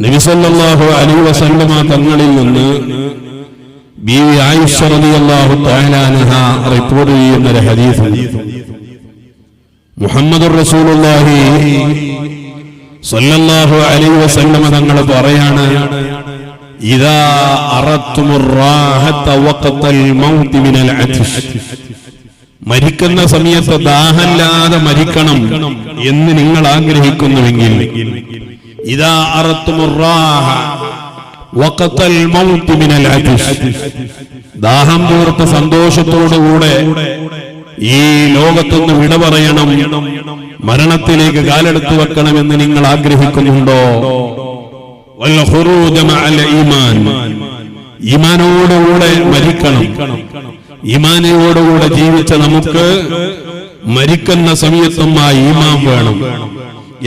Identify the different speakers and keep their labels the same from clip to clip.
Speaker 1: നബി സല്ലല്ലാഹു അലൈഹി വസല്ലമ തങ്ങളിൽ നിന്ന് ബീവി ആയിഷ റളിയല്ലാഹു തആല അൻഹ റിപ്പോർട്ട് ചെയ്യുന്ന ഒരു ഹദീസ്, മുഹമ്മദുർ റസൂലുള്ളാഹി സല്ലല്ലാഹു അലൈഹി വസല്ലമ തങ്ങൾ പറയാണ്, ഇദാ അറത്തുമുർ റാഹത വഖതൽ മൗത് മിനൽ അത്ഷ്, മരിക്കുന്ന സമയത്ത് ദാഹമില്ലാതെ മരിക്കണം എന്ന് നിങ്ങൾ ആഗ്രഹിക്കുന്നുവെങ്കിൽ, ഇദാ അറത്തുമുർ റാഹ വഖതൽ മൗത് മിനൽ അത്ഷ്, ദാഹം തീർത്ത സന്തോഷത്തോടുകൂടെ ഈ ലോകത്തുനിന്ന് വിട പറയണം, മരണത്തിലേക്ക് കാലെടുത്തു വെക്കണമെന്ന് നിങ്ങൾ ആഗ്രഹിക്കുന്നുണ്ടോ? വൽ ഖുറൂജ മഅൽ ഈമാൻ, ഈമാനോടുകൂടെ മരിക്കണം. ഈമാനോടുകൂടെ ജീവിച്ച നമുക്ക് മരിക്കുന്ന സമയത്തും ആ ഈമാൻ വേണം.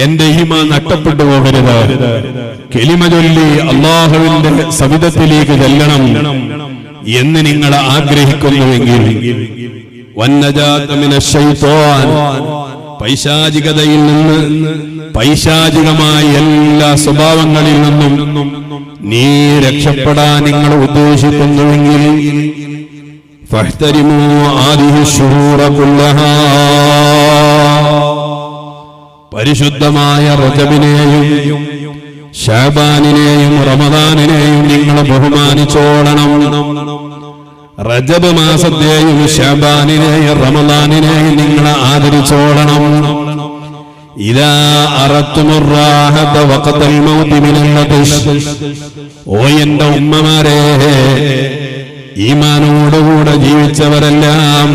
Speaker 1: എന്റെ ഈമാൻ നഷ്ടപ്പെട്ടു പോകരുത്, കലിമ ചൊല്ലി അല്ലാഹുവിന്റെ സവിധത്തിലേക്ക് ചെല്ലണം എന്ന് നിങ്ങൾ ആഗ്രഹിക്കുന്നുവെങ്കിൽ, വന്നജാത മിനശ് ശൈത്വാൻ, പൈശാചികതയിൽ നിന്ന്, പൈശാചികമായ എല്ലാ സ്വഭാവങ്ങളിൽ നിന്നും നീ രക്ഷപ്പെടാൻ നിങ്ങൾ ഉദ്ദേശിക്കുന്നുവെങ്കിൽ, ഫഹ്തരിമൂ ആദിഹി ശുറൂറ കുല്ലഹാ, പരിശുദ്ധമായ റജബിനെയും ശഅബാനിനെയും റമദാനിനെയും നിങ്ങൾ ബഹുമാനിച്ചോളണം. റജബ് മാസത്തെയും ശഅബാനിനെയും റമദാനിനെയും നിങ്ങൾ ആദരിച്ചോളണം. ഇദാ അറത്തുമുർ റാഹത വഖതൽ മൗത് മിനൽ അത്ഷ്, ഓ എന്റെ ഉമ്മമാരെ, ഈമാനോടുകൂടെ ജീവിച്ചവരെല്ലാം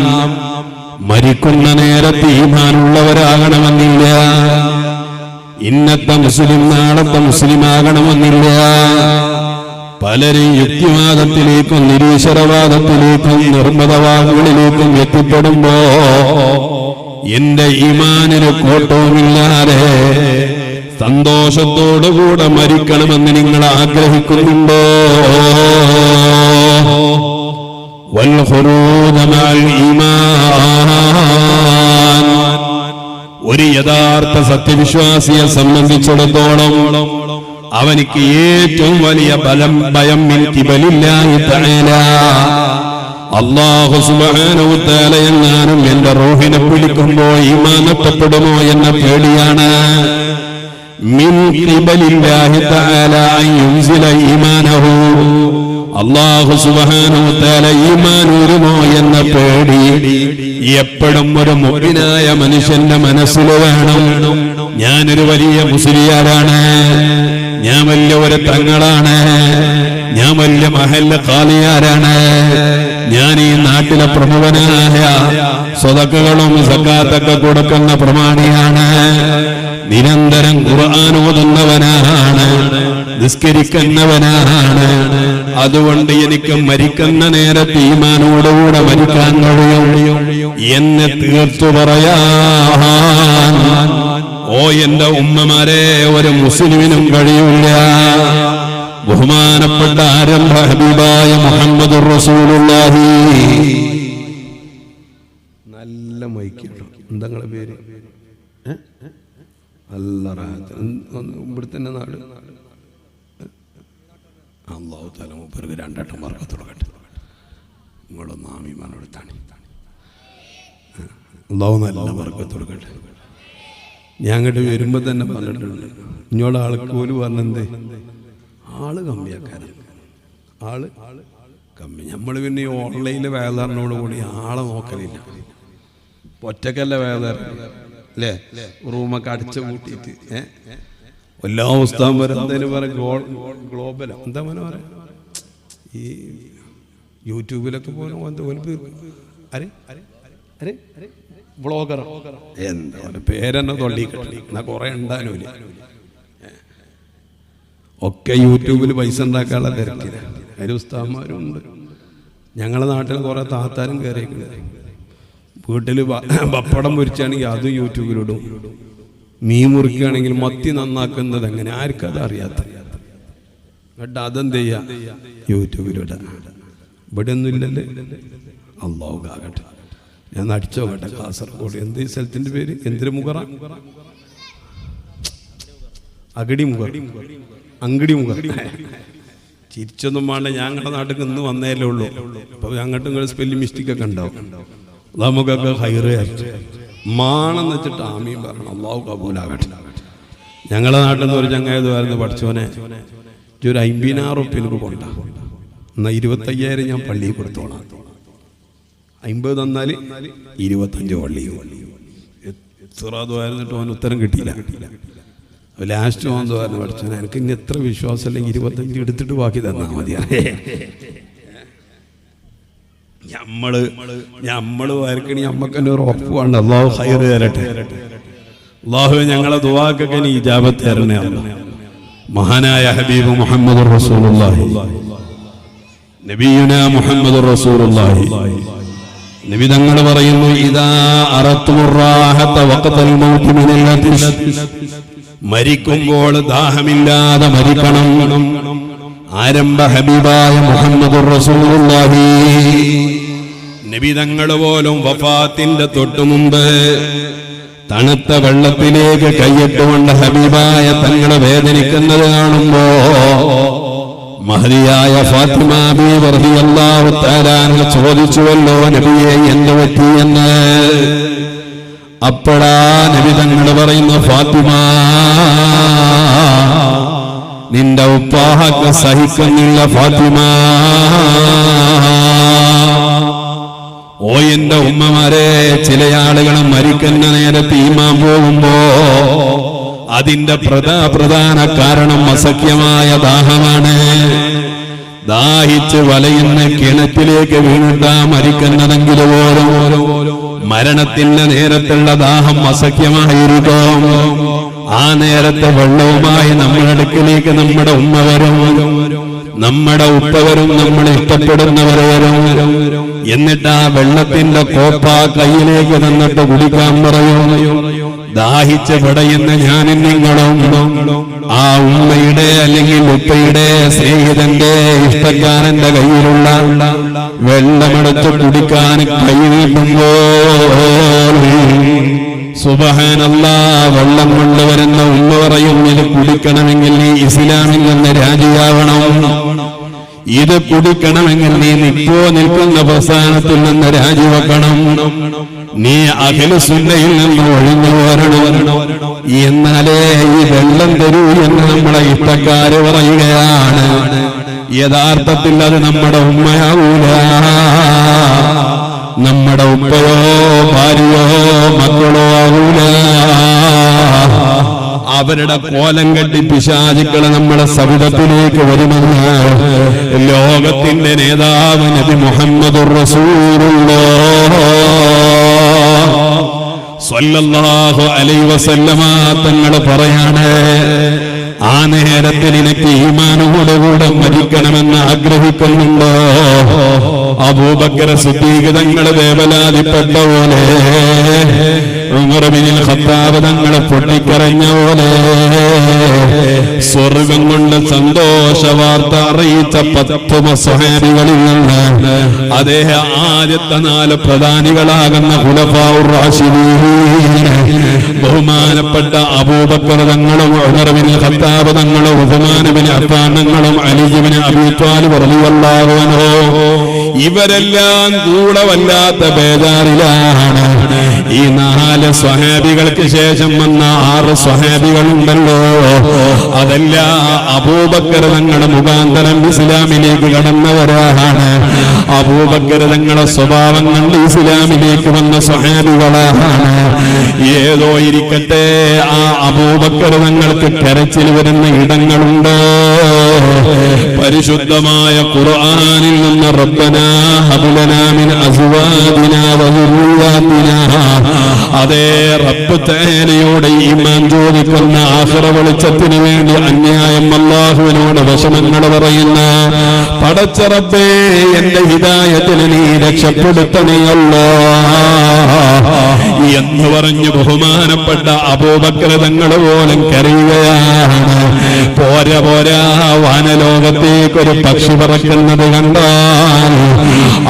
Speaker 1: മരിക്കുന്ന നേരത്ത് ഈമാനുള്ളവരാകണമെന്നില്ല. ഇന്നത്തെ മുസ്ലിം നാളത്തെ മുസ്ലിമാകണമെന്നില്ല. പലരും യുക്തിവാദത്തിലേക്കും നിരീശ്വരവാദത്തിലേക്കും നിർമ്മതവാദങ്ങളിലേക്കും എത്തിപ്പെടുമ്പോ എന്റെ ഈമാനിന് കോട്ടവുമില്ലാതെ സന്തോഷത്തോടുകൂടെ മരിക്കണമെന്ന് നിങ്ങൾ ആഗ്രഹിക്കുന്നുണ്ടോ? വൽ ഖുറൂജ മഅൽ ഈമാൻ, ഒരു യഥാർത്ഥ സത്യവിശ്വാസിയെ സംബന്ധിച്ചിടത്തോളം അവനിക്ക് ഏറ്റവും വലിയ ഭയം മിൻ ഖിബലില്ലാഹി തആല, അല്ലാഹു സുബ്ഹാനഹു വ തആല എങ്ങാനും എന്റെ റൂഹിനെ പിടിക്കുമ്പോ ഈമാൻ നഷ്ടപ്പെടുമോ എന്ന പേടിയാണ്. മിൻ ഖിബലില്ലാഹി തആല അൻ യുൻസില ഈമാനഹു, അല്ലാഹു സുബ്ഹാനഹു വ തആല ഈമാൻ ഉരുമോ എന്ന പേടി എപ്പോഴും ഒരു മുഅ്മിനായ മനുഷ്യന്റെ മനസ്സിൽ വേണം. ഞാനൊരു വലിയ മുസ്ലിയാരാണ്, ഞാൻ വലിയ ഒരു തങ്ങളാണ്, ഞാൻ വലിയ മഹല്ല ഖാലിയാരാണ്, ഞാൻ ഈ നാട്ടിലെ പ്രമുഖനായ സ്വതക്കകളും സക്കാത്തൊക്കെ കൊടുക്കുന്ന പ്രമാണിയാണ്, നിരന്തരം ഖുർആൻ ഓതുന്നവനാണ്, നിസ്കരിക്കുന്നവനാണ്. അതുകൊണ്ട് എനിക്ക് മരിക്കുന്ന നേരത്ത് ഈമാനോടുകൂടെ മരിക്കാൻ കഴിയും എന്ന് തീർത്തു പറയാൻ ഓ എന്റെ ഉമ്മമാരെ ഒരു മുസ്ലിമിനും കഴിയില്ല. ബഹുമാനപ്പെട്ട ആരംഭ ഹബീബായ മുഹമ്മദുർ റസൂലുള്ളാഹി, നല്ല മൈക്കുണ്ടോ? എന്താ നിങ്ങളെ പേര്? നല്ല റാഹത്ത്. ഇവിടെ തന്നെ നാട്. അല്ലാഹു തആല മൂപ്പർക്ക് രണ്ടെട്ടം ബർക്കത്ത് കൊടുക്കട്ടെ. നിങ്ങളൊന്ന് ആമീമാനോടുത്താണ്. അല്ലാഹു നല്ല ബർക്കത്ത് കൊടുക്കട്ടെ. ഞാൻ അങ്ങോട്ട് വരുമ്പോ തന്നെ പറഞ്ഞിട്ടുണ്ട്, ഇങ്ങോട്ട് ആൾക്ക് പോലും പറഞ്ഞെന്തേ ആള് കമ്മിയാക്കാരൻ, ആള് കമ്മി. നമ്മൾ പിന്നെ ഈ ഓൺലൈനിലെ വേദാറിനോട് കൂടി ആളെ നോക്കലില്ല. ഒറ്റക്കല്ല വേദാർ അല്ലേ? റൂമൊക്കെ അടിച്ചു കൂട്ടിയിട്ട് എല്ലാ ഉസ്താദന്മാരും എന്തേലും പറയാം, ഗ്ലോബലോ എന്താ മോനെ പറയാം, ഈ യൂട്യൂബിലൊക്കെ പോലും അരെ അരെ വ്ളോഗർ എന്താ പേരെന്നെ തൊള്ളിക്കിട്ടി എന്നാ കുറെ ഉണ്ടാവില്ല. ഒക്കെ യൂട്യൂബിൽ പൈസ ഉണ്ടാക്കാനുള്ള തിരക്കില്ല. അതിന് ഉസ്താദന്മാരും ഉണ്ട്. ഞങ്ങളുടെ നാട്ടിൽ കുറെ താത്താരും കയറിയിട്ടുണ്ട്. വീട്ടിൽ പപ്പടം പൊരിച്ചാണെങ്കിൽ അതും യൂട്യൂബിലിടും. മീൻ മുറിക്കുകയാണെങ്കിൽ മത്തി നന്നാക്കുന്നത് എങ്ങനെ, ആർക്കത് അറിയാത്ത കേട്ടോ. അതെന്ത് ചെയ്യാ, യൂട്യൂബിലിടാ. ഇവിടെ ഒന്നും ഇല്ലല്ലേ? അല്ലാഹു കാകട്ടെ. ഞാൻ അടിച്ചോ കേട്ടെ. കാസർഗോഡ് എന്ത് സ്ഥലത്തിന്റെ പേര്? എന്തിനു മുഖറ? അഗടി മുഖർ, അങ്കടി മുഖർ. ചിരിച്ചൊന്നും വേണ്ട, ഞങ്ങളുടെ നാട്ടിൽ ഇന്ന് വന്നേലേ ഉള്ളൂ. അപ്പൊ അങ്ങോട്ടും ഇങ്ങോട്ട് സ്പെല്ലിംഗ് മിസ്റ്റേക്കൊക്കെ ഉണ്ടാവും. നമുക്കൊക്കെ ഹൈറ് മാണെന്ന് വെച്ചിട്ട് ആമീൻ പറയണം. അള്ളാഹു കബൂലാകട്ടെ. ഞങ്ങളുടെ നാട്ടിൽ നിന്ന് ഒരു ചങ്ങായതുമായിരുന്നു, പഠിച്ചോനെ ഒരു 50,000 റുപ്യ എനിക്ക് കൊണ്ട, എന്നാൽ 25,000 ഞാൻ പള്ളിയിൽ കൊടുത്തോളാം. 50 തന്നാൽ 25 പള്ളി. എത്ര അതുമായിരുന്നിട്ട് അവൻ ഉത്തരം കിട്ടിയില്ല. ലാസ്റ്റ് വന്നതായിരുന്നു, പഠിച്ചോനെ എനിക്ക് ഇനി എത്ര വിശ്വാസം അല്ലെങ്കിൽ 25 എടുത്തിട്ട് ബാക്കി തന്നാൽ മതി. ഞമ്മള് വരക്കണി നമ്മക്ക് തന്നെ ഒരു ഉറപ്പ് വേണ്ട. അള്ളാഹു ഖൈറ് തരട്ടെ. അള്ളാഹു ഞങ്ങളെ ദുആക്കൊക്കെ നീ ഇജാബത്ത് തരണേ. മഹാനായ ഹബീബ് മുഹമ്മദുർ റസൂലുള്ളാഹി നബിയുനാ മുഹമ്മദുർ റസൂലുള്ളാഹി നബി തങ്ങൾ പറയുന്നു, ഇദാ അറത്തുമുർ റാഹത വഖതൽ മൗതി മിനൽ അതിശ്, മരിക്കുമ്പോൾ ദാഹമില്ലാതെ മരിക്കണം. ആരംഭ ഹബീബായ മുഹമ്മദുർ റസൂലുള്ളാഹി നബി തങ്ങൾ പോലും വഫാത്തിന്റെ തൊട്ടു മുമ്പ് തണുത്ത വെള്ളത്തിലേക്ക് കൈയിട്ടുകൊണ്ട് ഹബീബായ തങ്ങളെ വേദനിക്കുന്നത് കാണുമ്പോ മഹദിയായ ഫാത്തിമ ബീവി റളിയല്ലാഹു തആല അൻഹ ചോദിച്ചുവല്ലോ, നബിയെ എന്ത് പറ്റിയെന്ന്. അപ്പോഴാ നബി തങ്ങൾ പറയുന്നു, ഫാത്തിമ നിന്റെ ഉപ്പാഹക്ക് സഹിക്കുന്നില്ല ഫാത്തിമ. ഓ എന്റെ ഉമ്മമാരെ, ചില ആളുകൾ മരിക്കുന്ന നേരത്ത് ഈമാൻ പോകുമ്പോ അതിന്റെ പ്രധാന കാരണം അസഖ്യമായ ദാഹമാണ്. ദാഹിച്ച് വലയുന്ന കിണറ്റിലേക്ക് വീണിട്ടാ മരിക്കുന്നതെങ്കിൽ പോലും മരണത്തിന്റെ നേരത്തുള്ള ദാഹം അസഖ്യമായിരിക്കും. ആ നേരത്തെ വെള്ളവുമായി നമ്മുടെ അടുക്കിലേക്ക് നമ്മുടെ ഉമ്മ വരും, നമ്മുടെ ഉപ്പ വരും, നമ്മൾ ഇഷ്ടപ്പെടുന്നവരെ വരും. എന്നിട്ട് ആ വെള്ളത്തിന്റെ കോപ്പ കയ്യിലേക്ക് തന്നിട്ട് കുടിക്കാൻ പറയും. ദാഹിച്ച് പിടയുന്ന ഞാനും നിങ്ങളും ആ ഉമ്മയുടെ അല്ലെങ്കിൽ ഉപ്പയുടെ സ്നേഹിതന്റെ ഇഷ്ടക്കാരന്റെ കയ്യിലുള്ള വെള്ളമെടുത്ത് കുടിക്കാൻ കൈ നീട്ടുമ്പോൾ സുബ്ഹാനല്ലാഹ്, വെള്ളം കൊണ്ടുവരുന്ന ഉമ്മ പറയും, ഇത് കുടിക്കണമെങ്കിൽ നീ ഇസ്ലാമിൽ നിന്ന് രാജിയാവണം. ഇത് കുടിക്കണമെങ്കിൽ നീ ഇപ്പോ നിൽക്കുന്ന പ്രസ്ഥാനത്തിൽ നിന്ന് രാജിവെക്കണം. നീ അഖില സുന്നയിൽ നിന്ന് ഒഴിഞ്ഞു വരണം. എന്നാലേ ഈ വെള്ളം തരൂ എന്ന് നമ്മളെ ഇഷ്ടക്കാര് പറയുകയാണ്. യഥാർത്ഥത്തിൽ അത് നമ്മുടെ ഉമ്മയാവൂല, നമ്മുടെ ഉപ്പയോ ഭാര്യയോ മക്കളോ ആവൂല. അവരുടെ കോലം കെട്ടി പിശാചുക്കളെ നമ്മുടെ സവിധത്തിലേക്ക് വരുമെന്ന് ലോകത്തിന്റെ നേതാവ് നബി മുഹമ്മദുർ റസൂലുള്ളാഹി സ്വല്ലല്ലാഹു അലൈഹി വസല്ലമ തങ്ങൾ പറയാണ്, ആ നേരത്തിൽ നിനക്ക് ഈമാനോടുകൂടെ മരിക്കണമെന്ന് ആഗ്രഹിക്കുന്നുണ്ടോ? അബൂബക്കർ സിദ്ദീഖ് തങ്ങൾ വേവലാതിപ്പെട്ട പോലെ, ഉമർ ഇബ്നുൽ ഖത്താബ് തങ്ങൾ പൊട്ടിക്കരഞ്ഞ പോലെ, സ്വർഗം കൊണ്ട് സന്തോഷ വാർത്ത അറിയിച്ച 10 സ്വഹാബികളിൽ നിന്ന് അദ്ദേഹം ആദ്യത്തെ 4 പ്രധാനികളാകുന്ന ഖുലഫാഉർ റാഷിദീൻ ബഹുമാനപ്പെട്ട അബൂബക്കർ തങ്ങളും ഉമർ ഇബ്നുൽ ഖത്താബ് തങ്ങളും ഉസ്മാൻ ഇബ്നു അഫ്ഫാൻ തങ്ങളും അലി ഇബ്നു അബീ ത്വാലിബ് റളിയല്ലാഹു അൻഹു ഇവരെല്ലാം കൂടെ വല്ലാത്ത ബേജാറിലാണ്. ഈ 4 സ്വഹാബികൾക്ക് ശേഷം വന്ന 6 സ്വഹാബികളുണ്ടല്ലോ, അതെല്ലാം അബൂബക്കർ തങ്ങളുടെ മുഖാന്തരം ഇസ്ലാമിലേക്ക് കടന്നവരാണ്. അബൂബക്കർ തങ്ങളുടെ സ്വഭാവം കണ്ട് ഇസ്ലാമിലേക്ക് വന്ന സ്വഹാബികളാണ്. ഏതോ ഇരിക്കട്ടെ, ആ അബൂബക്കർ തങ്ങൾക്ക് കരച്ചിൽ വരുന്ന ഇടങ്ങളുണ്ട്. പരിശുദ്ധമായ ഖുർആനിൽ നിന്ന് റബ്ബനാ ഹബ് ലനാ മിൻ അസ്വാജിനാ വദുർരിയാതിനാ, അതേ റബ്ബ് തആലയോട് ഈമാൻ ചോദിക്കുന്ന ആഖിറ വെളിച്ചത്തിന് വേണ്ടി അന്യായം അല്ലാഹുവിനോട് വിഷമങ്ങൾ പറയുന്ന പടച്ച റബ്ബേ, എന്റെ ഹിദായത്തിന് നീ രക്ഷപ്പെടുത്തണേ അല്ലാഹ് എന്ന് പറഞ്ഞ് ബഹുമാനപ്പെട്ട അബൂബക്കർ തങ്ങൾ പോലും കരയുകയാണ്. പോരാ പോരാ, വാനലോകത്തേക്കൊരു പക്ഷി പറക്കുന്നത് കണ്ടാൽ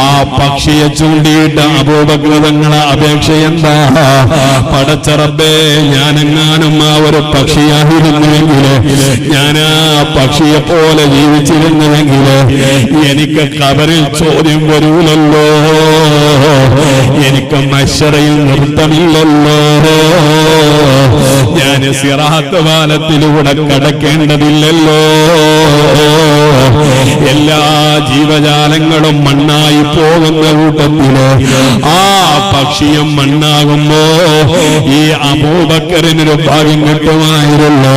Speaker 1: ആ പക്ഷിയെ ചൂണ്ടിയിട്ട് അബൂബക്കർ തങ്ങളെ അപേക്ഷ എന്താ? പടച്ച റബ്ബേ, ഞാനെങ്ങാനും ആ ഒരു പക്ഷിയായിരുന്നുവെങ്കിൽ, ഞാൻ ആ പക്ഷിയെ പോലെ ജീവിച്ചിരുന്നുവെങ്കിൽ എനിക്ക് ഖബറിൽ ചോദ്യം വരൂലല്ലോ, എനിക്ക് മശ്ശറയിൽ നൃത്തമില്ലല്ലോ, ഞാൻ സിറാത്ത് പാലത്തിലൂടെ കടക്കേണ്ടതില്ലല്ലോ. എല്ലാ ജീവജാലങ്ങളും മണ്ണായി പോകുന്ന കൂട്ടത്തില് ആ പക്ഷിയും മണ്ണാകുമ്പോ ഈ അബൂബക്കറിനൊരു ഭാഗ്യം കിട്ടുമായിരുന്നു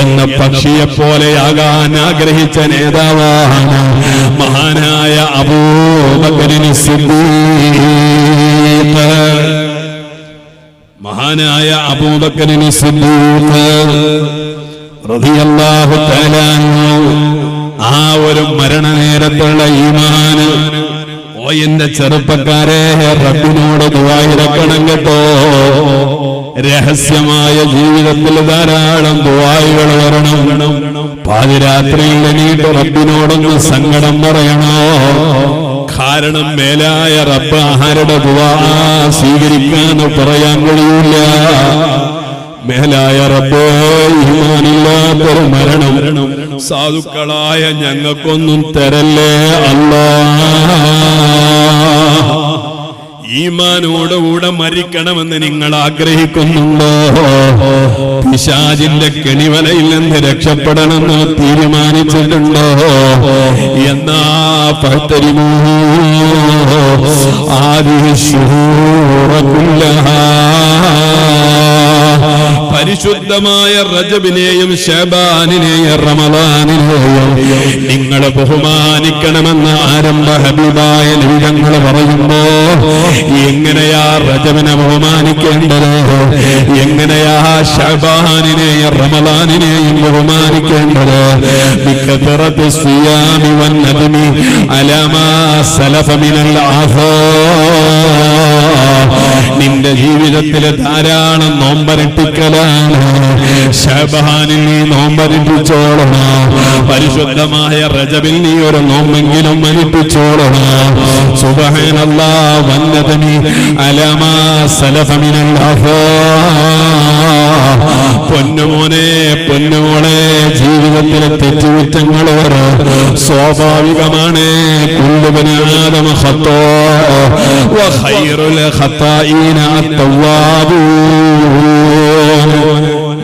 Speaker 1: എന്ന പക്ഷിയെ പോലെയാകാൻ ആഗ്രഹിച്ച നേതാവാണ് മഹാനായ അബൂബക്കറിന് സിദ്ദീഖ്. മഹാനായ അബൂബക്കറിന് സിദ്ദീഖ് റളിയല്ലാഹു തആല ആ ഒരു മരണനേരത്തുള്ള ഈമാന്, ഓ എന്റെ ചെറുപ്പക്കാരെ, റബ്ബിനോട് ദുആ ഇറക്കണം കേട്ടോ. രഹസ്യമായ ജീവിതത്തിൽ ധാരാളം ദുആകൾ വരണം. പാതിരാത്രിയിൽ എണീറ്റ് റബ്ബിനോടൊന്ന് സങ്കടം പറയണോ? കാരണം മേലായ റബ്ബ് ആരുടെ ദുആ സ്വീകരിക്കാന്ന് പറയാൻ കഴിയില്ല. മേലായ റബ്ബേ, ഈമാനില്ലാത്തൊരു മരണം സാധുക്കളായ ഞങ്ങൾക്കൊന്നും തരല്ലേ അല്ലാഹ്. ഈമാനോടുകൂടെ മരിക്കണമെന്ന് നിങ്ങൾ ആഗ്രഹിക്കുന്നുണ്ടോ? പിശാചിന്റെ കെണിവലയിൽ നിന്ന് രക്ഷപ്പെടണമെന്ന് തീരുമാനിച്ചിട്ടുണ്ടോ? എന്നാ ഫഹ്തരിമൂ ആദിഹി ശുഹൂറകുല്ലഹാ. പരിശുദ്ധമായ റജബിനെയും ശഅബാനിനെയും റമളാനിനെയും നിങ്ങൾ ബഹുമാനിക്കണമെന്ന് ആരംഭ ഹബീബായ നബി തങ്ങൾ പറയുമ്പോ, എങ്ങനെയാ റജബിനെ ബഹുമാനിക്കേണ്ടത്? എങ്ങനെയാ ശഅബാനിനെയും റമളാനിനെയും ബഹുമാനിക്കേണ്ടത്? ബികഥറത്തി സിയാമി വന്നദ്മി അലാ മാ സലഫ മിനൽ ആഫാ. നിന്റെ ജീവിതത്തിൽ ധാരാളം നോമ്പനുഷ്ഠിക്കലാണ്. ശഅബാനിൽ നീ നോമ്പനുഷ്ഠിച്ചോളണം. പരിശുദ്ധമായ റജബിൽ നീ ഒരു നോമ്പെങ്കിലും അനുഷ്ഠിച്ചോളണം. സുബ്ഹാനല്ലാഹ് വന്നദ്മി അലാ മാ സലഫ മിനൽ ആഫാ. പൊന്നുമോനെ, പൊന്നുമോളെ, ജീവിതത്തിലെ തെറ്റുകുറ്റങ്ങൾ സ്വാഭാവികമാണ്. കുല്ലു ബനി ആദമ ഖത്താ വ ഖൈറുൽ ഖത്താഈന അത്തവ്വാബൂൻ.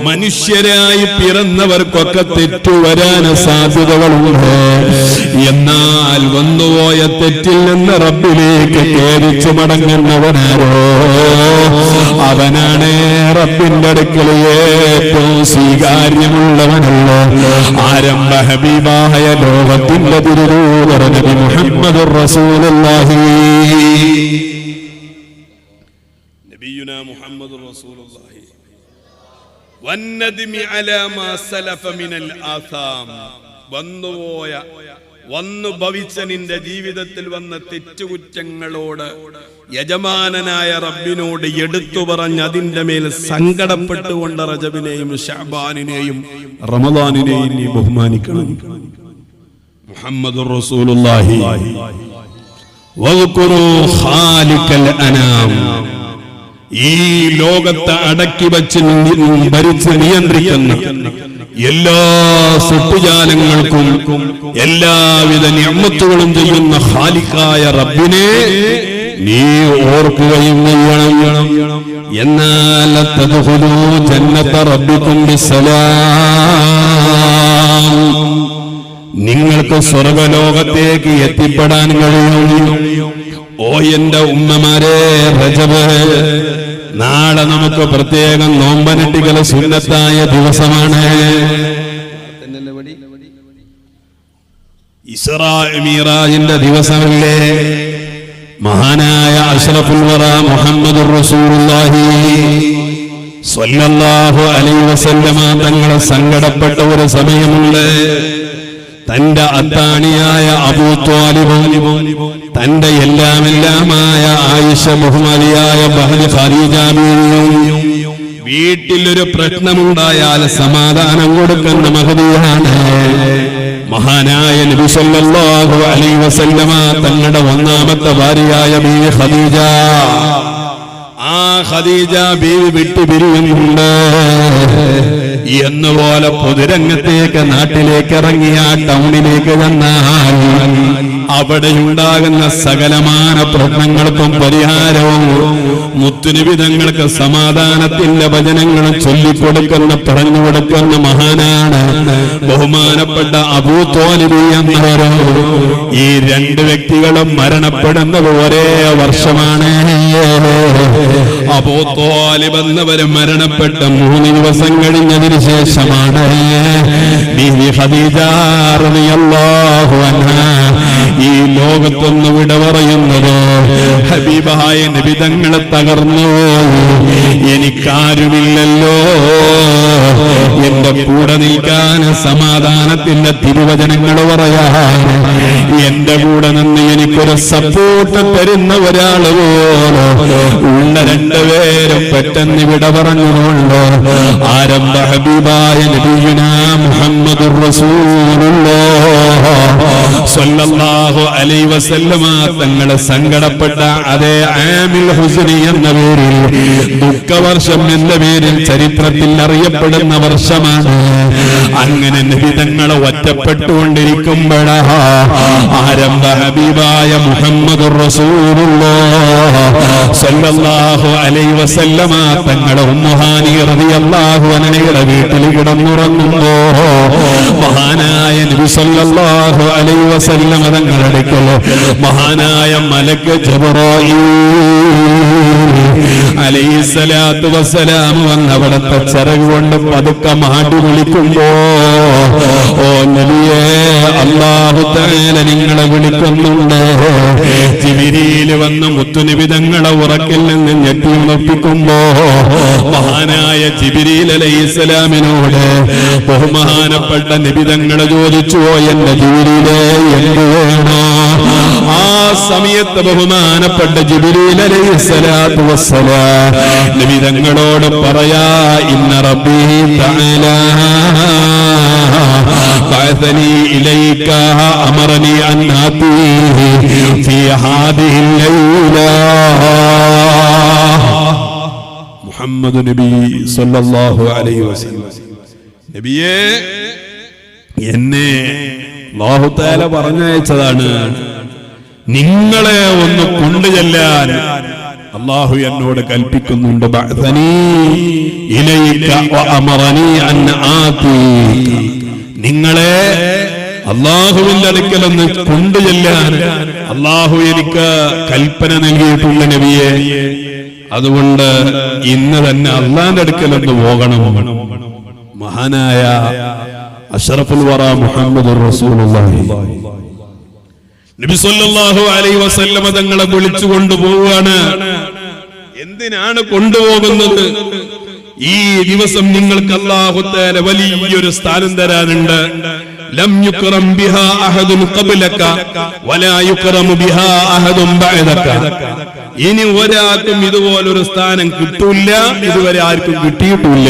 Speaker 1: മനുഷ്യരായി പിറന്നവർക്കൊക്കെ തെറ്റുവരാൻ സാധ്യതകളുണ്ട്. എന്നാൽ വന്നുപോയ തെറ്റിൽ നിന്ന് റബ്ബിലേക്ക് ഖേദിച്ചു മടങ്ങുന്നവനാരോ അവനാണ് റബ്ബിന്റെ അടുക്കൽ ഏറ്റവും സ്വീകാര്യമുള്ളവനല്ലോ. ആരംഭ ഹബീബായ ലോകത്തിന്റെ തിരുദൂതർ നബി മുഹമ്മദുർ റസൂലുള്ളാഹി. നബിയുനാ മുഹമ്മദുർ റസൂലുള്ളാഹി വന്നദ്മി അലാ മാ സലഫ മിനൽ ആസാം. വന്നു ഭവിച്ച നിന്റെ ജീവിതത്തിൽ വന്ന തെറ്റുകുറ്റങ്ങളോട് യജമാനനായ റബ്ബിനോട് എടുത്തു പറഞ്ഞ് അതിന്റെ മേൽ സങ്കടപ്പെട്ടുകൊണ്ട് റജബിനെയും ശഅബാനിനെയും റമളാനിനെയും നീ ബഹുമാനിക്കണം. മുഹമ്മദുർ റസൂലുള്ളാഹി. വദ്കുറൂ ഖാലിഖൽ അനാം. ഈ ലോകത്തെ അടക്കി വച്ച് ഭരിച്ച് നിയന്ത്രിക്കുന്ന എല്ലാ സൃഷ്ടിജാലങ്ങൾക്കും എല്ലാവിധ നിഅമത്തുകളും ചെയ്യുന്ന ഖാലിഖായ റബ്ബിനെ നീ ഓർക്കുകയും ചെയ്യണം. എന്നാൽ തദ്ഖുലൂ ജന്നത റബ്ബികും ബിസ്സലാം. നിങ്ങൾക്ക് സ്വർഗ്ഗലോകത്തേക്ക് എത്തിപ്പെടാൻ കഴിയും. ഓ എന്റെ ഉമ്മമാരെ, റജബ് നാളെ നമുക്ക് പ്രത്യേകം നോമ്പനുഷ്ഠിക്കൽ സുന്നത്തായ ദിവസമാണ്. ഇസ്റാ മിറാജിന്റെ ദിവസമല്ലേ? മഹാനായ അഷ്റഫുൽ വറ മുഹമ്മദുർ റസൂലുള്ളാഹി സ്വല്ലല്ലാഹു അലൈഹി വസല്ലമ തങ്ങളെ സങ്കടപ്പെട്ട ഒരു സമയമുണ്ട്. തന്റെ അത്താണിയായ അബൂ ത്വാലിബും തന്റെ എല്ലാമെല്ലാമായ ആയിഷ ബഹുമാനിയായ ബഹ്റ ഖദീജ ബീവിയും വീട്ടിലൊരു പ്രശ്നമുണ്ടായാൽ സമാധാനം കൊടുക്കുന്ന മഹദിയാണ് മഹാനായ നബി സല്ലല്ലാഹു അലൈഹി വസല്ലമ തങ്ങളുടെ ഒന്നാമത്തെ ഭാര്യയായ ബീവി ഖദീജ. ആ ഖദീജ ബീവി വിട്ടുപിരിയുന്നുണ്ട് എന്നുപോലെ പൊതുരംഗത്തേക്ക് നാട്ടിലേക്ക് ഇറങ്ങിയ ടൗണിലേക്ക് വന്നാൽ അവിടെയുണ്ടാകുന്ന സകലമാന പ്രശ്നങ്ങൾക്കും പരിഹാരവും മുത്തുനബി തങ്ങൾക്ക് സമാധാനത്തിന്റെ വചനങ്ങളും ചൊല്ലിക്കൊടുക്കുന്ന പറഞ്ഞു കൊടുക്കുന്ന മഹാനാണ് ബഹുമാനപ്പെട്ട അബൂ ത്വാലിബ് എന്നവരോ. ഈ രണ്ട് വ്യക്തികളും മരണപ്പെടുന്നത് ഒരേ വർഷമാണ്. അബൂ ത്വാലിബ് എന്നവര് മരണപ്പെട്ട 3 ദിവസം കഴിഞ്ഞതിന് ശേഷമാണ് ബീവി ഖദീജ റളിയല്ലാഹു അൻഹാ ഈ ലോകത്തൊന്ന് വിട പറയുന്നത്. ഹബീബായ നബി തങ്ങളെ തകർന്നു, എനിക്കാരുമില്ലല്ലോ എന്റെ കൂടെ നിൽക്കാൻ, സമാധാനത്തിന്റെ തിരുവചനങ്ങൾ പറയാൻ, എന്റെ കൂടെ നിന്ന് എനിക്കൊരു സപ്പോർട്ട് തരുന്ന ഒരാൾ പോലെ ഉള്ള രണ്ടുപേരും പെട്ടെന്ന് വിട പറഞ്ഞുകൊണ്ട് ആരംഭ ഹബീബായ നബിയുനാ മുഹമ്മദുർ റസൂലുള്ളാഹ് സ്വല്ലല്ലാഹു അലൈഹി വസല്ലമ തങ്ങളെ സങ്കടപ്പെട്ട അതേ ആമിൽ ഹുസ്നി എന്ന പേരിൽ, ദുഃഖവർഷം എന്ന പേരിൽ ചരിത്രത്തിൽ അറിയപ്പെടുന്ന വർഷമാണ്. അങ്ങനെ നബി തങ്ങളെ ഒറ്റപ്പെട്ടുകൊണ്ടിരിക്കുമ്പോഴാ ആരംഭ ഹബീബായ മുഹമ്മദുർ റസൂലുള്ളാഹ് സ്വല്ലല്ലാഹു അലൈഹി വസല്ലമ തങ്ങളെ ഉമ്മുഹാനി റളിയല്ലാഹു അൻഹയുടെ വീട്ടിൽ കിടന്നുറങ്ങുമ്പോ മഹാനായ നബി സല്ലല്ലാഹു അലൈഹി വസല്ലമ തങ്ങളുടെ അടുക്കൽ മഹാനായ മലക്ക് ജിബ്രീൽ അലൈഹിസ്സലാത്തു വസ്സലാം വന്ന് അവിടുത്തെ ചിറക് കൊണ്ട് പതുക്കെ മാടി വിളിക്കുമ്പോ, ഓ നബിയേ, അല്ലാഹു തആല നിങ്ങളെ വിളിക്കുന്നുണ്ട്. ജിബ്രീൽ വന്ന് മുത്തുനബി തങ്ങളെ ഉറക്കിൽ നിന്ന് ഞെട്ടി ഉണർത്തിക്കുമ്പോ മഹാനായ ജിബ്രീൽ അലൈഹിസ്സലാമിനോട് ബഹുമാനപ്പെട്ട നബി തങ്ങളെ ചോദിച്ചു, എന്റെ ജിബ്രീലേ, എന്ത് വേണോ? ആ സമയത്ത് ബഹുമാനപ്പെട്ട ജിബ്രീൽ അലൈഹിസ്സലാത്തു വസ്സലാം നബി തങ്ങളോട് പറയാ, ഇന്ന റബ്ബി തആല ബഅസനി ഇലൈക അമറനി അൻ ആതി ഫീ ഹാദിഹിൽ ലൈല. മുഹമ്മദ് നബി സല്ലല്ലാഹു അലൈഹി വസല്ലം, നബിയേ, എന്നെ അല്ലാഹു തആല പറഞ്ഞയച്ചതാണ് നിങ്ങളെ ഒന്ന് കൊണ്ടുചെല്ലാൻ. അല്ലാഹു എന്നോട് കൽപ്പിക്കുന്നുണ്ട്, ബഅസനി ഇലൈക വഅമറനി അൻ ആതി, നിങ്ങളെ അല്ലാഹുവിന്റെ അടുക്കൽ ഒന്ന് കൊണ്ടുചെല്ലാൻ അല്ലാഹു എനിക്ക് കൽപ്പന നൽകിയിട്ടുള്ള നബിയെ. അതുകൊണ്ട് ഇന്ന് തന്നെ അല്ലാഹുവിന്റെ അടുക്കൽ ഒന്ന് പോകണം. മഹാനായ അഷ്റഫുൽ വറ മുഹമ്മദുർ റസൂലുള്ളാഹി നബി സല്ലല്ലാഹു അലൈഹി വസല്ലമ തങ്ങളെ വിളിച്ചു കൊണ്ടുപോവുകയാണ്. എന്തിനാണ് കൊണ്ടുപോകുന്നത്? ഈ ദിവസം നിങ്ങൾക്ക് അല്ലാഹു തആല വലിയൊരു സ്ഥാനം തരാനുണ്ട്. ലം യുക്റം ബിഹാ അഹദുൻ ഖബ്ലക വലാ യുക്റമു ബിഹാ അഹദുൻ ബഅദക. ഇനി ഒരാൾക്കും ഇതുപോലൊരു സ്ഥാനം കിട്ടൂല, ഇതുവരെ ആർക്കും കിട്ടിയിട്ടില്ല.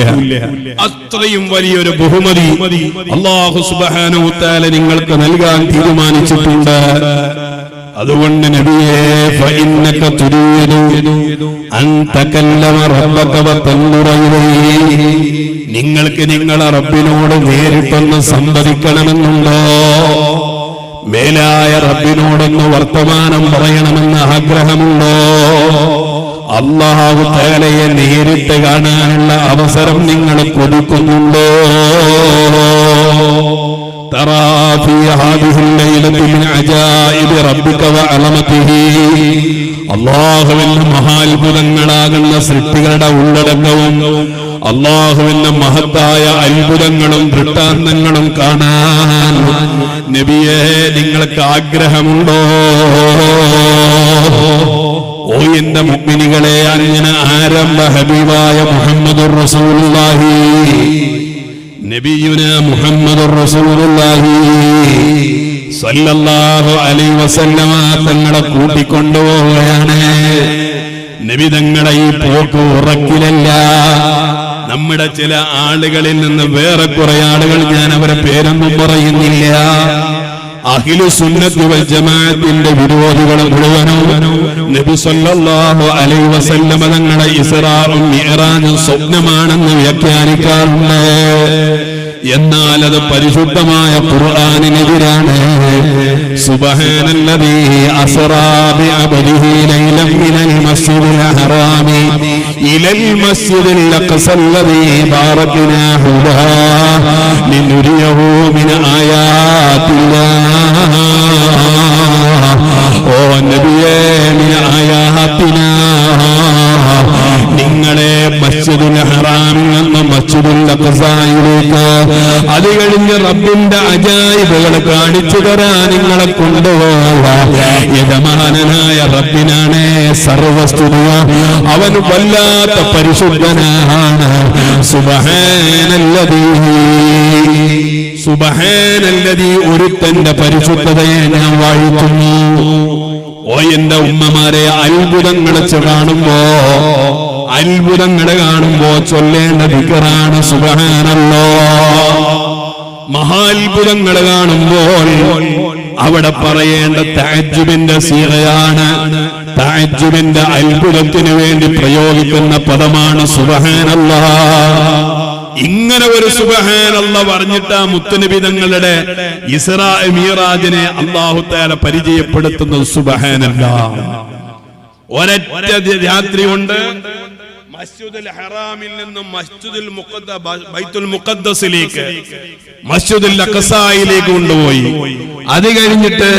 Speaker 1: അത്രയും വലിയൊരു ബഹുമതി അല്ലാഹു സുബ്ഹാനഹു വ തആല നിങ്ങൾക്ക് നൽകാൻ തീരുമാനിച്ചിട്ടുണ്ട്. അതുകൊണ്ട് നബിയേ, ഫഇന്നക തുരീദു അൻ തകല്ലമ റബ്ബക വതൻദുറ ഇലൈഹി, നിങ്ങൾക്ക് നിങ്ങളെ റബ്ബിനോട് നേരിട്ടൊന്ന് സംവദിക്കണമെന്നുണ്ടോ? മേലായ റബ്ബിനോടൊന്ന് വർത്തമാനം പറയണമെന്ന് ആഗ്രഹമുണ്ടോ? അല്ലാഹു തആലയെ നേരിട്ട് കാണാനുള്ള അവസരം നിങ്ങൾ കൊടുക്കുന്നുണ്ടോ? തറാ ഫീ ഹാദിഹിൽ ലൈലത്തി മിൻ അജായിബി റബ്ബിക വഅലമതിഹി, അല്ലാഹുവിന്റെ മഹാത്ഭുതങ്ങളാകുന്ന സൃഷ്ടികളുടെ ഉള്ളടക്കവും അല്ലാഹുവിന്റെ മഹത്തായ അത്ഭുതങ്ങളും ദൃഷ്ടാന്തങ്ങളും കാണാൻ നബിയേ നിങ്ങൾക്ക് ആഗ്രഹമുണ്ടോ? ഓ എന്റെ മുഅ്മിനീകളെ, അങ്ങനെ ആരംഭ ഹബീബായ മുഹമ്മദുർ റസൂലുള്ളാഹി നബിയുനാ മുഹമ്മദുർ റസൂലുള്ളാഹി സല്ലല്ലാഹു അലൈഹി വസല്ലമ തങ്ങളെ കൂട്ടിക്കൊണ്ടുപോവുകയാണ്. നബി തങ്ങളെ ഈ പോക്ക് ഉറക്കിലല്ല. നമ്മുടെ ചില ആളുകളിൽ നിന്ന് വേറെ കുറെ ആളുകൾ, ഞാൻ അവരെ പേരൊന്നും പറയുന്നില്ല, അഹ്ലു സുന്നത്ത് വൽ ജമാഅത്തിന്റെ വിരോധികൾ മുഴുവനും നബി സല്ലല്ലാഹു അലൈഹി വസല്ലമ തങ്ങളെ ഇസ്റാഉം മിഅ്റാജും സ്വപ്നമാണെന്ന് വ്യാഖ്യാനിക്കാറുണ്ട്. എന്നാൽ അത് പരിശുദ്ധമായ ഖുർആനിനെതിരാണ്. സുബ്ഹാനല്ലദീ അസ്റാ ബിഅബ്ദിഹി ലൈലൻ മിനൽ മസ്ജിദിൽ ഹറാമി ഇലൽ മസ്ജിദിൽ അഖ്സല്ലദീ ബാറക്നാ ഹുദാ ലിനുരിയഹു മിൻ ആയാതില്ലാഹ്. ഓ നബിയേ, മിൻ ആയാതിനാ, നിങ്ങളെ മസ്ജിദുൽ ഹറാമിൽ നിന്ന് മസ്ജിദുൽ അഖ്സായിലേക്ക്, അത് കഴിഞ്ഞ് റബ്ബിന്റെ അജായിബുകൾ കാണിച്ചു തരാൻ നിങ്ങളെ കൊണ്ടുപോകാൻ യജമാനനായ റബ്ബിനാണ് സർവസ്തുതി. അവൻ വല്ലാത്ത പരിശുദ്ധനാണ്. സുബ്ഹാനല്ലദീ, സുബ്ഹാനല്ലദീ, ഒരുത്തന്റെ പരിശുദ്ധതയെ ഞാൻ വാഴ്ത്തുന്നു. ഓ എന്റെ ഉമ്മമാരെ, അത്ഭുതങ്ങളെ കാണുമ്പോ ചൊല്ലേണ്ട ദിക്റാണ് സുബ്ഹാനല്ലാഹ്. മഹാത്ഭുതങ്ങൾ കാണുമ്പോൾ അവിടെ പറയേണ്ട തഅജ്ജുബിന്റെ സീഗയാണ്. തഅജ്ജുബിന്റെ അത്ഭുതത്തിന് വേണ്ടി പ്രയോഗിക്കുന്ന പദമാണ് സുബ്ഹാനല്ലാഹ്. ഇങ്ങനെ ഒരു സുബ്ഹാനല്ലാഹ് പറഞ്ഞിട്ട് മുത്തുനബി തങ്ങളുടെ ഇസ്റാ മിഅ്റാജിനെ അല്ലാഹു തആല പരിചയപ്പെടുത്തുന്നത് സുബ്ഹാനല്ലാഹ്. ഒരൊറ്റ രാത്രി കൊണ്ട് മസ്ജിദുൽ ഹറാമിൽ നിന്നും മസ്ജിദുൽ ബൈത്തുൽ മുഖദ്ദസിലേക്ക് മസ്ജിദുൽ അഖ്സായിലേക്ക് കൊണ്ടുപോയി. അത് കഴിഞ്ഞിട്ട്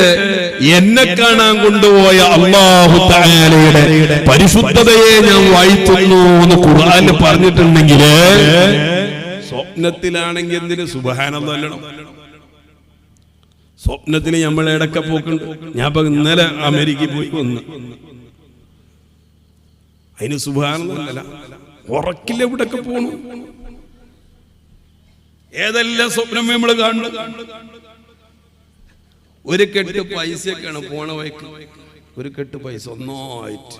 Speaker 1: എന്നെ കാണാൻ കൊണ്ടുപോയ അല്ലാഹു തആലയുടെ പരിശുദ്ധതയെ ഞാൻ വാഴ്ത്തുന്നു എന്ന് ഖുർആനിൽ പറഞ്ഞിട്ടുണ്ടെങ്കിൽ, സ്വപ്നത്തിലാണെങ്കിൽ എന്തിന് സുബ്ഹാനല്ലാഹ് അല്ലണം? സ്വപ്നത്തിൽ നമ്മൾ ഇടയ്ക്ക് പോക്കുണ്ട്. ഞാൻ ഇപ്പൊ ഇന്നലെ അമേരിക്കയിൽ പോയി വന്നു. അതിന് സുബ്ഹാനല്ലാഹ് ഉറക്കില്ല, ഇവിടൊക്കെ പോണു. ഏതെല്ലാം സ്വപ്നം നമ്മൾ കാണുന്നു. ഒരു കെട്ട് പൈസയൊക്കെയാണ് പോണ വഴിക്ക്, ഒരു കെട്ട് പൈസ ഒന്നായിട്ട്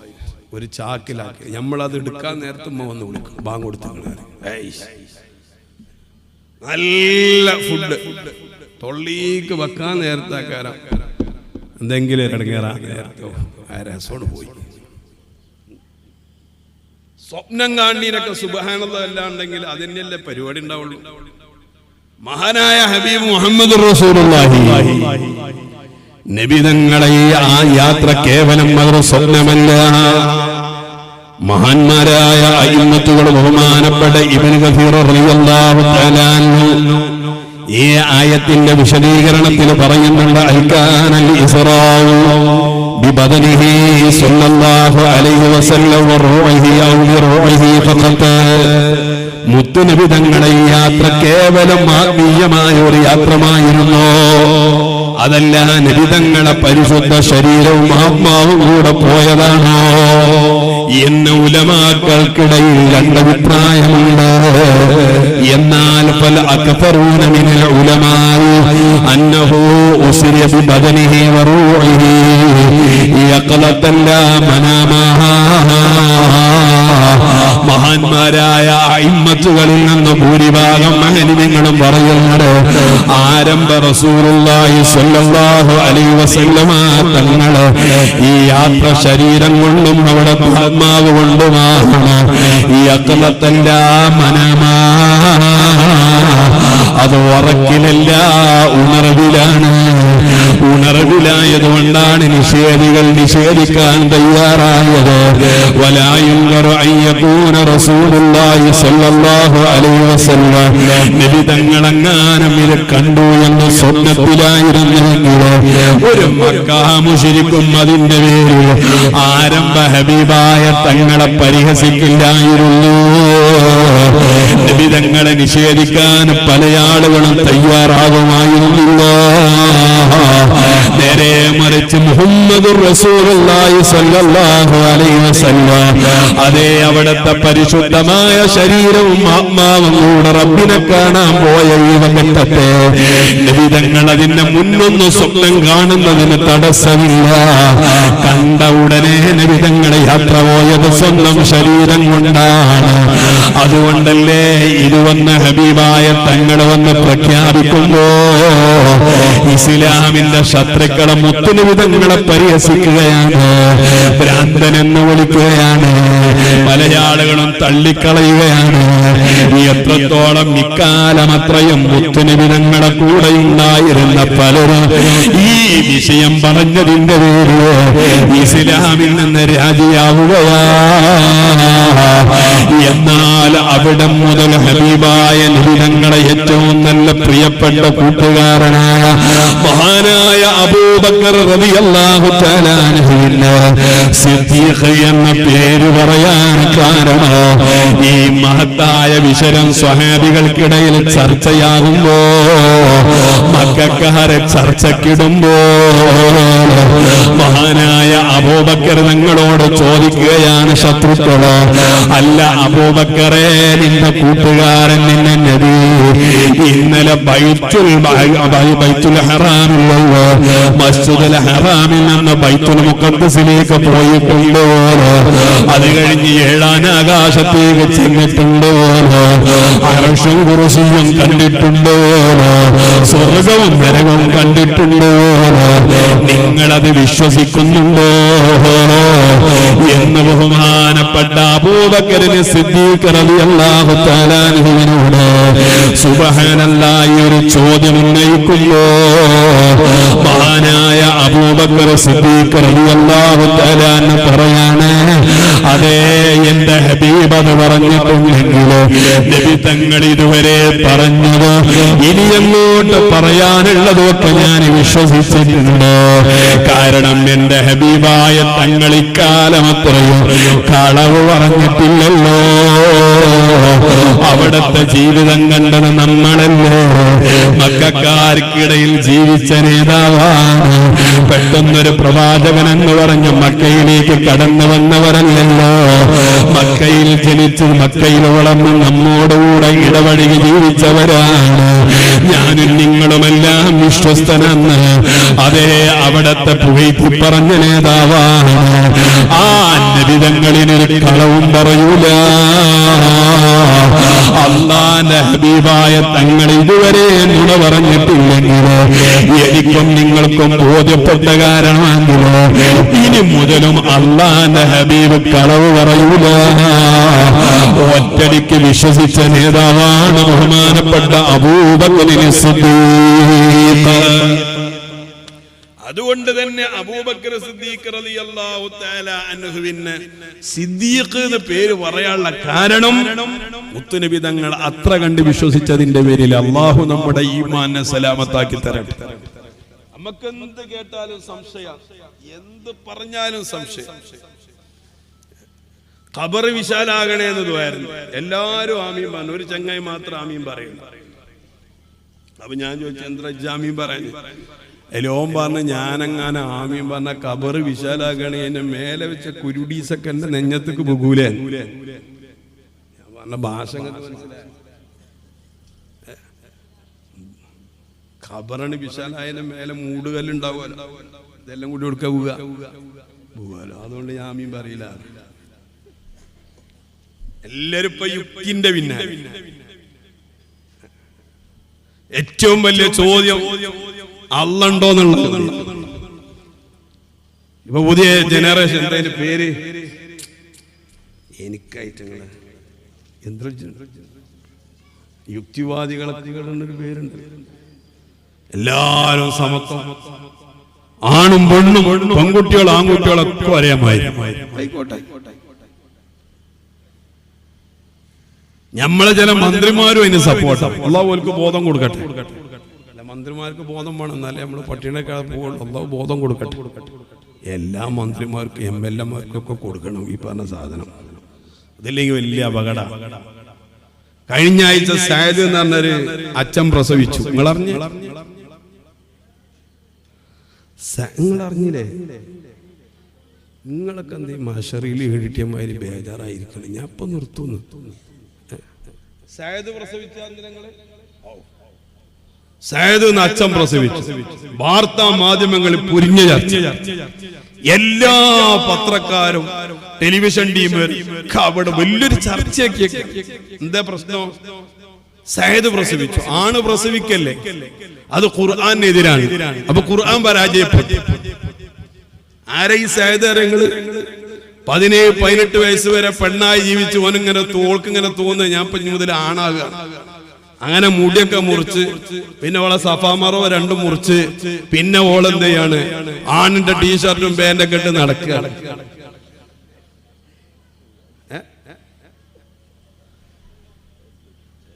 Speaker 1: ഒരു ചാക്കിലാക്കി നമ്മളത് എടുക്കാൻ നേരത്തെ വന്ന് വിളിക്കും. ബാങ്ക് കൊടുത്ത നല്ല ഫുഡ് തൊള്ളിക്ക് വെക്കാൻ നേരത്താക്കാരാ എന്തെങ്കിലും ഇടങ്ങേറാ നേരത്തോ ആ രസോട് പോയി. സ്വപ്നം കാണീനൊക്കെ സുബ്ഹാനല്ലാഹ് അല്ലാണ്ടെങ്കിൽ അതിനല്ലേ പരിപാടി ഉണ്ടാവുള്ളൂ. മഹാനായ ഹബീബ് മുഹമ്മദ് റസൂലുള്ളാഹി നബി തങ്ങളെ ആ യാത്ര കേവലം ഒരു സ്വപ്നമല്ല. മഹാന്മാരായ അയിമ്മത്തുകൾ ബഹുമാനപ്പെട്ട ഇബ്നു കസീർ റളിയല്ലാഹു തആല അൻഹു ഈ ആയത്തിന്റെ വിശദീകരണത്തിൽ പറയുന്നുണ്ട്, അൽകാനൽ ഇസ്റാഉ ബിബദനിഹി സ്വല്ലല്ലാഹു അലൈഹി വസല്ലം വറൂഹിഹി ഔ ബിറൂഹിഹി ഫഖത്ത്. മുത്തുനബി തങ്ങളുടെ ഈ യാത്ര കേവലം ആത്മീയമായ ഒരു യാത്രമായിരുന്നു. അതല്ല, നബി തങ്ങളുടെ പരിശുദ്ധ ശരീരവും ആത്മാവും കൂടെ പോയതാണോ എന്ന് ഉലമാക്കൾക്കിടയിൽ രണ്ടഭിപ്രായമുണ്ട്. എന്നാൽ പല അക്തറൂന മിനൽ ഉലമായി അന്നഹു ഉസ്രിയ ബിബദനിഹി വറൂഹിഹി യഖലതൻ ലാ മനാമാ. മഹാന്മാരായ അയിമ്മത്തുകളിൽ നിന്ന് ഭൂരിഭാഗം മഹനിങ്ങളും പറയുന്നത്, ആരംഭ റസൂലുള്ളാഹി സ്വല്ലല്ലാഹു അലൈഹി വസല്ലമ തങ്ങള് ഈ യാത്ര ശരീരം കൊണ്ടും അവിടെ ആത്മാവ് കൊണ്ടുമാണ്. ഈ അഖലത്തല്ല മനമാ, അത് ഉറക്കിലല്ല ഉണർവിലാണ്. ഉണർവിലായതുകൊണ്ടാണ് നിഷേധികൾ നിഷേധിക്കാൻ തയ്യാറായത്. വലായുങ്കറു അയ്യകൂന റസൂലുള്ളാഹി സ്വല്ലല്ലാഹു അലൈഹി വസല്ലം നബി തങ്ങളെങ്ങാനും ഇത് കണ്ടു എന്ന് സ്വപ്നത്തിലായിരുന്നെങ്കിൽ ഒരു മക്കാ മുശ്രിക്കും അതിന്റെ പേരിൽ ആരംഭ ഹബീബായ തങ്ങളെ പരിഹസിക്കില്ലായിരുന്നു. നബി തങ്ങളെ നിഷേധിക്കാൻ പല ആളുകളും തയ്യാറാകുമായിരുന്നില്ല. നേരെ മറിച്ച് മുഹമ്മദ് മുഹമ്മദുർ റസൂലുള്ളാഹി സ്വല്ലല്ലാഹു അലൈഹി വസല്ലം അതേ അവിടുത്തെ പരിശുദ്ധമായ ശരീരവും ആത്മാവും കൂടെ റബ്ബിനെ കാണാൻ പോയ ഈ വകത്തെ നബി തങ്ങൾ അതിന്റെ മുന്നൊന്ന് സ്വപ്നം കാണുന്നതിന് തടസ്സമില്ല. കണ്ട ഉടനെ നബി തങ്ങൾ യാത്ര പോയത് സ്വന്തം ശരീരം കൊണ്ടാണ്. അതുകൊണ്ടല്ലേ ഇത് വന്ന ഹബീബായ തങ്ങൾ വന്ന് പ്രഖ്യാപിക്കുമ്പോ ഇസ്ലാമിന്റെ ശത്രുക്കളെ മുത്തുനബി തങ്ങളെ പരിഹസിക്കുകയാണ്, ഭ്രാന്തനെന്ന് വിളിക്കുകയാണ്, പല ആളുകളും തള്ളിക്കളയുകയാണ്. എത്രത്തോളം ഇക്കാലം അത്രയും മുത്തുനബി തങ്ങളെ കൂടെ ഉണ്ടായിരുന്ന പലരും ഈ വിഷയം പറഞ്ഞതിന്റെ പേരിൽ ഇസ്ലാമിൽ നിന്ന് രാജിയാവുകയാ. എന്നാൽ അവിടെ മുതൽ ഹബീബായ നബി തങ്ങളെ ഏറ്റവും നല്ല പ്രിയപ്പെട്ട കൂട്ടുകാരനായ മഹാനായ അബൂബക്കർ റളിയല്ലാഹു തആല അൻഹുവിന് സിദ്ദീഖ് എന്ന പേര് പറയാൻ കാരണം ഈ മഹത്തായ വിഷയം സ്വഹാബികൾക്കിടയിൽ ചർച്ചയാകുമ്പോ, മക്കക്കാരെ ചർച്ചക്കിടുമ്പോ മഹാനായ അബൂബക്കർ തങ്ങളോട് ചോദിക്കുകയാണ് ശത്രുക്കളോ, അല്ല അബൂബക്കറേ, നിന്റെ കൂട്ടുകാരൻ നിന്നെ നബി ഇന്നലെ ബൈത്തുൽ ഹറാമിലുള്ള മസ്ജിദുൽ ഹറാമിൽ നിന്ന് ബൈത്തുൽ മുഖദ്ദസിലേക്ക് പോയിട്ടുണ്ടോ, അത് കഴിഞ്ഞ് ഏഴാം ആകാശത്തേക്ക് ചെന്നിട്ടുണ്ടോ, അർശും കുർസിയും കണ്ടിട്ടുണ്ടോ, സ്വർഗവും നരകവും കണ്ടിട്ടുണ്ടോ, നിങ്ങളത് വിശ്വസിക്കുന്നുണ്ടോ എന്ന് ബഹുമാനപ്പെട്ട അബൂബക്കർ സിദ്ദീഖ് റളിയല്ലാഹു തആല അൻഹുവിനോട് സുബ്ഹാനല്ലാഹ് ഒരു ചോദ്യം ഉന്നയിക്കുമ്പോ മഹാനായ അബൂബക്കർ സിദ്ദീഖ് റളിയല്ലാഹു തആല അൻഹു പറയാണ്, അതേ എന്റെ ഹബീബ് അത് പറഞ്ഞിട്ടുണ്ടെങ്കിലോ നബി തങ്ങൾ ഇതുവരെ പറഞ്ഞത് ഇനി അങ്ങോട്ട് പറയാനുള്ളതൊക്കെ ഞാൻ വിശ്വസിച്ചിട്ടുണ്ട്. കാരണം എന്റെ ഹബീബായ തങ്ങൾ ഇക്കാലം അത്രയും കളവ് പറഞ്ഞിട്ടില്ലല്ലോ. അവിടത്തെ ജീവിതം കണ്ടത് നമ്മളല്ലേ, മക്കക്കാർക്കിടയിൽ ജീവിച്ച നേതാവാണ്. പെട്ടെന്നൊരു പ്രവാചകൻ എന്ന് പറഞ്ഞ് മക്കയിലേക്ക് കടന്നു വന്നവരല്ലല്ലോ. മക്കയിൽ ജനിച്ച് മക്കയിൽ വളർന്ന് നമ്മോടുകൂടെ ഇടവഴി ജീവിച്ചവരാണ്. ഞാനും നിങ്ങളുമെല്ലാം വിശ്വസ്തനെന്ന് അതേ അവിടത്തെ പുകഴ്ത്തി പറഞ്ഞ നേതാവാണ്. ആ നബിതങ്ങളിനൊരു കളവും പറയൂല. അല്ലാഹുവിന്റെ ഹബീബായ തങ്ങൾ ഇതുവരെ നുണ പറഞ്ഞിട്ടില്ലെങ്കിലോ, എനിക്കും നിങ്ങൾക്കും ബോധ്യപ്പെട്ട കാരണമെങ്കിലോ ഇനി മുതലും അല്ലാഹുവിന്റെ ഹബീബ് കളവ് പറയൂല. ഒറ്റടിക്ക് വിശ്വസിച്ച നേതാവാണ് ബഹുമാനപ്പെട്ട അബൂബക്കർ സിദ്ദീഖ്. അതുകൊണ്ട് തന്നെ അബൂബക്കർ സിദ്ദീഖ് റളിയല്ലാഹു തആല അൻഹുവിന് സിദ്ദീഖ് എന്ന് പേര് പറയാനുള്ള കാരണം മുത്തുനബി തങ്ങൾ അത്ര കണ്ട് വിശ്വസിച്ചതിന്റെ പേരിൽ. അല്ലാഹു നമ്മുടെ ഈമാനെ സലാമത്താക്കി തരട്ടെ. നമുക്ക് എന്ത് കേട്ടാലും സംശയം, എന്ത് പറഞ്ഞാലും സംശയം. ഖബർ വിശാലാകണേ എന്നതായിരുന്നു എല്ലാരും ആമീൻ പറഞ്ഞു. ഒരു ചങ്ങായി മാത്രം ആമീൻ പറയുന്നു. അപ്പൊ ഞാൻ ചോദിച്ചു, എന്താ ആമീൻ പറയുന്നു? എലോം പറഞ്ഞ ഞാനെങ്ങാനും ആമീൻ പറഞ്ഞ ഖബർ വിശാലാകണേ, എന്നെ മേലെ വെച്ച കുരുടീസൊക്കെ എന്റെ നെഞ്ഞത്തേക്ക് പോകൂലേ? ഞാൻ പറഞ്ഞ ഭാഷ ഖബറാണ് വിശാലായതിന്റെ മേലെ മൂടുകല്ലുണ്ടാവുമല്ലോ, ഇതെല്ലാം കൂടി കൊടുക്കുക പോകാലോ. അതുകൊണ്ട് ഞാൻ ആമീൻ പറയില്ല. എല്ലാരും ഇപ്പൊ യുക്തിന്റെ പിന്നാലെ. ഏറ്റവും വലിയ ചോദ്യം അള്ളണ്ടോന്നുള്ളത്. ഇപ്പൊ പുതിയ ജനറേഷൻ എന്തായാലും പേര് എനിക്കായിട്ടങ്ങള് യുക്തിവാദികളൊരു പേരുണ്ട്. എല്ലാരും സമത്വം, ആണും പെണ്ണും പെൺകുട്ടികളും ആൺകുട്ടികളൊക്കെ ഒരേമായി ആയിക്കോട്ടെ. നമ്മളെ ചില മന്ത്രിമാരും അതിന് സപ്പോർട്ടാണ്. അള്ളാഹു ഓൽക്ക് ബോധം കൊടുക്കട്ടെ. മന്ത്രിമാർക്ക് ബോധം വേണം, എന്നാലേ നമ്മൾ പട്ടിണിയൊക്കെ പോകുള്ളൂ. അള്ളാഹു ബോധം കൊടുക്കട്ടെ. എല്ലാ മന്ത്രിമാർക്കും MLA-മാർക്കൊക്കെ കൊടുക്കണം ഈ പറഞ്ഞ സാധനം. ഇതില്ലെങ്കിൽ വലിയ അപകടം. കഴിഞ്ഞ ആഴ്ച സയദ് എന്ന് പറഞ്ഞൊരു അച്ഛൻ പ്രസവിച്ചു. നിങ്ങളറിഞ്ഞ നിങ്ങൾ അറിഞ്ഞില്ലേ? നിങ്ങളൊക്കെ എന്തേ മഷറിയിൽ എഴുതിയമാതിരി ബേജാറായിരിക്കണം. ഞാൻ ഇപ്പൊ നിർത്തുന്നു. സയദ് അച്ഛൻ പ്രസവിച്ചു. വാർത്താ മാധ്യമങ്ങളിൽ പൊരിഞ്ഞ ചർച്ച. എല്ലാ പത്രക്കാരും ടെലിവിഷൻ ടീമുകൾ അവിടെ വലിയൊരു ചർച്ചയൊക്കെ. എന്താ പ്രശ്നം? സയദ് പ്രസവിച്ചു. ആണ് പ്രസവിക്കല്ലേ, അത് ഖുർആനെതിരാണ്. അപ്പൊ ഖുർആൻ പരാജയപ്പെട്ടു. ആരെ ഈ സയദ്? 17-18 വയസ്സ് വരെ പെണ്ണായി ജീവിച്ചു. ഓനിങ്ങനെ തോൾക്കിങ്ങനെ തോന്നുന്നു ഞാൻ ഇപ്പൊ മുതൽ ആണാകുക. അങ്ങനെ മുടിയൊക്കെ മുറിച്ച്, പിന്നെ ഓളെ സഫാമറോ 2 മുറിച്ച്, പിന്നെ ഓളെന്ത് ചെയ്യാണ്? ആണിന്റെ ടീഷർട്ടും പാന്റൊക്കെ ഇട്ട് നടക്കുകയാണ്.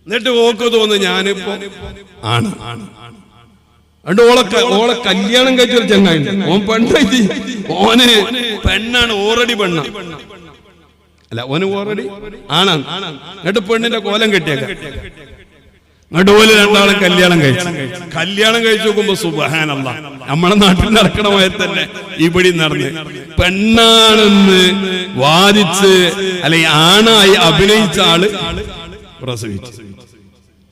Speaker 1: എന്നിട്ട് ഓക്ക് തോന്നുന്നു ഞാനിപ്പോ ആണ്. ഓളെ കല്യാണം കഴിച്ചൊരു ചങ്ങായി. ഓൻ പെണ്ണായി, ഓന് പെണ്ണാണ്, ഓൾറെഡി പെണ്ണ അല്ല, ഓന് ഓൾറെഡി ആണാണ്. എന്നിട്ട് പെണ്ണിന്റെ കോലം കെട്ടിയേക്ക. എന്നിട്ട് ഓല് 2 കല്യാണം കഴിച്ചു. കല്യാണം കഴിച്ചു നോക്കുമ്പോ സുബ്ഹാനല്ലാഹ്, നമ്മളെ നാട്ടിൽ നടക്കണമായി തന്നെ ഇവിടെ നടന്ന് പെണ്ണാണെന്ന് വാദിച്ച് അല്ലെ ആണായി അഭിനയിച്ച ആള് പ്രസവിച്ചു.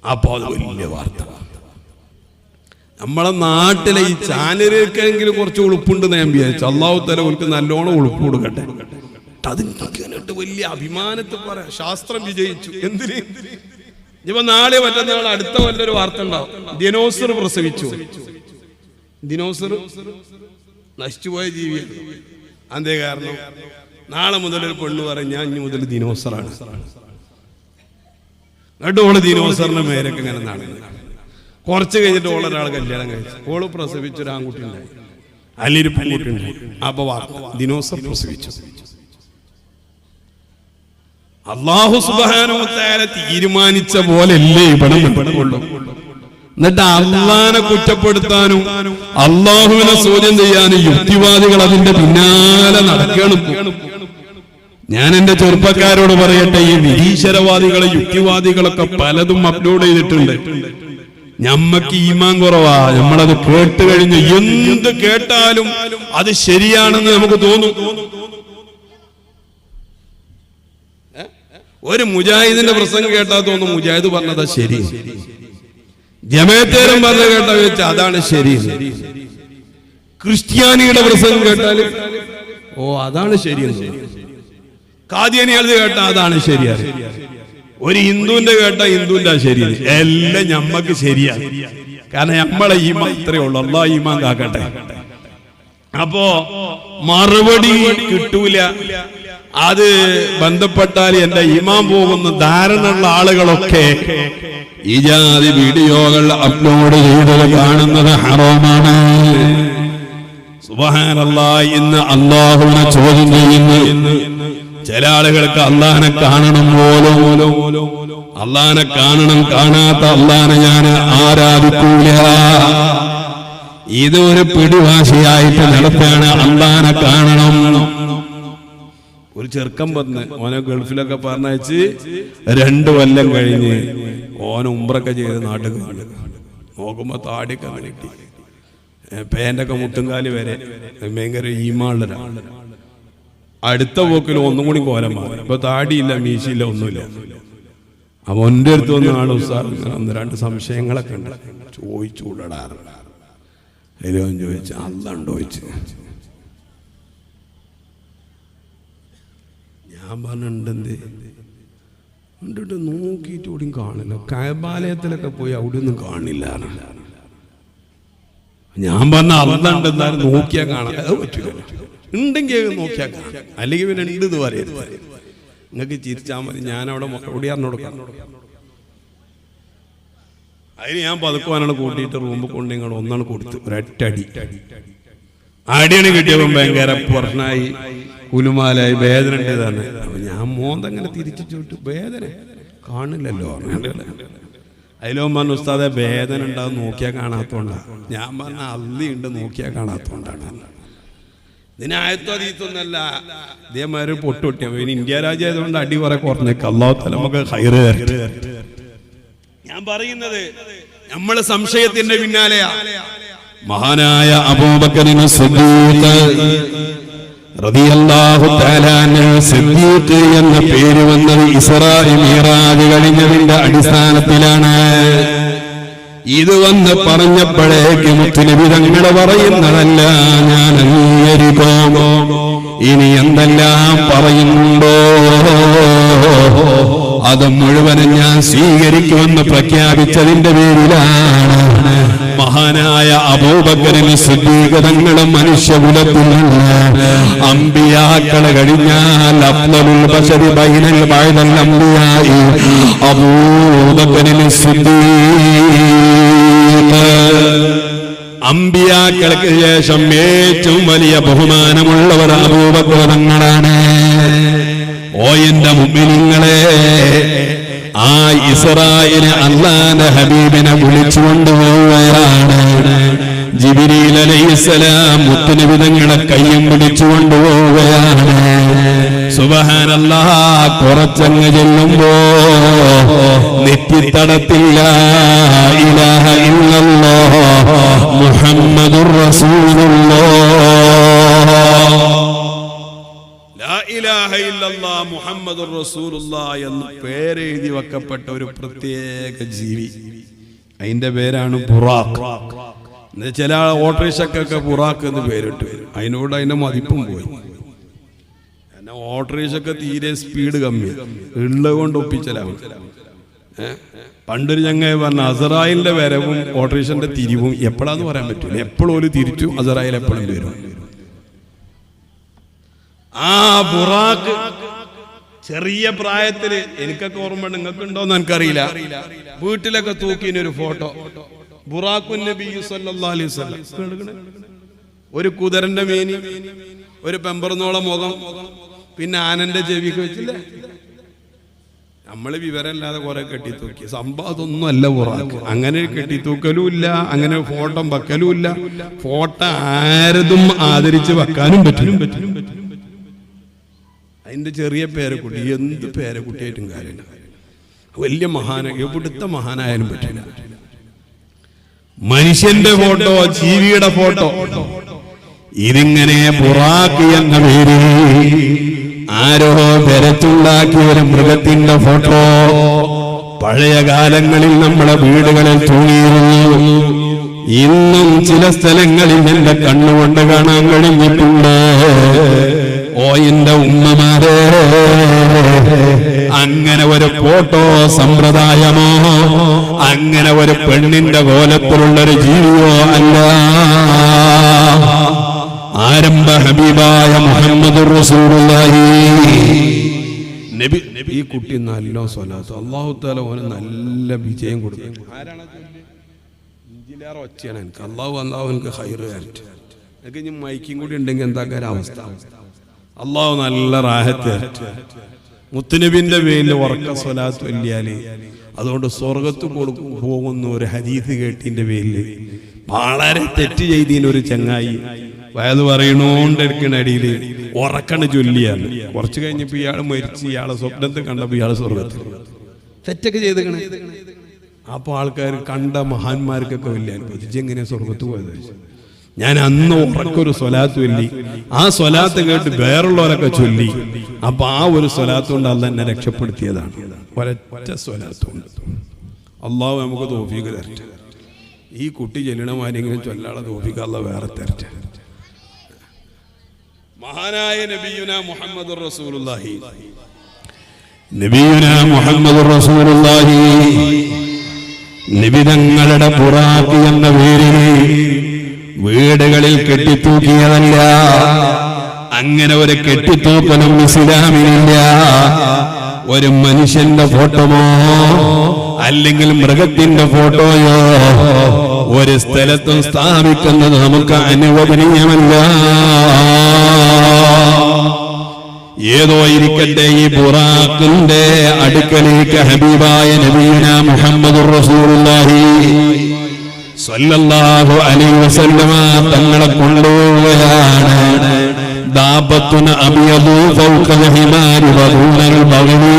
Speaker 1: അപ്പൊ അത് വലിയ വാർത്ത. നമ്മളെ നാട്ടിലെ ഈ ചാനലുകൾക്കെങ്കിലും കുറച്ച് ഉളുപ്പുണ്ട് ഞാൻ വിചാരിച്ചു. അള്ളാഹു തആല ഓൽക്ക് നല്ലോണം ഉളുപ്പ് കൊടുക്കട്ടെ. അത് വലിയ അഭിമാനത്തിൽ പറയാം, ശാസ്ത്രം വിജയിച്ചു. എന്തിന്? ഇപ്പൊ നാളെ മറ്റന്നാൾ അടുത്ത വല്ലൊരു വാർത്ത ഉണ്ടാവും. ദിനോസർ പ്രസവിച്ചു. ദിനോസർ നശിച്ചുപോയ ജീവിയാണ്. അതേ കാരണം നാളെ മുതൽ ഒരു പെണ്ണ് പറയും ഞാൻ ഇനി മുതൽ ദിനോസറാണ്. എന്നിട്ട് ഓള് ദിനോസറിന്റെ മേലൊക്കെ ഇങ്ങനെ നടന്നു. കുറച്ച് കഴിഞ്ഞിട്ട് ഓളൊരാൾ കല്യാണം കഴിച്ചു. ഓള് പ്രസവിച്ചൊരു ആൺകുട്ടി ഉണ്ടായി, അല്ലെങ്കിൽ ഒരു പെൺകുട്ടി ഉണ്ടായി. അപ്പൊ ദിനോസർ പ്രസവിച്ചു. അല്ലാഹു സുബ്ഹാനഹു വ തആല തീരുമാനിച്ച പോലെയല്ലേ ഇവിടെ നടക്കുള്ളൂ. എന്നിട്ട് അള്ളാനെ കുറ്റപ്പെടുത്താനും അള്ളാഹുവിനെ ചോദ്യം ചെയ്യാനും യുക്തിവാദികൾ അതിന്റെ പിന്നാലെ നടക്കണം. ഞാൻ എന്റെ ചെറുപ്പക്കാരോട് പറയട്ടെ, ഈ നിരീശ്വരവാദികളെ യുക്തിവാദികളൊക്കെ പലതും അപ്ലോഡ് ചെയ്തിട്ടുണ്ട്. ഞമ്മക്ക് ഈമാൻ കുറവാ. നമ്മളത് കേട്ട് കഴിഞ്ഞ് എന്ത് കേട്ടാലും അത് ശരിയാണെന്ന് നമുക്ക് തോന്നും. ഒരു മുജാഹിദിന്റെ പ്രസംഗം കേട്ടാൽ തോന്നും മുജാഹിദ് പറഞ്ഞതാ ശരി. ജമാഅത്തേരും പറഞ്ഞ കേട്ടാ വെച്ച അതാണ് ശരി. ക്രിസ്ത്യാനിയുടെ പ്രസംഗം കേട്ടാൽ അതാണ് ശരിയെന്ന്. കാദിയാനികളുടെ കേട്ടാ അതാണ് ശരിയാണ്. ഒരു ഹിന്ദുവിന്റെ കേട്ടാ ഹിന്ദുവിന്റെ ശരി. എല്ലാം ഞമ്മക്ക് ശരിയാണ്. കാരണം നമ്മളെ ഈമാൻ ഇത്രയേ ഉള്ളൂ. അല്ലാഹ് ഈമാൻ കാക്കട്ടെ. അപ്പോ മറുപടി കിട്ടൂല. അത് ബന്ധപ്പെട്ടാൽ എന്റെ ഈമാൻ പോകുന്ന ധാരണയുള്ള ആളുകളൊക്കെ ഈ ജാതി വീഡിയോകൾ അപ്ലോഡ് ചെയ്തത് കാണുന്നത് ഹറാമാണ്. സുബ്ഹാനല്ലാഹ്, ഇന്ന് അല്ലാഹുവിനെ ചോദ്യം ചെയ്യുന്നു. ചില ആളുകൾക്ക് അള്ളാഹനെ കാണണം പോലും. അള്ളാഹനെ കാണണം. കാണാത്ത അള്ളാഹനെ ഞാൻ ആരാധിക്കൂല. ഇതൊരു പിടിവാശിയായിട്ട് നടത്താണ്. അള്ളാഹനെ കാണണം. ഒരു ചെറുക്കൻ വന്ന് ഓനെ ഗൾഫിലൊക്കെ പറഞ്ഞയച്ച് 2 കൊല്ലം കഴിഞ്ഞ് ഓന ഉംറൊക്കെ ചെയ്ത് നാട്ടിൽ നോക്കുമ്പോ താടിയൊക്കെ കിട്ടി, പേന്റൊക്കെ മുട്ടുംകാലി വരെ ഭയങ്കര ഈമാളരാണ്. അടുത്ത പോക്കിൽ ഒന്നും കൂടി കോലം മാറി. ഇപ്പൊ താടിയില്ല, മീശയില്ല, ഒന്നുമില്ല. അപ്പൊ എന്റെ അടുത്ത് വന്ന ആള് ഉസ്താദ് 1-2 സംശയങ്ങളൊക്കെ ഉണ്ട്, ചോദിച്ചുകൂടാറുണ്ട്. അതിലും ചോദിച്ച അല്ലാണ്ട് ചോദിച്ചു. ഞാൻ പറഞ്ഞിട്ടുണ്ട് കണ്ടിട്ട് നോക്കിയിട്ട് ഓടിയും കാണില്ല. കഅബാലയത്തിലൊക്കെ പോയി അവിടെ ഒന്നും കാണില്ല. ഞാൻ പറഞ്ഞ അല്ലാണ്ട് എന്തായാലും നോക്കിയാൽ കാണാൻ അത് പറ്റില്ല. ഉണ്ടെങ്കിൽ നോക്കിയാൽ കാണാം, അല്ലെങ്കിൽ പിന്നെ ഉണ്ട് എന്ന് പറയരുത്. നിങ്ങൾക്ക് ചിരിച്ചാൽ മതി. ഞാനവിടെ ഓടിയാറിന് കൊടുക്കാം. അതിന് ഞാൻ പതുക്കുവാനാണ് കൂട്ടിയിട്ട് റൂമിൽ കൊണ്ടിങ്ങൾ ഒന്നാണ് കൊടുത്ത് ഒരൊറ്റടി. അടിയാണ് കിട്ടിയപ്പം ഭയങ്കര പ്രശ്നമായി, കുലുമാലായി, വേദന ഉണ്ട് തന്നെ. അപ്പൊ ഞാൻ മോന്തങ്ങനെ തിരിച്ചു ചോദിച്ചു, വേദന കാണില്ലല്ലോ. അതിലോ പറഞ്ഞു ഉസ്താദെ വേദന ഉണ്ടാവും നോക്കിയാൽ കാണാത്തോണ്ടാണ്. ഞാൻ പറഞ്ഞ അള്ളിയുണ്ട് നോക്കിയാൽ കാണാത്തോണ്ടാണ്. ഇതിന് ആയത്തോ അതീത്തൊന്നല്ല. ഇതേമാതിരി പൊട്ടുപൊട്ടിയ ഇനി ഇന്ത്യ രാജ്യം ആയതുകൊണ്ട് അടി കുറെ കുറഞ്ഞേക്ക്. അല്ലാഹു തആല നമുക്ക് ഖൈറ് തരട്ടെ. ഞാൻ പറയുന്നത് നമ്മള് സംശയത്തിന്റെ പിന്നാലെയാ. മഹാനായ അബൂബക്കർ സിദ്ദീഖ് റളിയല്ലാഹു തആല അൻഹു സിദ്ദീഖ് എന്ന പേര് വന്നത് ഇസ്രാ മിഅ്റാജ് കഴിഞ്ഞതിന്റെ അടിസ്ഥാനത്തിലാണ്. ഇത് വന്ന് പറഞ്ഞപ്പോഴേക്ക് മുത്തുനബി തങ്ങൾ പറയുന്നതല്ല ഞാൻ അംഗീകരിക്കുമോ, ഇനി എന്തെല്ലാം പറയുന്നുണ്ടോ അത് മുഴുവനും ഞാൻ സ്വീകരിക്കുമെന്ന് പ്രഖ്യാപിച്ചതിന്റെ പേരിലാണ് മഹാനായ അബൂബക്കർ സിദ്ദീഖ് തങ്ങൾ മനുഷ്യകുലത്തിൽ നിന്ന് അമ്പിയാക്കളെ കഴിഞ്ഞാൽ അഫ്ളലുൽ ബശരി ബൈനൽ ബഅദൽ അംബിയാഇ അബൂബക്കർ സിദ്ദീഖ്. അമ്പിയാക്കൾക്ക് ശേഷം ഏറ്റവും വലിയ ബഹുമാനമുള്ളവർ അബൂബക്കർ തങ്ങളാണ്. ഓ എന്റെ മുഅ്മിനീങ്ങളെ, ആ ഇസ്രായേലിനെ അല്ലാഹുവിന്റെ ഹബീബിനെ വിളിച്ചു കൊണ്ടുപോവുകയാണ്. ജിബ്രീൽ അലൈഹിസ്സലാം മുത്തുനബി തങ്ങളെ കയ്യും പിടിച്ചു കൊണ്ടുപോവുകയാണ്. സുബ്ഹാനല്ലാഹ്, കുറച്ചങ്ങ് ചെല്ലുമ്പോ നെറ്റിത്തടത്തില്ല ഇലാഹ ഇല്ലല്ലാഹ് മുഹമ്മദുർ റസൂലുള്ളാഹ്, ലാ ഇലാഹ ഇല്ലല്ലാഹ് മുഹമ്മദുർ റസൂലുള്ളാഹ് എന്ന് പേരെഴുതി വെക്കപ്പെട്ട ഒരു പ്രത്യേക ജീവി. അതിന്റെ പേരാണ് ബുറാഖ്. ചില ഓട്ടോറിക്ഷക്കൊക്കെ ബുറാഖ് എന്ന് പേരിട്ട് വരും. അതിനോട് അതിന്റെ മതിപ്പും പോയി. ഓട്ടോറിക്ഷയൊക്കെ തീരെ സ്പീഡ് കമ്മി ഉള്ളത് കൊണ്ട് ഒപ്പിച്ചലാവും. പണ്ടൊരു ചങ്ങായി പറഞ്ഞ അസറായിലിന്റെ വരവും ഓട്ടോറിക്ഷന്റെ തിരിവും എപ്പോഴാന്ന് പറയാൻ പറ്റൂല. എപ്പോഴും ഒരു തിരിച്ചു അസറായിൽ എപ്പോഴും വരും. ആ ബുറാഖ് ചെറിയ പ്രായത്തില്, എനിക്കൊക്കെ ഓർമ്മ, നിങ്ങൾക്കുണ്ടോന്ന് എനിക്കറിയില്ല, വീട്ടിലൊക്കെ തൂക്കിനൊരു ഫോട്ടോ ബുറാഖുൻ നബി സല്ലല്ലാഹു അലൈഹി വസല്ലം. ഒരു കുതിരന്റെ മേനി, ഒരു പെമ്പറന്നോളം മുഖം, പിന്നെ ആനന്റെ ചെവിക്ക് വെച്ചില്ല. നമ്മള് വിവരമില്ലാതെ കുറെ കെട്ടിത്തൂക്കി. സംഭവം അതൊന്നും അല്ല ബുറാഖ്. അങ്ങനെ കെട്ടിത്തൂക്കലും ഇല്ല, അങ്ങനെ ഫോട്ടോ വെക്കലും ഇല്ല. ഫോട്ടോ ആരതും ആദരിച്ച് വെക്കാനും പറ്റും. അതിന്റെ ചെറിയ പേരക്കുട്ടി, എന്ത് പേരക്കുട്ടിയായിട്ടും കാര്യമില്ല. വലിയ മഹാന, എവിടുത്തെ മഹാനായാലും പറ്റില്ല. മനുഷ്യന്റെ ഫോട്ടോ, ജീവിയുടെ ഫോട്ടോ, ഇതിങ്ങനെ ബുറാഖ് എന്ന പേര് ആരോ വരച്ചുണ്ടാക്കിയ ഒരു മൃഗത്തിന്റെ ഫോട്ടോ പഴയ കാലങ്ങളിൽ നമ്മളെ വീടുകളിൽ തൂങ്ങിയിരുന്നു. ഇന്നും ചില സ്ഥലങ്ങളിൽ എന്റെ കണ്ണുകൊണ്ട് കാണാൻ കഴിഞ്ഞിട്ടുണ്ട്. ഓ എന്റെ ഉമ്മമാരെ, അങ്ങനെ ഒരു ഫോട്ടോ സമ്പ്രദായമോ അങ്ങനെ ഒരു പെണ്ണിന്റെ കോലത്തിലുള്ളൊരു ജീവിയോ അല്ല. ആരംഭ ഹബീബായ മുഹമ്മദുർ റസൂലുള്ളാഹി നബി. ഈ കുട്ടി നല്ല സ്വലാത്ത്, അല്ലാഹു തആല ഓന് നല്ല വിജയം കൊടുക്കും. ഇഞ്ചിലേറെ ഒച്ചയാണ് എനിക്ക്. അല്ലാഹു എനിക്ക് ഖൈറ് തരട്ടെ. എനിക്ക് ഇനി മൈക്കും കൂടി ഉണ്ടെങ്കിൽ എന്താക്കാര അവസ്ഥ. അല്ലാഹു നല്ല റാഹത്ത് തരട്ടെ. മുത്തുനബിന്റെ പേരിൽ ഉറക്ക സ്വലാത്ത് വലിയാല് അതുകൊണ്ട് സ്വർഗത്ത് പോകുന്ന ഒരു ഹദീസ് കേട്ടിന്റെ പേരിൽ വളരെ തെറ്റ് ചെയ്തതിനൊരു ചങ്ങായി വയത് പറയണോണ്ടിരിക്കണടിയിൽ ഉറക്കണ് ചൊല്ലിയാണ്. കുറച്ച് കഴിഞ്ഞപ്പോ ഇയാള് മരിച്ച്, ഇയാളെ സ്വപ്നത്തിൽ കണ്ടപ്പോ ഇയാള് സ്വർഗത്തിൽ. തെറ്റൊക്കെ ചെയ്തേക്കണേ. അപ്പൊ ആൾക്കാർ കണ്ട മഹാന്മാർക്കൊക്കെ വലിയ അനുഭവിച്ചു. എങ്ങനെയാ സ്വർഗത്ത് പോയത്? ഞാൻ അന്ന് ഉറക്കൊരു സ്വലാത്ത് ചൊല്ലി, ആ സ്വലാത്ത് കേട്ട് വേറുള്ളവരൊക്കെ ചൊല്ലി. അപ്പൊ ആ ഒരു സ്വലാത്ത് കൊണ്ട് അല്ലാഹ് എന്നെ രക്ഷപ്പെടുത്തിയതാണ്. ഒരൊറ്റ സ്വലാത്ത് കൊണ്ട്. അല്ലാഹു നമുക്ക് തൗഫീഖ് തരട്ടെ. ഈ കുട്ടി ചെല്ലണമാരെങ്കിലും ചൊല്ലാളെ തൗഫീഖ് അല്ലാഹ് വേറെ തരട്ടെ. മഹാനായ നബിയുനാ മുഹമ്മദുർ റസൂലുള്ളാഹി, നബിയുനാ മുഹമ്മദുർ റസൂലുള്ളാഹി നിബിതങ്ങളുടെ ബുറാഖ് എന്ന പേരിൽ വീടുകളിൽ കെട്ടിത്തൂക്കിയതല്ല. അങ്ങനെ ഒരു കെട്ടിത്തൂക്കലും ഇസ്ലാമിലില്ല. ഒരു മനുഷ്യന്റെ ഫോട്ടോമോ അല്ലെങ്കിൽ മൃഗത്തിന്റെ ഫോട്ടോയോ ഒരു സ്ഥലത്തും സ്ഥാപിക്കുന്നത് നമുക്ക് അനുവദനീയമല്ല. ഏതോ ഇരിക്കട്ടെ, ഈ ബുറാഖിന്റെ അടുക്കലേക്ക് ഹബീബായ നബിയുനാ മുഹമ്മദുർ റസൂലുള്ളാഹി സ്വല്ലല്ലാഹു അലൈഹി വസല്ലമ തങ്ങളെ കൊണ്ടുപോവുകയാണ്. ദാബത്തുന അബിയദു ഫൗഖൽ ഹിമാരി വദൂനൽ ബഗ്നി.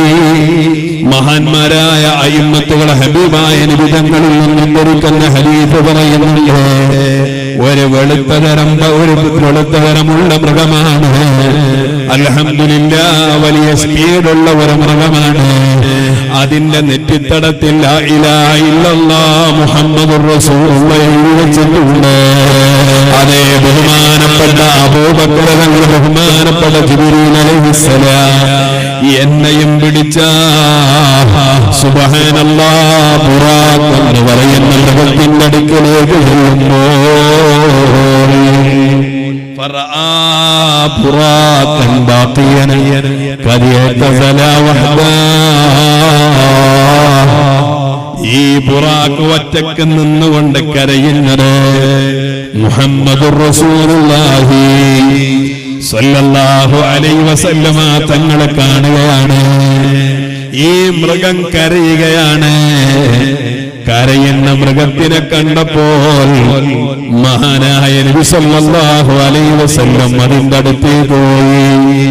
Speaker 1: മഹാന്മാരായ അയിമ്മത്തുകൾ ഹബീബായ നബി തങ്ങളിൽ നിന്നും ധരിക്കുന്ന ഹദീസ് പറയുന്നുണ്ട്,
Speaker 2: ഒരു വെളുത്തതരമുള്ള മൃഗമാണ്. അൽഹംദുലില്ലാഹ്, വലിയ സ്പീഡുള്ള ഒരു മൃഗമാണ്. അതിന്റെ നെറ്റിത്തടത്തിൽ ലാ ഇലാഹ ഇല്ലല്ലാഹ് മുഹമ്മദുർ റസൂലുള്ളാഹി എഴുതിയിട്ടുണ്ട്. അതേ ബഹുമാനപ്പെട്ട അബൂബക്കർ തങ്ങൾ, ബഹുമാനപ്പെട്ട ജിബ്രീൽ അലൈഹിസ്സലാം എന്നെയും പിടിച്ച സുബ്ഹാനല്ലാഹ് ബുറാഖ് എന്ന് പറയുന്ന മൃഗത്തിന്റെ അടുക്കലേക്ക് ചെല്ലുമ്പോൾ ബുറാഖൻ ബാഖിയൻ ഖദ് യതസല വഹദാ. ഈ ബുറാഖ് ഒറ്റക്ക് നിന്നുകൊണ്ട് കരയുന്നത് മുഹമ്മദുർ റസൂലുള്ളാഹി സ്വല്ലല്ലാഹു അലൈഹി വസല്ലമ തങ്ങളെ കാണുകയാണ്. ഈ മൃഗം കരയുകയാണ്. കരയുന്ന മൃഗത്തിനെ കണ്ടപ്പോൾ മഹാനായ നബി സല്ലല്ലാഹു അലൈഹി വസല്ലം അതിന്റെ അടുത്തേക്ക് പോയി.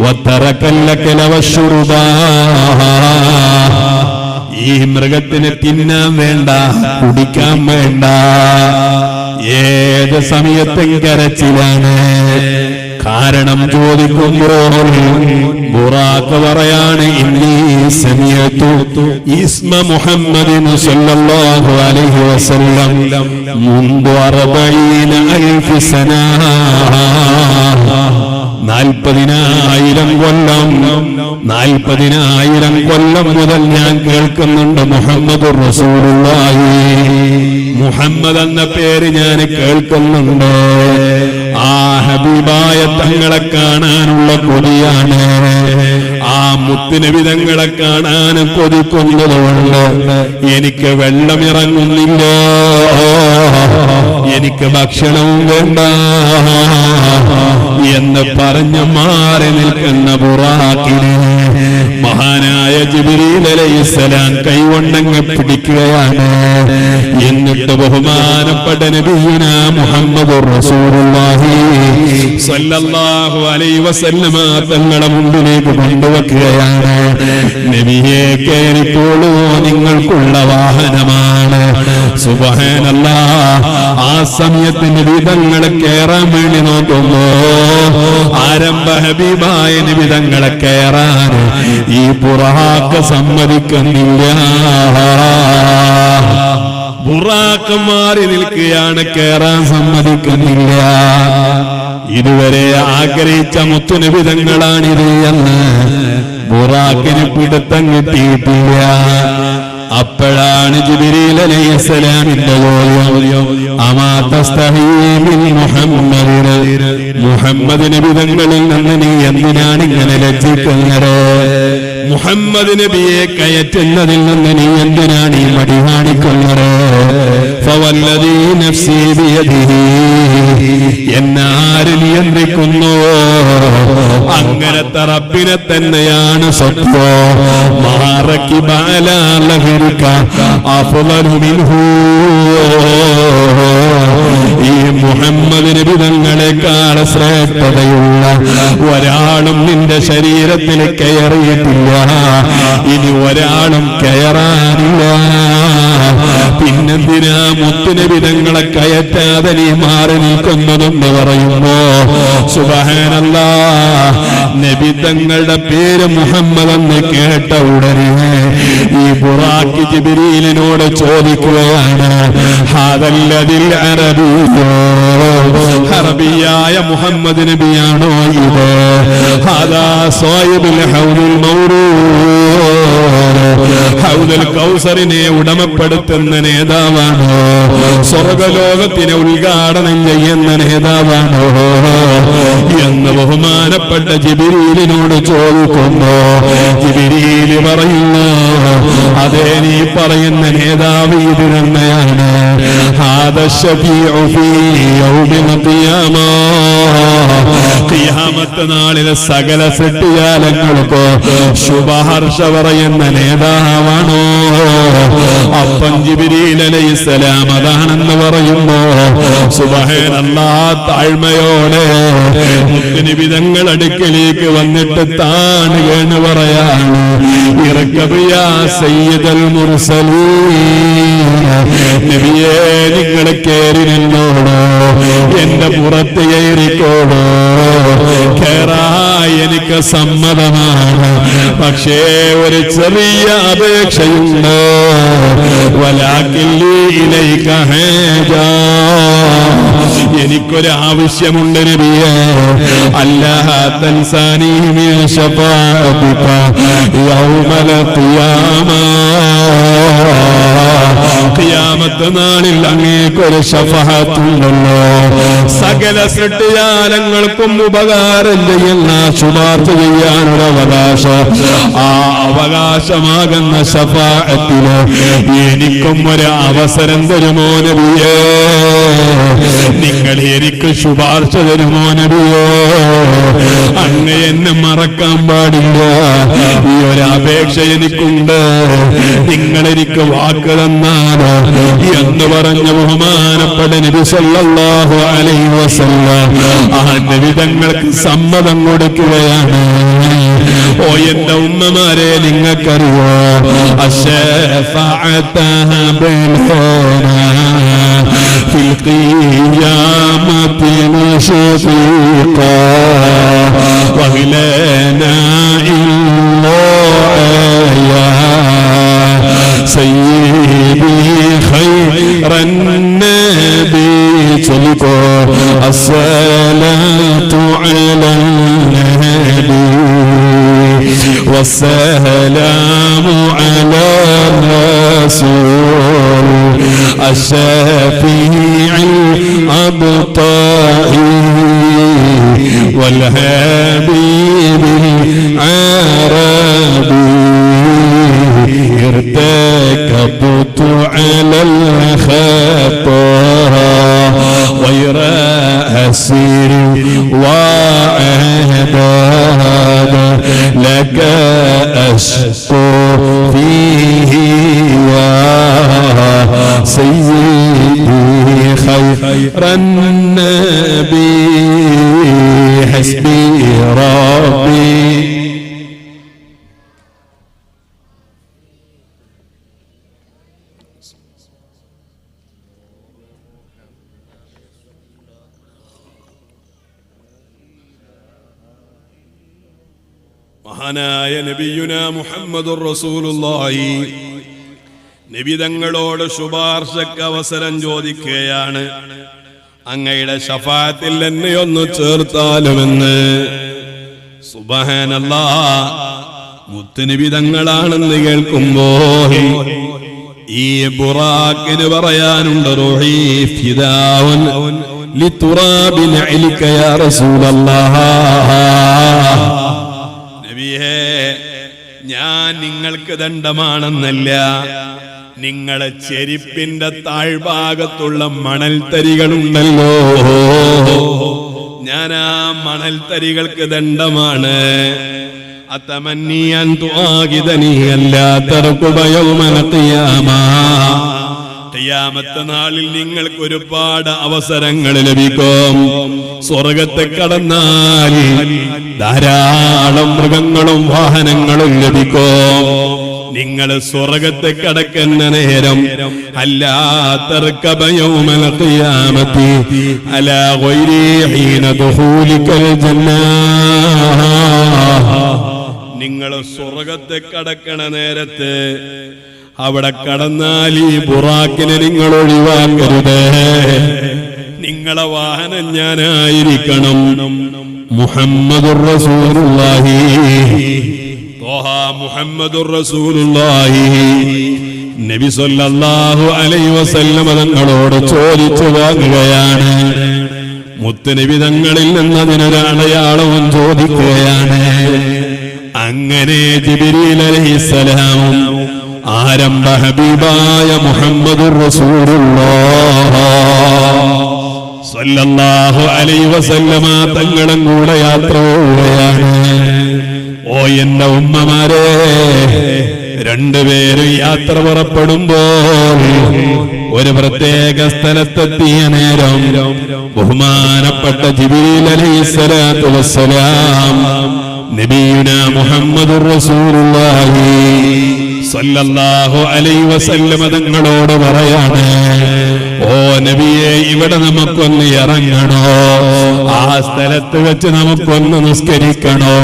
Speaker 2: വതറക്കല്ലക വശുറുബാ. ഈ മൃഗത്തിന് തിന്നാൻ വേണ്ട, കുടിക്കാൻ വേണ്ട, ഏത് സമയത്തും കരച്ചിലാണ്. കാരണം ചോദിക്കുമ്പോൾ ബുറാഖ് പറയാണ്, ഇന്നീ സമയത്തു ഇസ്മ മുഹമ്മദിൻ സല്ലല്ലാഹു അലൈഹി വസല്ലം മുൻദു 40,000 സന. 40,000 കൊല്ലം, 40,000 കൊല്ലം മുതൽ ഞാൻ കേൾക്കുന്നുണ്ട് മുഹമ്മദുർ റസൂലുള്ളാഹി. മുഹമ്മദ് എന്ന പേര് ഞാൻ കേൾക്കുന്നുണ്ട്. ആ ഹബീബായ തങ്ങളെ കാണാനുള്ള കൊതിയാണ്. ആ മുത്തുനബി തങ്ങളെ കാണാൻ കൊതിക്കുന്നതുകൊണ്ട് എനിക്ക് വെള്ളമിറങ്ങുന്നില്ല, എനിക്ക് ഭക്ഷണവും വേണ്ട എന്ന് പറഞ്ഞ് മാറി നിൽക്കുന്ന ബുറാഖിനെ മഹാനായ ജിബ്രീൽ അലൈഹിസ്സലാം കൈകൊണ്ടങ്ങ് പിടിക്കുകയാണ്. എന്നിട്ട് ബഹുമാനപ്പെട്ട നബിയുനാ മുഹമ്മദുർ റസൂലുള്ളാഹി സ്വല്ലല്ലാഹു അലൈഹി വസല്ലമ തങ്ങളുടെ മുമ്പിലേക്ക് കൊണ്ടുവെക്കുകയാണ്. നബിയെ, കേറിക്കോളൂ, നിങ്ങൾക്കുള്ള വാഹനമാണ്. സുബ്ഹാനല്ലാഹ്. ആ സമയത്ത് നബി തങ്ങളെ കയറാൻ വേണ്ടി നോക്കുമ്പോ ആരംഭ ഹബീബായ നബി തങ്ങളെ കയറാൻ ഈ ബുറാഖ് സമ്മതിക്കുന്നില്ല. ബുറാഖ് മാറി നിൽക്കുകയാണ്, കയറാൻ സമ്മതിക്കുന്നില്ല. ഇതുവരെ ആഗ്രഹിച്ച മുത്തുനബി തങ്ങളാണിത് എന്ന് ബുറാഖിന് പിടുത്തം കിട്ടിയിട്ടില്ല. അപ്പോഴാണ് ജിബ്രീൽ അലൈഹിസ്സലാമിന്റെ ചോദ്യം, അമാ തസ്തഹീ മിൻ മുഹമ്മദിൻ, മുഹമ്മദ് നബി തങ്ങളിൽ നിന്ന് നീ എന്തിനാണ് ഇങ്ങനെ ലജ്ജിക്കുന്നത്? മുഹമ്മദ് നബിയെ കയറ്റുന്നതിൽ നിന്ന് നീ എന്തിനാണ് ഈ മടി കാണിക്കുന്നത്? ഫവല്ലദീ നഫ്സീ ബിയദിഹി, എന്നാര് നിയന്ത്രിക്കുന്നു അങ്ങനത്തെ റബ്ബിനെ തന്നെയാണ് സത്യം. മാറക്കിബ അലാ ലഹരിക അഫ്ളലു മിൻഹു. ഈ മുഹമ്മദ് നബി തങ്ങളെക്കാൾ ശ്രേഷ്ഠതയുള്ള ഒരാളും നിന്റെ ശരീരത്തിൽ കയറിയിട്ടില്ല, ഇനി ഒരാളും കയറാനില്ല. പിന്നെന്തിനാ മുത്തുനബി തങ്ങളെ കയറ്റാതെ നീ മാറി നിൽക്കുന്നതെന്ന് പറയുമ്പോ സുബ്ഹാനല്ലാഹ്, നബി തങ്ങളുടെ പേര് മുഹമ്മദ് എന്ന് കേട്ട ഉടനെ ഈ ബുറാഖ് ജിബ്രീലിനോട് ചോദിക്കുകയാണ്, ഹാദല്ലദിൽ അറബിയ്യോ, അറബിയായ മുഹമ്മദ് നബിയാണോ ഇത്? ഹാദാ സായിബുൽ ഹൗദുൽ മൗറൂദ്, ഹൗദുൽ കൗസറിനെ ഉടമപ്പെടുത്തുന്ന നേതാവാണോ? സ്വർഗലോകത്തിനെ ഉദ്ഘാടനം ചെയ്യുന്ന നേതാവാണോ എന്ന് ബഹുമാനപ്പെട്ട ജിബ്രീലിനോട് ചോദിക്കുന്നു. ജിബ്രീൽ പറയുന്നു, അതേ, നീ പറയുന്ന നേതാവ് ഇത് തന്നെയാണ്. ഖിയാമത്ത് നാളിലെ സകല സൃഷ്ടിജാലങ്ങൾക്ക് ശുഭഹർഷ പറയുന്ന നേതാവാണോ? അപ്പം ജിബ്രീൽ അലൈഹിസ്സലാം അതാണെന്ന് പറയുമ്പോ സുബ്ഹാനല്ലാഹ്, താഴ്മയോടെ മുത്തുനബി തങ്ങൾ അടുക്കലേക്ക് വന്നിട്ട് താണുകയെന്ന് പറയാണ്, ഇറക്കബ് യാ സയ്യിദൽ മുർസലീൻ, നബിയേ നിങ്ങൾ കേറി നിന്നോളൂ, എന്റെ പുറത്ത് കയറിക്കോളൂ, കേറാൻ എനിക്ക് സമ്മതമാണ്. പക്ഷേ ഒരു ചെറിയ അപേക്ഷയുണ്ട്. വലാകില്ലീലൈക ഹാജാ, എനിക്കൊരാവശ്യമുണ്ട് നബിയേ. അല്ലാ തൻസാനി മിൻ ശഫാഅതിക യൗമൽ ഖിയാമ, ഖിയാമത്ത് നാളിൽ അങ്ങേക്കൊരു ശഫാഅത്തുണ്ടല്ലോ. സകല സൃഷ്ടിജാലങ്ങൾക്കും ഉപകാരം ചെയ്യുന്ന ശുപാർശ ചെയ്യാനുള്ള അവകാശം, ആ അവകാശമാകുന്ന ശഫാഅത്തില് എനിക്കും ഒരു അവസരം തരുമോ നബിയേ? നിങ്ങൾ എനിക്ക് ശുപാർശ തരുമോ നബിയേ? അങ്ങ് എന്നെ മറക്കാൻ പാടില്ല, ഈ ഒരു അപേക്ഷ എനിക്കുണ്ട്. നിങ്ങൾ എനിക്ക് വാക്ക് തന്നാലോ എന്ന് പറഞ്ഞ ബഹുമാനപ്പെട്ട നബി സല്ലല്ലാഹു അലൈഹി വസല്ലം ആ നബി തങ്ങൾക്ക് സമ്മതം കൊടുക്കുകയാണ്. ഓ എന്റെ ഉമ്മമാരെ, നിങ്ങൾക്കറിയോ ഫിൽ ഖിയാമത്തി മുശഫീഖാ വഹിലനാ ഇല്ലാ സയ്യിദി ഖൈറൻ നബി ചലിക്കോ അസ്സലാത്തു അലൻ നബി والسلام على الرسول الشفيع الأبطال والحبيب العربي ارتكبت على الخطا غير أسير وعباد لك أشكو فيه يا سيدي خير النبي حسبي ربي.
Speaker 1: മഹാനായ നബിയുനാ മുഹമ്മദുർ റസൂലുള്ളാഹി നബി തങ്ങളോട് ശുപാർശക്ക് അവസരം ചോദിക്കുകയാണ്. അങ്ങയുടെ ശഫാഅത്തിൽ എന്നെ ഒന്ന് ചേർത്താലുമെന്ന്. സുബ്ഹാനല്ലാഹ്, മുത്തുനബി തങ്ങളാണെന്ന് കേൾക്കുമ്പോൾ ഈ ബുറാക്കിന് പറയാനുണ്ട്, റൂഹി ഫിദാഉൻ ലിതുറാബി നഅലിക യാ റസൂലല്ലാഹ്. ഞാൻ നിങ്ങൾക്ക് ദണ്ഡമാണെന്നല്ല, നിങ്ങളെ ചെരിപ്പിന്റെ താഴ്ഭാഗത്തുള്ള മണൽത്തരികളുണ്ടല്ലോ, ഞാൻ ആ മണൽത്തരികൾക്ക് ദണ്ഡമാണ്. അതമന്നിയൻ തുആഗിദനി അല്ലാ തർകുബ യൗമൽ ഖിയാമ. ഖിയാമത്ത് നാളിൽ നിങ്ങൾക്ക് ഒരുപാട് അവസരങ്ങൾ ലഭിക്കും. സ്വർഗത്തെ കടന്നാൽ ധാരാളം മൃഗങ്ങളും വാഹനങ്ങളും ലഭിക്കും. നിങ്ങൾ സ്വർഗത്തെ കടക്കുന്ന നേരം അല്ലാ തർകബ യൗമൽ ഖിയാമത്തി അലാ ഗൈരി ഹീന ദുഖൂലിക്കൽ ജന്നah. നിങ്ങൾ സ്വർഗത്തെ കടക്കണ നേരത്ത് അവിടെ കടന്നാൽ ഈ ബുറാക്കിനെ നിങ്ങൾ ഒഴിവാക്കരുത്. നിങ്ങളെ വാഹനം ഞാനായിരിക്കണം. മുഹമ്മദുർ റസൂലുള്ളാഹി, ത്വഹ മുഹമ്മദുർ റസൂലുള്ളാഹി. നബി സല്ലല്ലാഹു അലൈഹി വസല്ലം തങ്ങളോട് ചോദിച്ചു വാങ്ങുകയാണ്. മുത്തുനബി തങ്ങളിൽ നിന്ന് അതിനൊരു അടയാളവും ചോദിക്കുകയാണ്. അങ്ങനെ ജിബ്രീൽ അലൈഹിസ്സലാമും ആരംഭ ഹബീബായ മുഹമ്മദുർ റസൂലുള്ളാഹ് സല്ലല്ലാഹു അലൈഹി വസല്ലമ തങ്ങളും കൂടെ യാത്ര പോവുകയാണ്. ഓ എന്റെ ഉമ്മമാരെ, രണ്ടുപേരും യാത്ര പുറപ്പെടുമ്പോൾ ഒരു പ്രത്യേക സ്ഥലത്തെത്തിയ നേരം ബഹുമാനപ്പെട്ട ജിബ്രീൽ അലൈഹിസ്സലാത്തു വസ്സലാം നബിയുനാ മുഹമ്മദുർ റസൂലുള്ളാഹി
Speaker 2: സല്ലല്ലാഹു അലൈഹി വസല്ലം തങ്ങളോട് പറയാണ്, ഓ നബിയെ, ഇവിടെ നമുക്കൊന്ന് ഇറങ്ങണോ? ആ സ്ഥലത്ത് വെച്ച് നമുക്കൊന്ന് നിസ്കരിക്കണോ?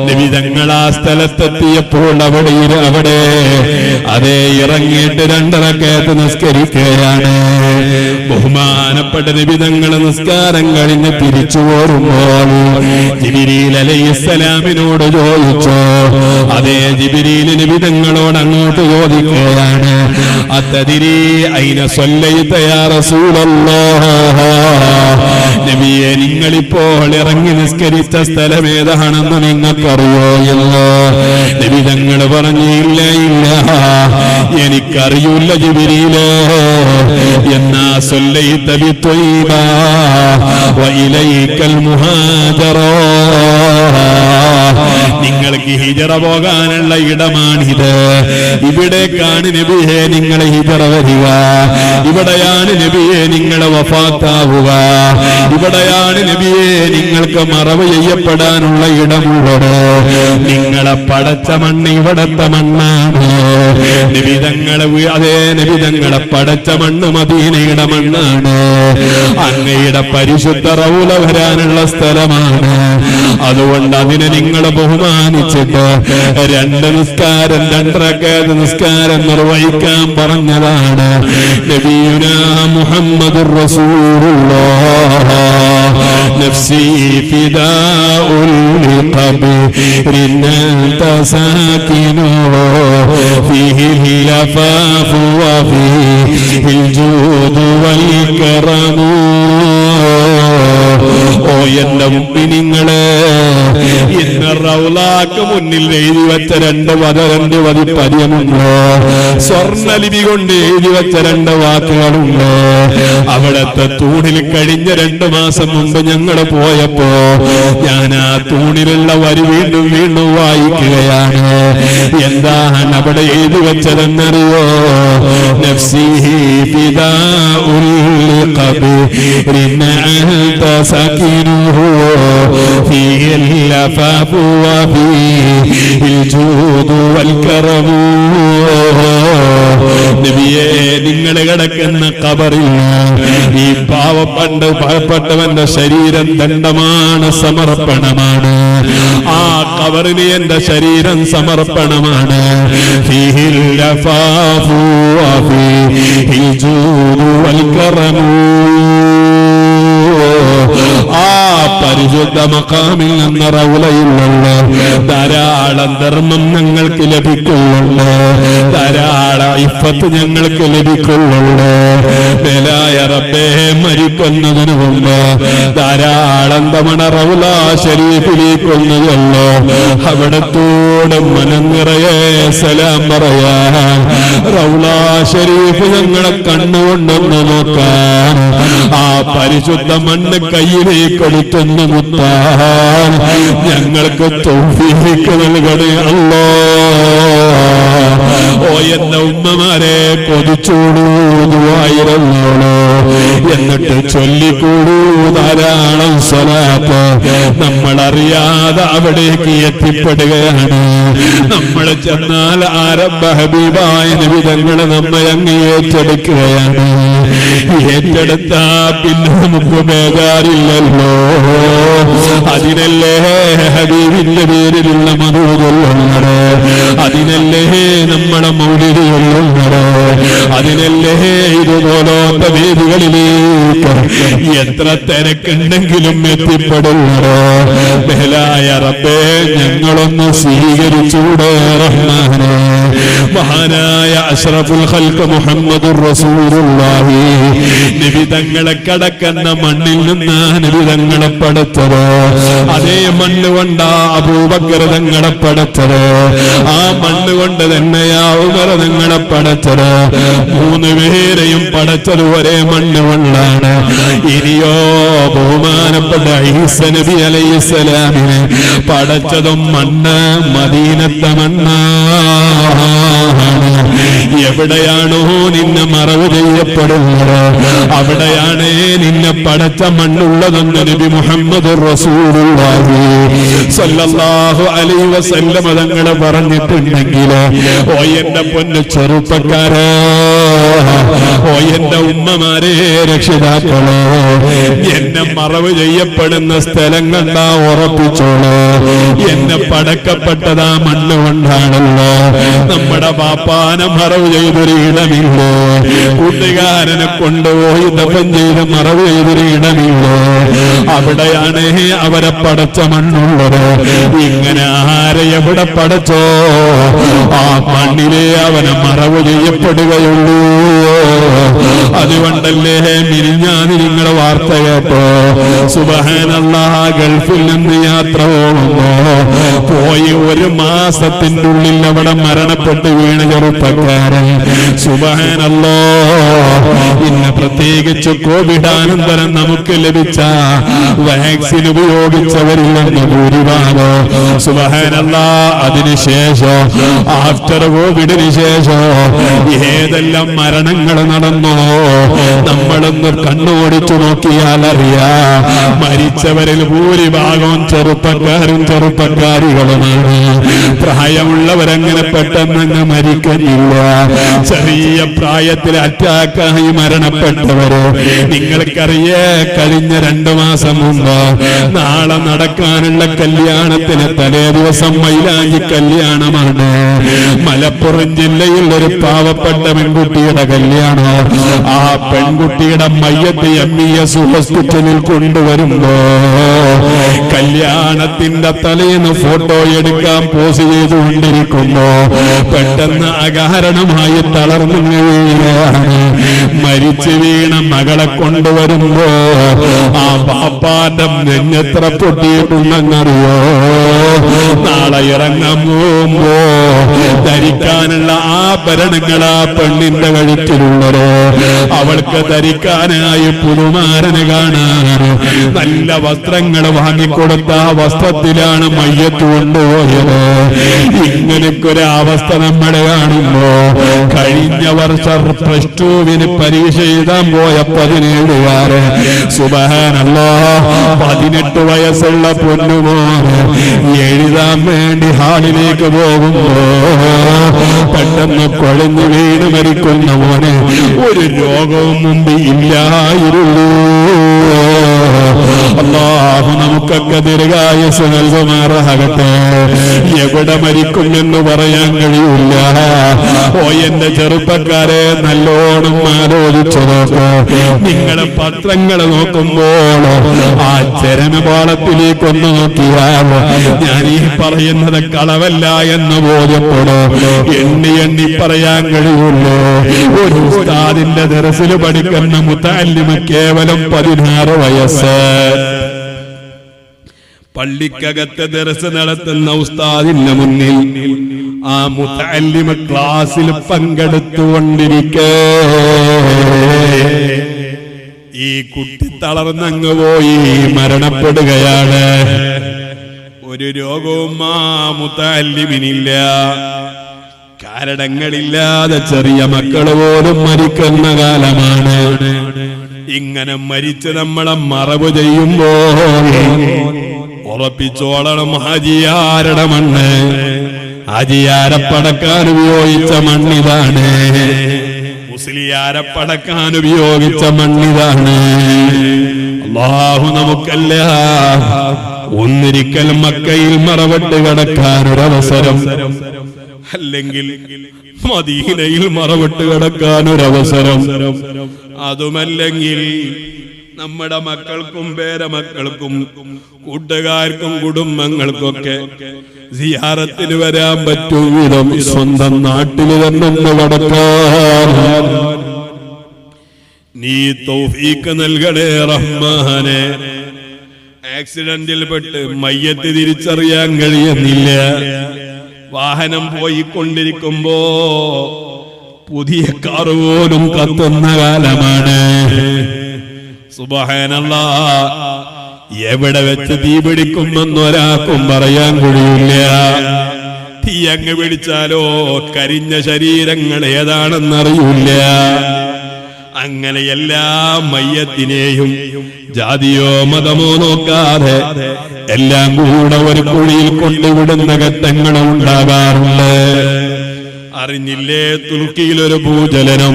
Speaker 2: നബി തങ്ങൾ ആ സ്ഥലത്തെത്തിയപ്പോൾ അവിടെ അതേ ഇറങ്ങിയിട്ട് 2 റക്അത്ത് നിസ്കരിക്കുകയാണ്. ബഹുമാനപ്പെട്ട നബി തങ്ങൾ നിസ്കാരം കഴിഞ്ഞ് തിരിച്ചു പോരുമ്പോൾ ജിബ്രീൽ അലൈഹിസ്സലാമിനോട് ചോദിച്ചു. അതേ ജിബ്രീൽ നബി തങ്ങളോട് അങ്ങോട്ട് ചോദിക്കുകയാണ്, അത്തദ്രീ ഐന സ്വല്ലൈത യാ റസൂലല്ലാഹ്, നബിയെ, നിങ്ങളിപ്പോൾ ഇറങ്ങി നിസ്കരിച്ച സ്ഥലം ഏതാണെന്ന് നിങ്ങൾക്കറിയോ എന്ന്? നബി തങ്ങൾ പറഞ്ഞു, ഇല്ല, എനിക്കറിയൂല ജിബ്രീലേ. എന്നാ സ്വല്ലൈത ബിത്വയ്ബ വഇലൈക്കൽ മുഹാജറ, നിങ്ങൾക്ക് ഹിജറ പോകാനുള്ള ഇടമാണിത്. ഇവിടേക്കാണ് നബിയെ നിങ്ങൾ ഹിജറ വരിക. ഇവിടെയാണ് നബിയെ നിങ്ങൾ വഫാത്താവുക. ഇവിടെയാണ് നബിയെ നിങ്ങൾക്ക് മറവ് ചെയ്യപ്പെടാനുള്ള ഇടമുള്ളത്. നിങ്ങളെ പടച്ച മണ്ണ് ഇവിടത്തെ മണ്ണാണ്. നബിതങ്ങളെ പടച്ച മണ്ണ് മദീനയുടെ മണ്ണാണ്. അങ്ങയുടെ പരിശുദ്ധ റൗള വരാനുള്ള സ്ഥലമാണ്. അതുകൊണ്ട് അതിനെ നിങ്ങൾ ബഹുമാനിച്ചിട്ട് 2 നിസ്കാരം 2 റക്അത്ത് നിസ്കാരം നിർവഹിക്കാൻ പറഞ്ഞതാണ് നബിയുനാ മുഹമ്മദുർ റസൂലുള്ളാഹ്. നഫ്സി ഫിദാഉൽ ലിഖബ്രിൻ അൻത സാകിനു ഫീഹി ലഫാഫു വഫീഹിൽ ജൂദു വൽ കറമു. ഓ എന്റെ മുഅ്മിനീങ്ങളെ, ഇന്ന് റൗളാക്ക് മുന്നിൽ എഴുതി വെച്ച 2 പദ്യമുണ്ട്. സ്വർണ്ണലിപി കൊണ്ട് എഴുതി വെച്ച 2 വാക്കുകളുണ്ട്. അവിടത്തെ തൂണിൽ കഴിഞ്ഞ 2 മാസം മുമ്പ് ഞങ്ങൾ പോയപ്പോ ഞാൻ ആ തൂണിലുള്ള വരി വീണ്ടും വായിക്കുകയാണ്. എന്താണ് അവിടെ എഴുതി വെച്ചതെന്നറിയോ? നഫ്സി ഫിദാഉൽ ലിഖബ്രിൻ അൻത സാകിനുഹു ഫീഹിൽ ലഫാഫു വഫീഹിൽ ജൂദു വൽ കറമു. നബിയെ, നിങ്ങൾ കിടക്കുന്ന ഖബറിൽ ഈ പാവപ്പെട്ടവന്റെ ശരീരം ദണ്ഡമാണ്, സമർപ്പണമാണ്. ആ ഖബറിന് എന്റെ ശരീരം സമർപ്പണമാണ്. ഫീഹിൽ ലഫാഫു വഫീഹിൽ ജൂദു വൽ കറമു. ആ പരിശുദ്ധ മഖാമിൽ നിന്ന് റൗളയിലുള്ള ധാരാളം ധർമ്മം ഞങ്ങൾക്ക് ലഭിക്കുന്നുണ്ട്. ധാരാളം ഇഫ്ഫത്ത് ഞങ്ങൾക്ക് ലഭിക്കുന്നുണ്ട്. മേലായ റബ്ബേ, മരിക്കുന്നതിന് മുമ്പ് ധാരാളം തവണ റൗള ശരീഫിലേക്കൊന്നുമല്ലോ അവിടത്തോട് മനം നിറയെ സലാം പറയാൻ, റൗള ശരീഫ് ഞങ്ങളെ കണ്ണുകൊണ്ടൊന്ന് നോക്കാൻ, ആ പരിശുദ്ധ മണ്ണ് കയ്യിലേക്ക് എടുത്തൊന്ന് മുത്താൻ ഞങ്ങൾക്ക് തൗഫീഖ് നൽകണേ അല്ലാഹ്. ഓ എന്റെ ഉമ്മമാരെ, കൊതിച്ചൂടൂതുവായിരുന്നോളൂ, എന്നിട്ട് ചൊല്ലിക്കൂടൂ ധാരാളം സ്വലാത്ത്. നമ്മളറിയാതെ അവിടേക്ക് എത്തിപ്പെടുകയാണ്. നമ്മൾ ചെന്നാൽ ആരംഭ ഹബീബായ നബി തങ്ങൾ നമ്മെ അങ്ങ് ഏറ്റെടുക്കുകയാണ്. ഏറ്റെടുത്താ പിന്നെ നമുക്ക് ബേജാറില്ലല്ലോ. അതിനല്ലേ ഹബീബിന്റെ പേരിലുള്ള മധുരമുള്ളത്, അതിനല്ലേ നമ്മളെ മൗലിദ് കൊള്ളുന്നത്, അതിനല്ലേ ഇതുപോലത്തെ വേദികളിലേക്ക് എത്ര തിരക്കുണ്ടെങ്കിലും എത്തിപ്പെടുന്നത്. മേലായ റബ്ബേ, ഞങ്ങളൊന്ന് സ്വീകരിച്ചൂടെ റഹ്മാനെ. മഹാനായ അഷ്റഫുൽ ഖൽഖ് മുഹമ്മദുർ റസൂലുള്ളാഹി നബി തങ്ങളെ കടക്കുന്ന മണ്ണിൽ നിന്ന് നബി തങ്ങളെ പടച്ചത്. അതേ മണ്ണ് കൊണ്ടാ അബൂബക്കർ തങ്ങളെ പടച്ചത്. ആ മണ്ണ് കൊണ്ട് തന്നെയാ ഉമർ തങ്ങളെ പടച്ചത്. 3 പേരെയും പടച്ചത് ഒരേ മണ്ണ് കൊണ്ടാണ്. ഇനിയോ ബഹുമാനപ്പെട്ട ഈസ നബി അലൈഹിസ്സലാമിനെ പടച്ചതും മണ്ണ്, മദീനത്തെ മണ്ണാണ്. എവിടെയാണോ നിന്നെ മറവ് ചെയ്യപ്പെടുന്നത് അവിടെയാണ് നിന്നെ പടച്ച മണ്ണുള്ളതെന്ന് നബി മുഹമ്മദ് റസൂലുള്ളാഹി സ്വല്ലല്ലാഹു അലൈഹി വസല്ലം തങ്ങൾ പറഞ്ഞിട്ടുണ്ടെങ്കിൽ ഓ എന്റെ പൊന്നു ചെറുപ്പക്കാരാ, ഓ എന്റെ ഉമ്മമാരെ, രക്ഷിതാക്കളോ, എന്നെ മറവ് ചെയ്യപ്പെടുന്ന സ്ഥലം കണ്ടാ ഉറപ്പിച്ചോളൂ, എന്നെ പടക്കപ്പെട്ടതാ മണ്ണ് കൊണ്ടാണല്ലോ. നമ്മുടെ പാപ്പാനെ മറവ് ചെയ്തൊരു ഇടമില്ലോ, കൂട്ടുകാരനെ കൊണ്ടുപോയി ദഫൻ ചെയ്ത് മറവ് ചെയ്തൊരു ഇടമില്ലോ, അവിടെയാണ് അവരെ പടച്ച മണ്ണുള്ളത്. ഇങ്ങനെ ആരെ എവിടെ പടച്ചോ ആ മണ്ണിലെ അവനെ മറവ് ചെയ്യപ്പെടുകയുള്ളൂ. അതുകൊണ്ടല്ലേ മിനിഞ്ഞാന്ന് നിങ്ങളുടെ വാർത്ത കേട്ടോ, സുബ്ഹാനല്ലാഹ്, ഗൾഫിൽ നിന്ന് യാത്ര പോകുമ്പോ പോയി 1 മാസത്തിന്റെ ഉള്ളിൽ അവിടെ മരണപ്പെട്ട് വീണ ചെറുപ്പക്കാരൻ. സുബ്ഹാനല്ലാഹ്, ഇന്ന് പ്രത്യേകിച്ച് കോവിഡാനന്തരം നമുക്ക് ലഭിച്ച വാക്സിൻ ഉപയോഗിച്ചവരിൽ നിന്ന് ഭൂരിഭാഗം സുബ്ഹാനല്ലാഹ് അതിനുശേഷം ആഫ്റ്റർ കോവിഡിന് ശേഷം ഏതെല്ലാം മരണങ്ങൾ നടന്നോ നമ്മളൊന്ന് കണ്ണോടിച്ചു നോക്കിയാൽ അറിയാം. മരിച്ചവരിൽ ഭൂരിഭാഗവും ചെറുപ്പക്കാരികളുമാണ്. പ്രായമുള്ളവരങ്ങനെ പെട്ടെന്നങ്ങ് മരിക്കുന്നില്ല. ചെറിയ പ്രായത്തിൽ അറ്റാക്കായി മരണപ്പെട്ടവര് നിങ്ങൾക്കറിയേ, കഴിഞ്ഞ 2 മാസം മുമ്പ് നാളെ നടക്കാനുള്ള കല്യാണത്തിന് തലേ ദിവസം മൈലാഞ്ചി കല്യാണമാണ്. മലപ്പുറം ജില്ലയിൽ ഒരു പാവപ്പെട്ട പെൺകുട്ടിയുടെ കല്യാണം. ആ പെൺകുട്ടിയുടെ മയ്യത്ത് MES ഹോസ്പിറ്റലിൽ കൊണ്ടുവരുമ്പോ കല്യാണത്തിന്റെ തലേന്ന് ഫോട്ടോ എടുക്കാൻ പോസ് ചെയ്തുകൊണ്ടിരിക്കുമ്പോ പെട്ടെന്ന് അകാരണമായി തളർന്നു വീഴുകയാണ്. മരിച്ചു വീണ മകളെ കൊണ്ടുവരുമ്പോ ആ പാപ്പാന്റെ നെഞ്ഞെത്ര പൊട്ടിയിട്ടുണ്ടെന്നറിയോ? നാളെ ഇറങ്ങാൻ പോകുമ്പോ ധരിക്കാനുള്ള ആഭരണങ്ങൾ ആ പെണ്ണിന്റെ കഴുത്തിലുള്ളത് അവൾക്ക് ധരിക്കാനായി പുതുമാരന് കാണാൻ നല്ല വസ്ത്രങ്ങൾ വാങ്ങിക്കൊടുത്ത ആ വസ്ത്രത്തിലാണ് മയ്യത്ത് കൊണ്ടുപോയത്. ഇങ്ങനെയൊരവസ്ഥ നമ്മൾ കാണുമ്പോ കഴിഞ്ഞ വർഷം +2 പരീക്ഷ എഴുതാൻ പോയ 17കാരൻ സുബ്ഹാനല്ലാഹ് 18 വയസ്സുള്ള പൊന്നുമോന് എഴുതാൻ വേണ്ടി ഹാളിലേക്ക് പോകുമ്പോ പെട്ടെന്ന് കുഴഞ്ഞു വീണ് മരിക്കുന്ന മോനെ ഒരു രോഗവും മുമ്പ് ഇല്ലായിരുന്നു. അല്ലാഹു നമുക്കൊക്കെ ദീർഘായുസ്സ് നൽകുമാറാകട്ടെ. എവിടെ മരിക്കുമെന്ന് പറയാൻ കഴിയില്ല. ഓ എന്റെ ചെറുപ്പക്കാരെ, നല്ലോണം ആലോചിച്ചു നോക്കൂ. നിങ്ങളെ പത്രങ്ങൾ നോക്കുമ്പോൾ ആ ചരമപാളത്തിലേക്കൊന്ന് നോക്കിയാൽ ഞാൻ ഈ പറയുന്നത് കളവല്ല എന്ന് ബോധ്യപ്പെടും. എണ്ണി പറയാൻ കഴിയുള്ളൂ. ഒരു ഉസ്താദിന്റെ ദർസിൽ പഠിക്കുന്ന മുതഅല്ലിമ് കേവലം 16 വയസ്സ്. പള്ളിക്കകത്ത് ദർസ് നടത്തുന്ന ഉസ്താദിന്റെ മുന്നിൽ ആ മുതഅല്ലിമ് ക്ലാസ്സിൽ പങ്കെടുത്തുകൊണ്ടിരിക്കെ ഈ കുട്ടി തളർന്നങ്ങ് പോയി മരണപ്പെടുകയാണ്. ഒരു രോഗവും ആ മുതഅല്ലിമിനില്ല. കാരണങ്ങളില്ലാതെ ചെറിയ മക്കൾ പോലും മരിക്കുന്ന കാലമാണ്. ഇങ്ങനെ മരിച്ച് നമ്മളെ മറവ് ചെയ്യുമ്പോൾ ഉറപ്പിച്ചോളണം, ഹാജിയാരുടെ മണ്ണ്, ഹാജിയാരെ പടക്കാൻ ഉപയോഗിച്ച മണ്ണിതാണ്, മുസ്ലിയാരെ പടക്കാൻ ഉപയോഗിച്ച മണ്ണിതാണ്. അല്ലാഹു നമുക്കെല്ലാം ഒന്നിരിക്കൽ മക്കയിൽ മറവിട്ട് കിടക്കാനൊരവസരം, അല്ലെങ്കിൽ മദീനയിൽ മറവിട്ട് കിടക്കാനൊരവസരം, അതുമല്ലെങ്കിൽ നമ്മുടെ മക്കൾക്കും പേരമക്കൾക്കും കൂട്ടുകാർക്കും കുടുംബങ്ങൾക്കൊക്കെ സിയാറത്തിന് വരാൻ പറ്റും വിധം സ്വന്തം നാട്ടിൽ തന്നെ കിടക്കാൻ നീ തൗഫീഖ് നൽകണേ റഹ്മാനെ. ആക്സിഡന്റിൽ പെട്ട് മയ്യത്ത് തിരിച്ചറിയാൻ കഴിയുന്നില്ല. വാഹനം പോയിക്കൊണ്ടിരിക്കുമ്പോ പുതിയ കാർ പോലും കത്തുന്ന കാലമാണ്. സുബ്ഹാനല്ലാഹ്, എവിടെ വെച്ച് തീ പിടിക്കുമെന്നൊരാൾക്കും പറയാൻ കഴിയില്ല. തീ തീ അങ്ങ് പിടിച്ചാലോ കരിഞ്ഞ ശരീരങ്ങൾ ഏതാണെന്നറിയില്ല. അങ്ങനെ എല്ലാ മയ്യത്തിനെയും ജാതിയോ മതമോ നോക്കാതെ എല്ലാം കൂടെ ഒരു കുഴിയിൽ കൊണ്ടുവിടുന്ന ഘട്ടങ്ങളും ഉണ്ടാകാറുണ്ട്. അറിഞ്ഞില്ലേ തുർക്കിയിലൊരു ഭൂചലനം,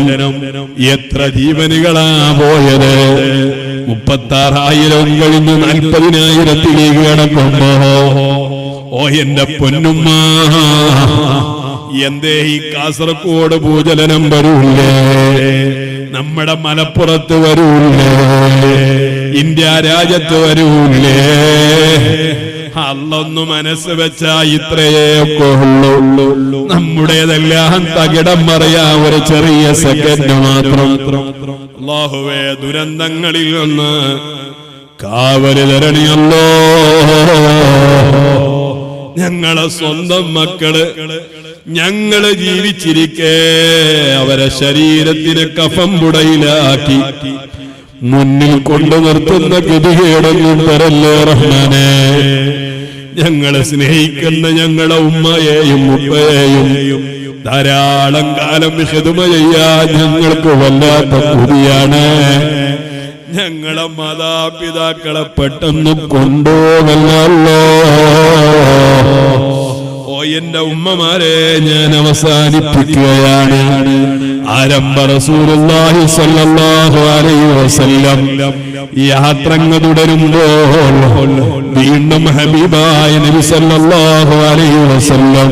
Speaker 2: എത്ര ജീവനുകളാ പോയത്? 36,000 കഴിഞ്ഞ് 40,000-ത്തിലേക്ക് കടക്കുമ്പോ ഓ എന്റെ പൊന്നുമ്മ, എന്തേ ഈ കാസർഗോഡ് ഭൂചലനം വരൂല്ലേ? നമ്മുടെ മലപ്പുറത്ത് വരൂല്ലേ? ഇന്ത്യ രാജ്യത്ത് വരൂല്ലേ? അല്ലൊന്നു മനസ്സ് വെച്ചാ ഇത്രയൊക്കെ ഉള്ളൂ. നമ്മുടേതെല്ലാം തകിടം പറയാ ഒരു ചെറിയ സെക്കൻഡ് മാത്രം. അല്ലാഹുവേ, ദുരന്തങ്ങളിൽ നിന്ന് കാവല് തരണയല്ലോ. ഞങ്ങളെ സ്വന്തം മക്കള് ഞങ്ങള് ജീവിച്ചിരിക്കേ അവരെ ശരീരത്തിന് കഫം പുടയിലാക്കി മുന്നിൽ കൊണ്ടു നിർത്തുന്ന ഗതികേടൊന്നും തരല്ലേ റഹ്മാനേ. ഞങ്ങളെ സ്നേഹിക്കുന്ന ഞങ്ങളെ ഉമ്മയെയും ഉപ്പയെയും ധാരാളം കാലം ഹിദ്മ ചെയ്യാൻ ഞങ്ങൾക്ക് വല്ലാത്ത കൊതിയാണ്. ഞങ്ങളെ മാതാപിതാക്കളെ പെട്ടെന്ന് കൊണ്ടുപോകല്ലോ. ഓ എന്റെ ഉമ്മമാരെ, ഞാൻ അവസാനിപ്പിക്കുകയാണ്. ആരംഭ റസൂലുള്ളാഹി സ്വല്ലല്ലാഹു അലൈഹി വസല്ലം യാത്രങ്ങ് തുടരുമ്പോൾ വീണ്ടും ഹബീബായ നബി സല്ലല്ലാഹു അലൈഹി വസല്ലം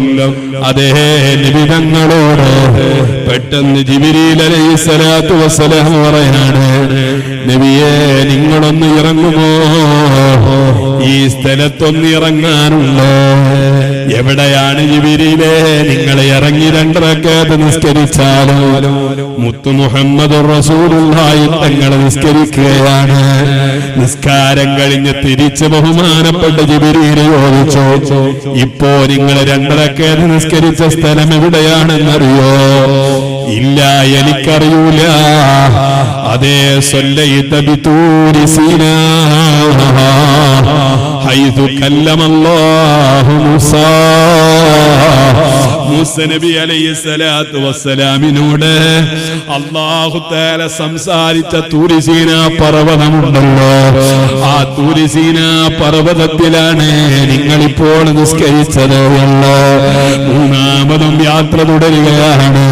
Speaker 2: അതേ നബി തങ്ങളോട് പെട്ടെന്ന് ജിബ്രീൽ അലൈഹിസ്സലാത്തു വസ്സലാം പറയാണ്, നബിയേ, നിങ്ങളൊന്ന് ഇറങ്ങുമോ? ഈ സ്ഥലത്തൊന്ന് ഇറങ്ങാനുണ്ടോ? എവിടെയാണ് ജിബ്രീലേ? നിങ്ങൾ ഇറങ്ങി 2 റക്അത്ത് നിസ്കരിച്ചാലോ? മുത്തു മുഹമ്മദ് റസൂലുള്ളാഹി തങ്ങളെ നിസ്കരിക്കുകയാണ്. നിസ്കാരം കഴിഞ്ഞ് തിരിച്ച് ബഹുമാനപ്പെട്ട ജിബ്രീൽ ചോദിച്ചു, ഇപ്പോ നിങ്ങൾ 2 റക്അത്ത് നിസ്കരിച്ച സ്ഥലം എവിടെയാണെന്നറിയോ? ഇല്ല, എനിക്കറിയൂല. അതേ, സല്ലൈത ബിതൂരി സീനാ ഹൈതു കല്ലമല്ലാഹു മൂസാ. മൂസ നബി അലൈഹിസ്സലാത്തു വസ്സലാമിനോട് അല്ലാഹു തആല സംസാരിച്ച തൂരി സീനാ പർവ്വതമുണ്ടല്ലോ, ആ തൂരി സീനാ പർവ്വതത്തിലാണ് നിങ്ങളിപ്പോൾ നിസ്കരിച്ചത് എന്ന്. 3ാമതും യാത്ര തുടരുകയാണ്.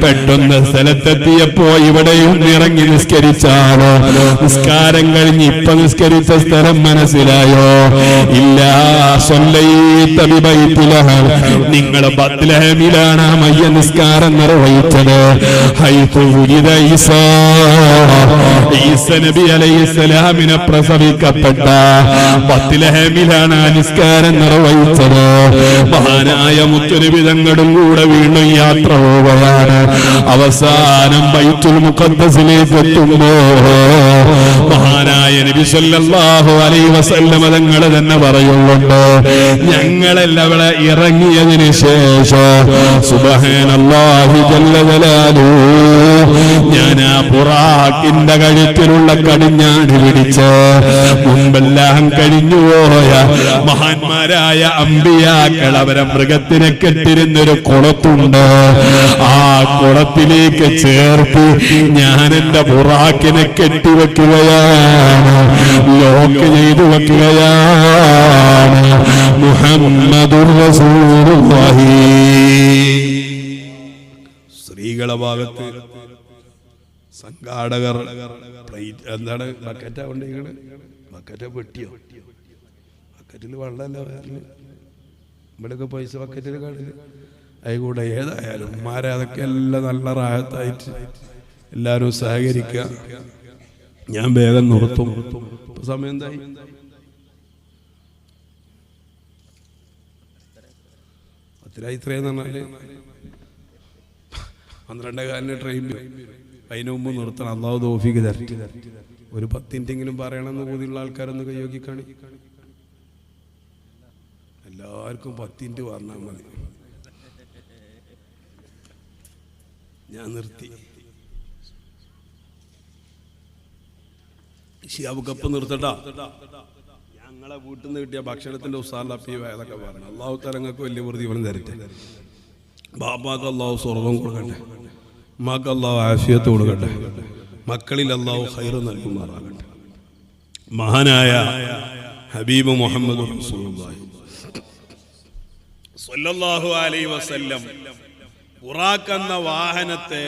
Speaker 2: പെട്ടെന്ന് സ്ഥലത്തെത്തിയപ്പോ ഇവിടെയും ഇറങ്ങി നിസ്കരിച്ചാലോ? നിസ്കാരം കഴിഞ്ഞ് ഇപ്പൊ നിസ്കരിച്ച സ്ഥലം മനസ്സിലായോ? ഇല്ല. സ്വല്ലൈത ബിബൈത്തിലഹം, നിങ്ങൾ ബത്ലഹേമിലാണ് ആ മയ്യ നിസ്കാരം നിർവഹിച്ചത്. ഹൈതു വുലിദ ഈസാ, ഈസ നബി അലൈഹിസ്സലാമിനെ പ്രസവിക്കപ്പെട്ട ബത്ലഹേമിലാണ് ആ നിസ്കാരം നിർവഹിച്ചത്. മഹാനായ മുത്തുനബി തങ്ങളും കൂടെ വീണ്ടും യാത്ര പോവുകയാണ്. അവസാനം ബൈത്തുൽ മുഖദ്ദസിലേക്ക് എത്തുമ്പോ മഹാനായ നബി സല്ലല്ലാഹു അലൈഹി വസല്ലം തങ്ങൾ തന്നെ പറയുന്നുണ്ട്, ഞങ്ങളെല്ലാം അവിടെ ഇറങ്ങിയതിന് ശേഷം സുബ്ഹാനല്ലാഹി ജല്ല ജലാലുഹു, ഞാൻ ആ ബുറാഖിന്റെ കഴുത്തിലുള്ള കടിഞ്ഞാണ് പിടിച്ച് മുമ്പെല്ലാം കഴിഞ്ഞുപോയ മഹാന്മാരായ അമ്പിയാക്കൾ അവരെ മൃഗത്തിനെ കെട്ടിരുന്നൊരു കുളത്തുണ്ട്. ആ കുളത്തിലേക്ക് ചേർത്ത് ഞാൻ എന്റെ ബുറാഖിനെ കെട്ടിവെക്കുകയാണ്, ലോക്ക് ചെയ്തു വെക്കുകയാണ്. മുഹമ്മദുർ റസൂലുള്ളാഹി. സ്ത്രീകളെ ഭാഗത്ത് സംഘാടകർ എന്താണ് ബക്കറ്റാ കൊണ്ടിരിക്കണേ? ബക്കറ്റാ പെട്ടിയോ? ബക്കറ്റിൽ വെള്ളമല്ല വേറെ. ഇവിടെയൊക്കെ പൈസ ബക്കറ്റിൽ കാണില്ല. അതുകൂടെ ഏതായാലും മാരെ അതൊക്കെ എല്ലാം നല്ല റാഹത്തായിട്ട് എല്ലാവരും സഹകരിക്കുക. ഞാൻ വേഗം നിർത്തും. സമയം എന്തായി? ഇത്രയെന്ന് പറഞ്ഞാല് 12 ട്രെയിൻ. അതിന് മുമ്പ് നിർത്തണം. അല്ലാഹു തൗഫീഖ് തരട്ടെ. ഒരു 10 മിനിറ്റെങ്കിലും പറയണമെന്ന് കൂടിയുള്ള ആൾക്കാരൊന്ന് കൈയോക്കി കാണി. എല്ലാവർക്കും 10 മിനിറ്റ് പറഞ്ഞാൽ മതി. ഞാൻ നിർത്തി. ഷിയാബ് കപ്പ് നിർത്തട്ടാ.
Speaker 1: ഞങ്ങളെ വീട്ടിൽ നിന്ന് കിട്ടിയ ഭക്ഷണത്തിന്റെ ഉസാറിലൊക്കെ പറഞ്ഞു. അള്ളാഹു തലങ്ങൾക്ക് വലിയ പ്രതിഫലം തരട്ടെ. ബാപ്പാക്ക് അള്ളാഹു സ്വർഗം കൊടുക്കട്ടെ, ഉമ്മാക്ക് അള്ളാഹു ആഫിയത്ത് കൊടുക്കട്ടെ, മക്കളിൽ അള്ളാഹു ഖൈർ നൽകുമാറാകട്ടെ. മഹാനായ ഹബീബ് മുഹമ്മദ് റസൂലുള്ളാഹി സ്വല്ലല്ലാഹു അലൈഹി വസല്ലം ബുറാഖ് എന്ന വാഹനത്തെ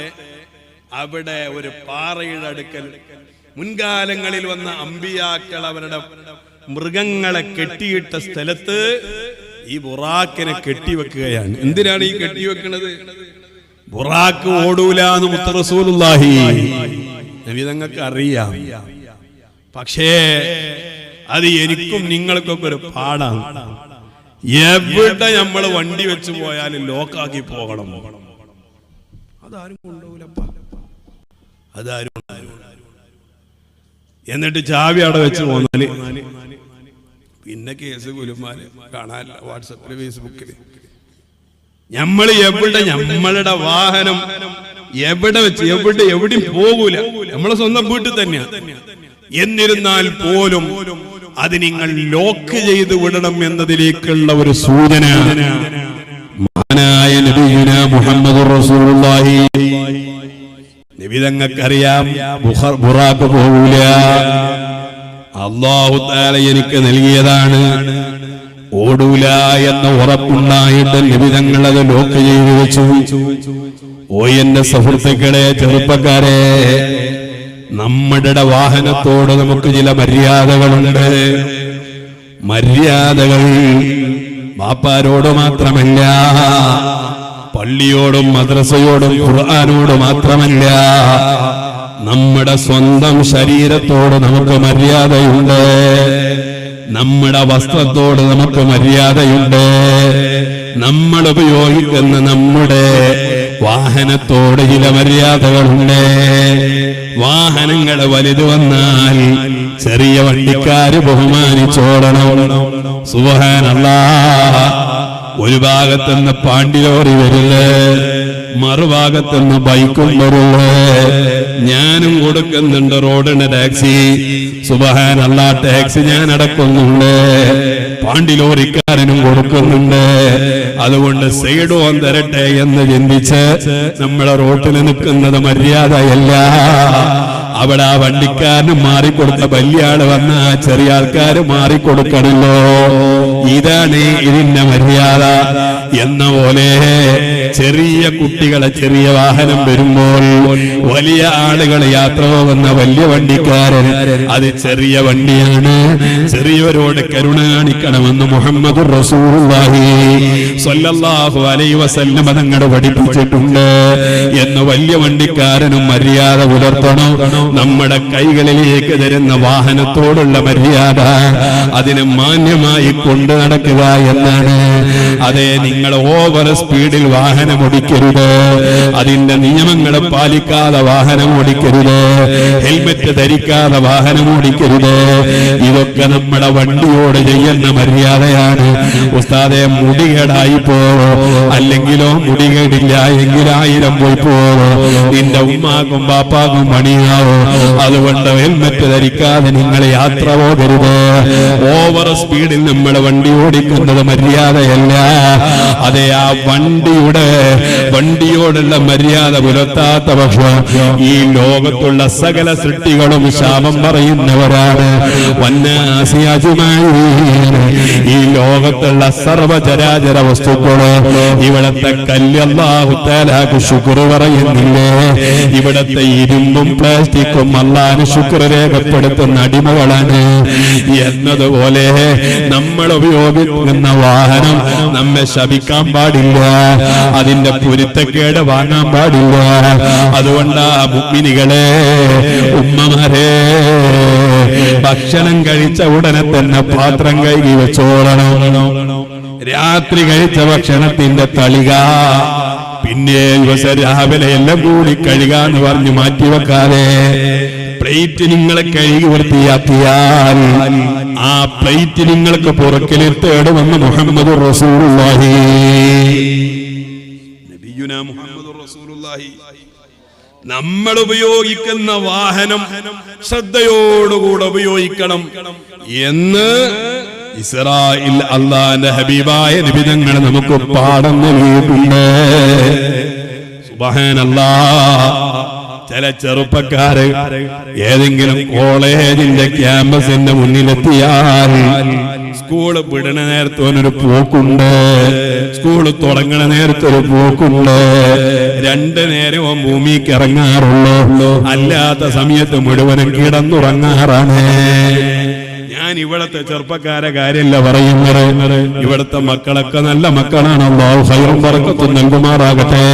Speaker 1: അവിടെ ഒരു പാറയുടെ അടുക്കൽ മുൻകാലങ്ങളിൽ വന്ന അമ്പിയാക്കൾ അവരുടെ മൃഗങ്ങളെ കെട്ടിയിട്ട സ്ഥലത്ത് ഈ ബുറാഖിനെ കെട്ടിവെക്കുകയാണ്. എന്തിനാണ് ഈ കെട്ടിവെക്കുന്നത്? ബുറാഖ് ഓടൂല എന്ന് മുത്ത റസൂലുള്ളാഹി നബി തങ്ങൾക്ക് അറിയാം. പക്ഷേ അത് എനിക്കും നിങ്ങൾക്കൊക്കെ ഒരു പാടാണ്. എവിടെ നമ്മൾ വണ്ടി വെച്ച് പോയാലും ലോക്കാക്കി പോകണം. അതാരും കൊണ്ടുപോകില്ലപ്പ, അതാരും. എന്നിട്ട് ചാവി അവിടെ വെച്ച് പോന്നാല് പിന്നെ കേസ് കുലുമാല് കാണാനില്ല. വാട്സപ്പില് ഫേസ്ബുക്കില് നമ്മൾ എവിടെ നമ്മളുടെ വാഹനം എവിടെ വെച്ച് എവിടെയും പോകൂല, നമ്മളെ സ്വന്തം വീട്ടിൽ തന്നെയാണ്. എന്നിരുന്നാൽ പോലും അത് നിങ്ങൾ ലോക്ക് ചെയ്ത് വിടണം എന്നതിലേക്കുള്ള ഒരു സൂചന മഹാനായ നബിയുന മുഹമ്മദുർ റസൂലുള്ളാഹി നബി തങ്ങൾക്കറിയാം. ബുറാഖ് പോകൂല, അല്ലാഹു തആല എനിക്ക് നൽകിയതാണ്, ഓടൂല എന്ന ഉറപ്പുണ്ടായിട്ട് നബി തങ്ങൾ അത് ലോക്ക് ചെയ്ത് വെച്ചു. ഓ എന്റെ സുഹൃത്തുക്കളെ, ചെറുപ്പക്കാരെ, നമ്മുടെ വാഹനത്തോട് നമുക്ക് ചില മര്യാദകളുണ്ട്. മര്യാദകൾ ബാപ്പാരോട് മാത്രമല്ല, പള്ളിയോടും മദ്രസയോടും ഖുർആനോട് മാത്രമല്ല, നമ്മുടെ സ്വന്തം ശരീരത്തോട് നമുക്ക് മര്യാദയുണ്ട്. നമ്മുടെ വസ്ത്രത്തോട് നമുക്ക് മര്യാദയുണ്ട്. നമ്മൾ ഉപയോഗിക്കുന്ന നമ്മുടെ വാഹനത്തോട് ചില മര്യാദകളുണ്ട്. വാഹനങ്ങൾ വലുത് വന്നാൽ ചെറിയ വണ്ടിക്കാര് ബഹുമാനിച്ചോടണം. സുബ്ഹാനല്ലാഹ്. ഒരു ഭാഗത്തുനിന്ന് പാണ്ടിലോറി വരില്ലേ, മറുഭാഗത്തുനിന്ന് ബൈക്കും വരില്ലേ. ഞാനും കൊടുക്കുന്നുണ്ട് റോഡിന് ടാക്സി. സുബ്ഹാനല്ലാഹ്, ടാക്സി ഞാൻ അടക്കുന്നുണ്ട്, പാണ്ടിലോറിക്കാരനും കൊടുക്കുന്നുണ്ട്. അതുകൊണ്ട് സൈഡ് ഓൺ തരട്ടെ എന്ന് ചിന്തിച്ച് നമ്മളെ റോട്ടിൽ നിൽക്കുന്നത് മര്യാദയല്ല. അവിടെ ആ വണ്ടിക്കാരന് മാറിക്കൊടുത്ത വലിയ ആള് വന്ന ആ ചെറിയ ആൾക്കാര് മാറിക്കൊടുക്കണല്ലോ. ഇതാണ് ഇതിന്റെ മര്യാദ. എന്ന പോലെ ചെറിയ കുട്ടികളെ ചെറിയ വാഹനം വരുമ്പോൾ വലിയ ആളുകൾ യാത്ര പോകുന്ന വലിയ വണ്ടിക്കാരൻ അത് ചെറിയ വണ്ടിയാണ്, ചെറിയവരോട് കരുണ കാണിക്കണമെന്ന് മുഹമ്മദുർ റസൂലുള്ളാഹി സ്വല്ലല്ലാഹു അലൈഹി വസല്ലം തങ്ങൾ പഠിപ്പിച്ചിട്ടുണ്ട്. എന്ന് വലിയ വണ്ടിക്കാരനും മര്യാദ പുലർത്തണം. നമ്മുടെ കൈകളിലേക്ക് തരുന്ന വാഹനത്തോടുള്ള മര്യാദ അതിനെ മാന്യമായി കൊണ്ടു നടക്കുക എന്നാണ്. അതെ, നിങ്ങൾ ഓവർ സ്പീഡിൽ വാഹനം ഓടിക്കരുത്, അതിന്റെ നിയമങ്ങൾ പാലിക്കാതെ വാഹനം ഓടിക്കരുത്, ഹെൽമെറ്റ് ധരിക്കാതെ വാഹനം ഓടിക്കരുത്. ഇതൊക്കെ നമ്മുടെ വണ്ടിയോട് ചെയ്യുന്ന മര്യാദയാണ്. ഉസ്താദെ, മുടികേടായി പോവോ, അല്ലെങ്കിലോ മുടികേടില്ല എങ്കിൽ 1000 പോയി പോവോ, നിന്റെ ഉമ്മാക്കും ബാപ്പാക്കും പണിയാവോ. അതുകൊണ്ട് ഹെൽമെറ്റ് ധരിക്കാതെ നിങ്ങൾ യാത്ര പോകരുത്. ഓവർ സ്പീഡിൽ നമ്മൾ വണ്ടി ഓടിക്കുന്നത് മര്യാദയല്ല. അതെ, ആ വണ്ടിയോടുള്ള മര്യാദ പുലർത്താത്ത പക്ഷം ഈ ലോകത്തുള്ള സകല സൃഷ്ടികളും ശാപം പറയുന്നവരാണ്. ഈ ലോകത്തുള്ള സർവചരാചര വസ്തുക്കള് ഇവിടത്തെ കല്യല്ലാഹു തആലാക്ക് ശുക്ർ പറയുന്നില്ലേ? ഇവിടത്തെ ഇരുമ്പും പ്ലാസ്റ്റിക്കും അല്ലാഹുവിന് ശുക്ർ രേഖപ്പെടുത്തുന്ന അടിമകളാണ്. എന്നതുപോലെ നമ്മൾ ഉപയോഗിക്കുന്ന വാഹനം നമ്മെ ശപിക്കാൻ പാടില്ല, അതിന്റെ പൊരുത്തക്കേട് വാങ്ങാൻ പാടില്ല. അതുകൊണ്ട് മുഅ്മിനീകളെ, ഉമ്മമാരെ, ഭക്ഷണം കഴിച്ച ഉടനെ തന്നെ പാത്രം കഴുകി വെച്ചോളണം. രാത്രി കഴിച്ച ഭക്ഷണത്തിന്റെ തളിക പിന്നെ രാവിലെ എല്ലാം കൂടി കഴുകാന്ന് പറഞ്ഞ് മാറ്റിവെക്കാതെ പ്ലേറ്റ് നിങ്ങളെ കഴുകി വൃത്തിയാക്കിയാൽ ആ പ്ലേറ്റ് നിങ്ങൾക്ക് പുറക്കിലിട്ടേടുമെന്ന് മുഹമ്മദുർ റസൂലുള്ളാഹി. നബിയുനാ മുഹമ്മദുർ റസൂലുള്ളാഹി നമ്മൾ ഉപയോഗിക്കുന്ന വാഹനം ശ്രദ്ധയോടുകൂടെ ഉപയോഗിക്കണം എന്ന്
Speaker 2: ഇസ്രായിൽ അല്ലാഹുവിന്റെ ഹബീബായ നബി തങ്ങൾ നമുക്ക് പാഠം നൽകിയിട്ടുണ്ട്. സുബ്ഹാനല്ലാഹ്. ചില ചെറുപ്പക്കാര് ഏതെങ്കിലും കോളേജിന്റെ ക്യാമ്പസിന്റെ മുന്നിലെത്തിയാൽ സ്കൂള് വിടണ നേരത്തെ ഒരു പോക്കുണ്ട്, സ്കൂള് തുടങ്ങണ നേരത്തെ ഒരു പോക്കുണ്ട്. 2 നേരവും ഭൂമിക്ക് ഇറങ്ങാറുള്ളൂ, അല്ലാത്ത സമയത്ത് മുഴുവനും കിടന്നുറങ്ങാറാണ്. ഞാൻ ഇവിടത്തെ ചെറുപ്പക്കാരെ കാര്യമല്ല പറയുന്നത്, ഇവിടത്തെ മക്കളൊക്കെ നല്ല മക്കളാണ്. അല്ലാഹു ഖൈറും ബറക്കത്തും നൽകുമാറാകട്ടെ.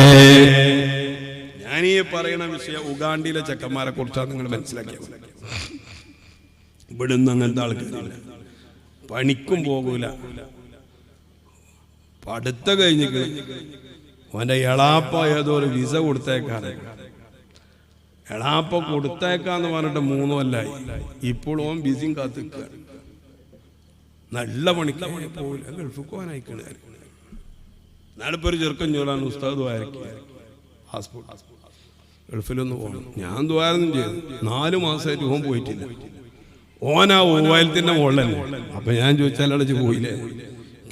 Speaker 2: ഞാൻ ഈ പറയുന്ന വിഷയം ഉഗാണ്ടിയിലെ ചെക്കന്മാരെ കുറിച്ചാണ് നിങ്ങൾ മനസ്സിലാക്കിയത്. ഇവിടുന്ന് അങ്ങനത്തെ ആൾക്കാരില്ല, പണിക്കും പോകൂല, പഠിത്ത കഴിഞ്ഞിട്ട് അവന്റെ എളാപ്പ ഏതോ ഒരു വിസ കൊടുത്തേക്കാണ്. എളാപ്പ കൊടുത്തേക്കാന്ന് പറഞ്ഞിട്ട് 3 കൊല്ലായി. ഇപ്പോഴും അവൻ ബിസിയും കാത്തിക്കുക. നല്ല പണിക്ക് പോകില്ല, ഗൾഫിൽ പോകാനായിക്കണേ. നാളിപ്പോ ഒരു ചെറുക്കൻ ചോലാണ് ഉസ്താദ് ദ്വാരക്കുക, പാസ്പോർട്ട് ഗൾഫിലൊന്ന് പോകണം. ഞാൻ ദ്വാരൊന്നും ചെയ്തു. 4 മാസമായിട്ട് ഓൻ പോയിട്ടില്ല. ഓനാ മൊബൈലത്തിന്റെ മുകളിലല്ലേ. അപ്പൊ ഞാൻ ചോദിച്ചാൽ അടച്ച് പോയില്ലേ,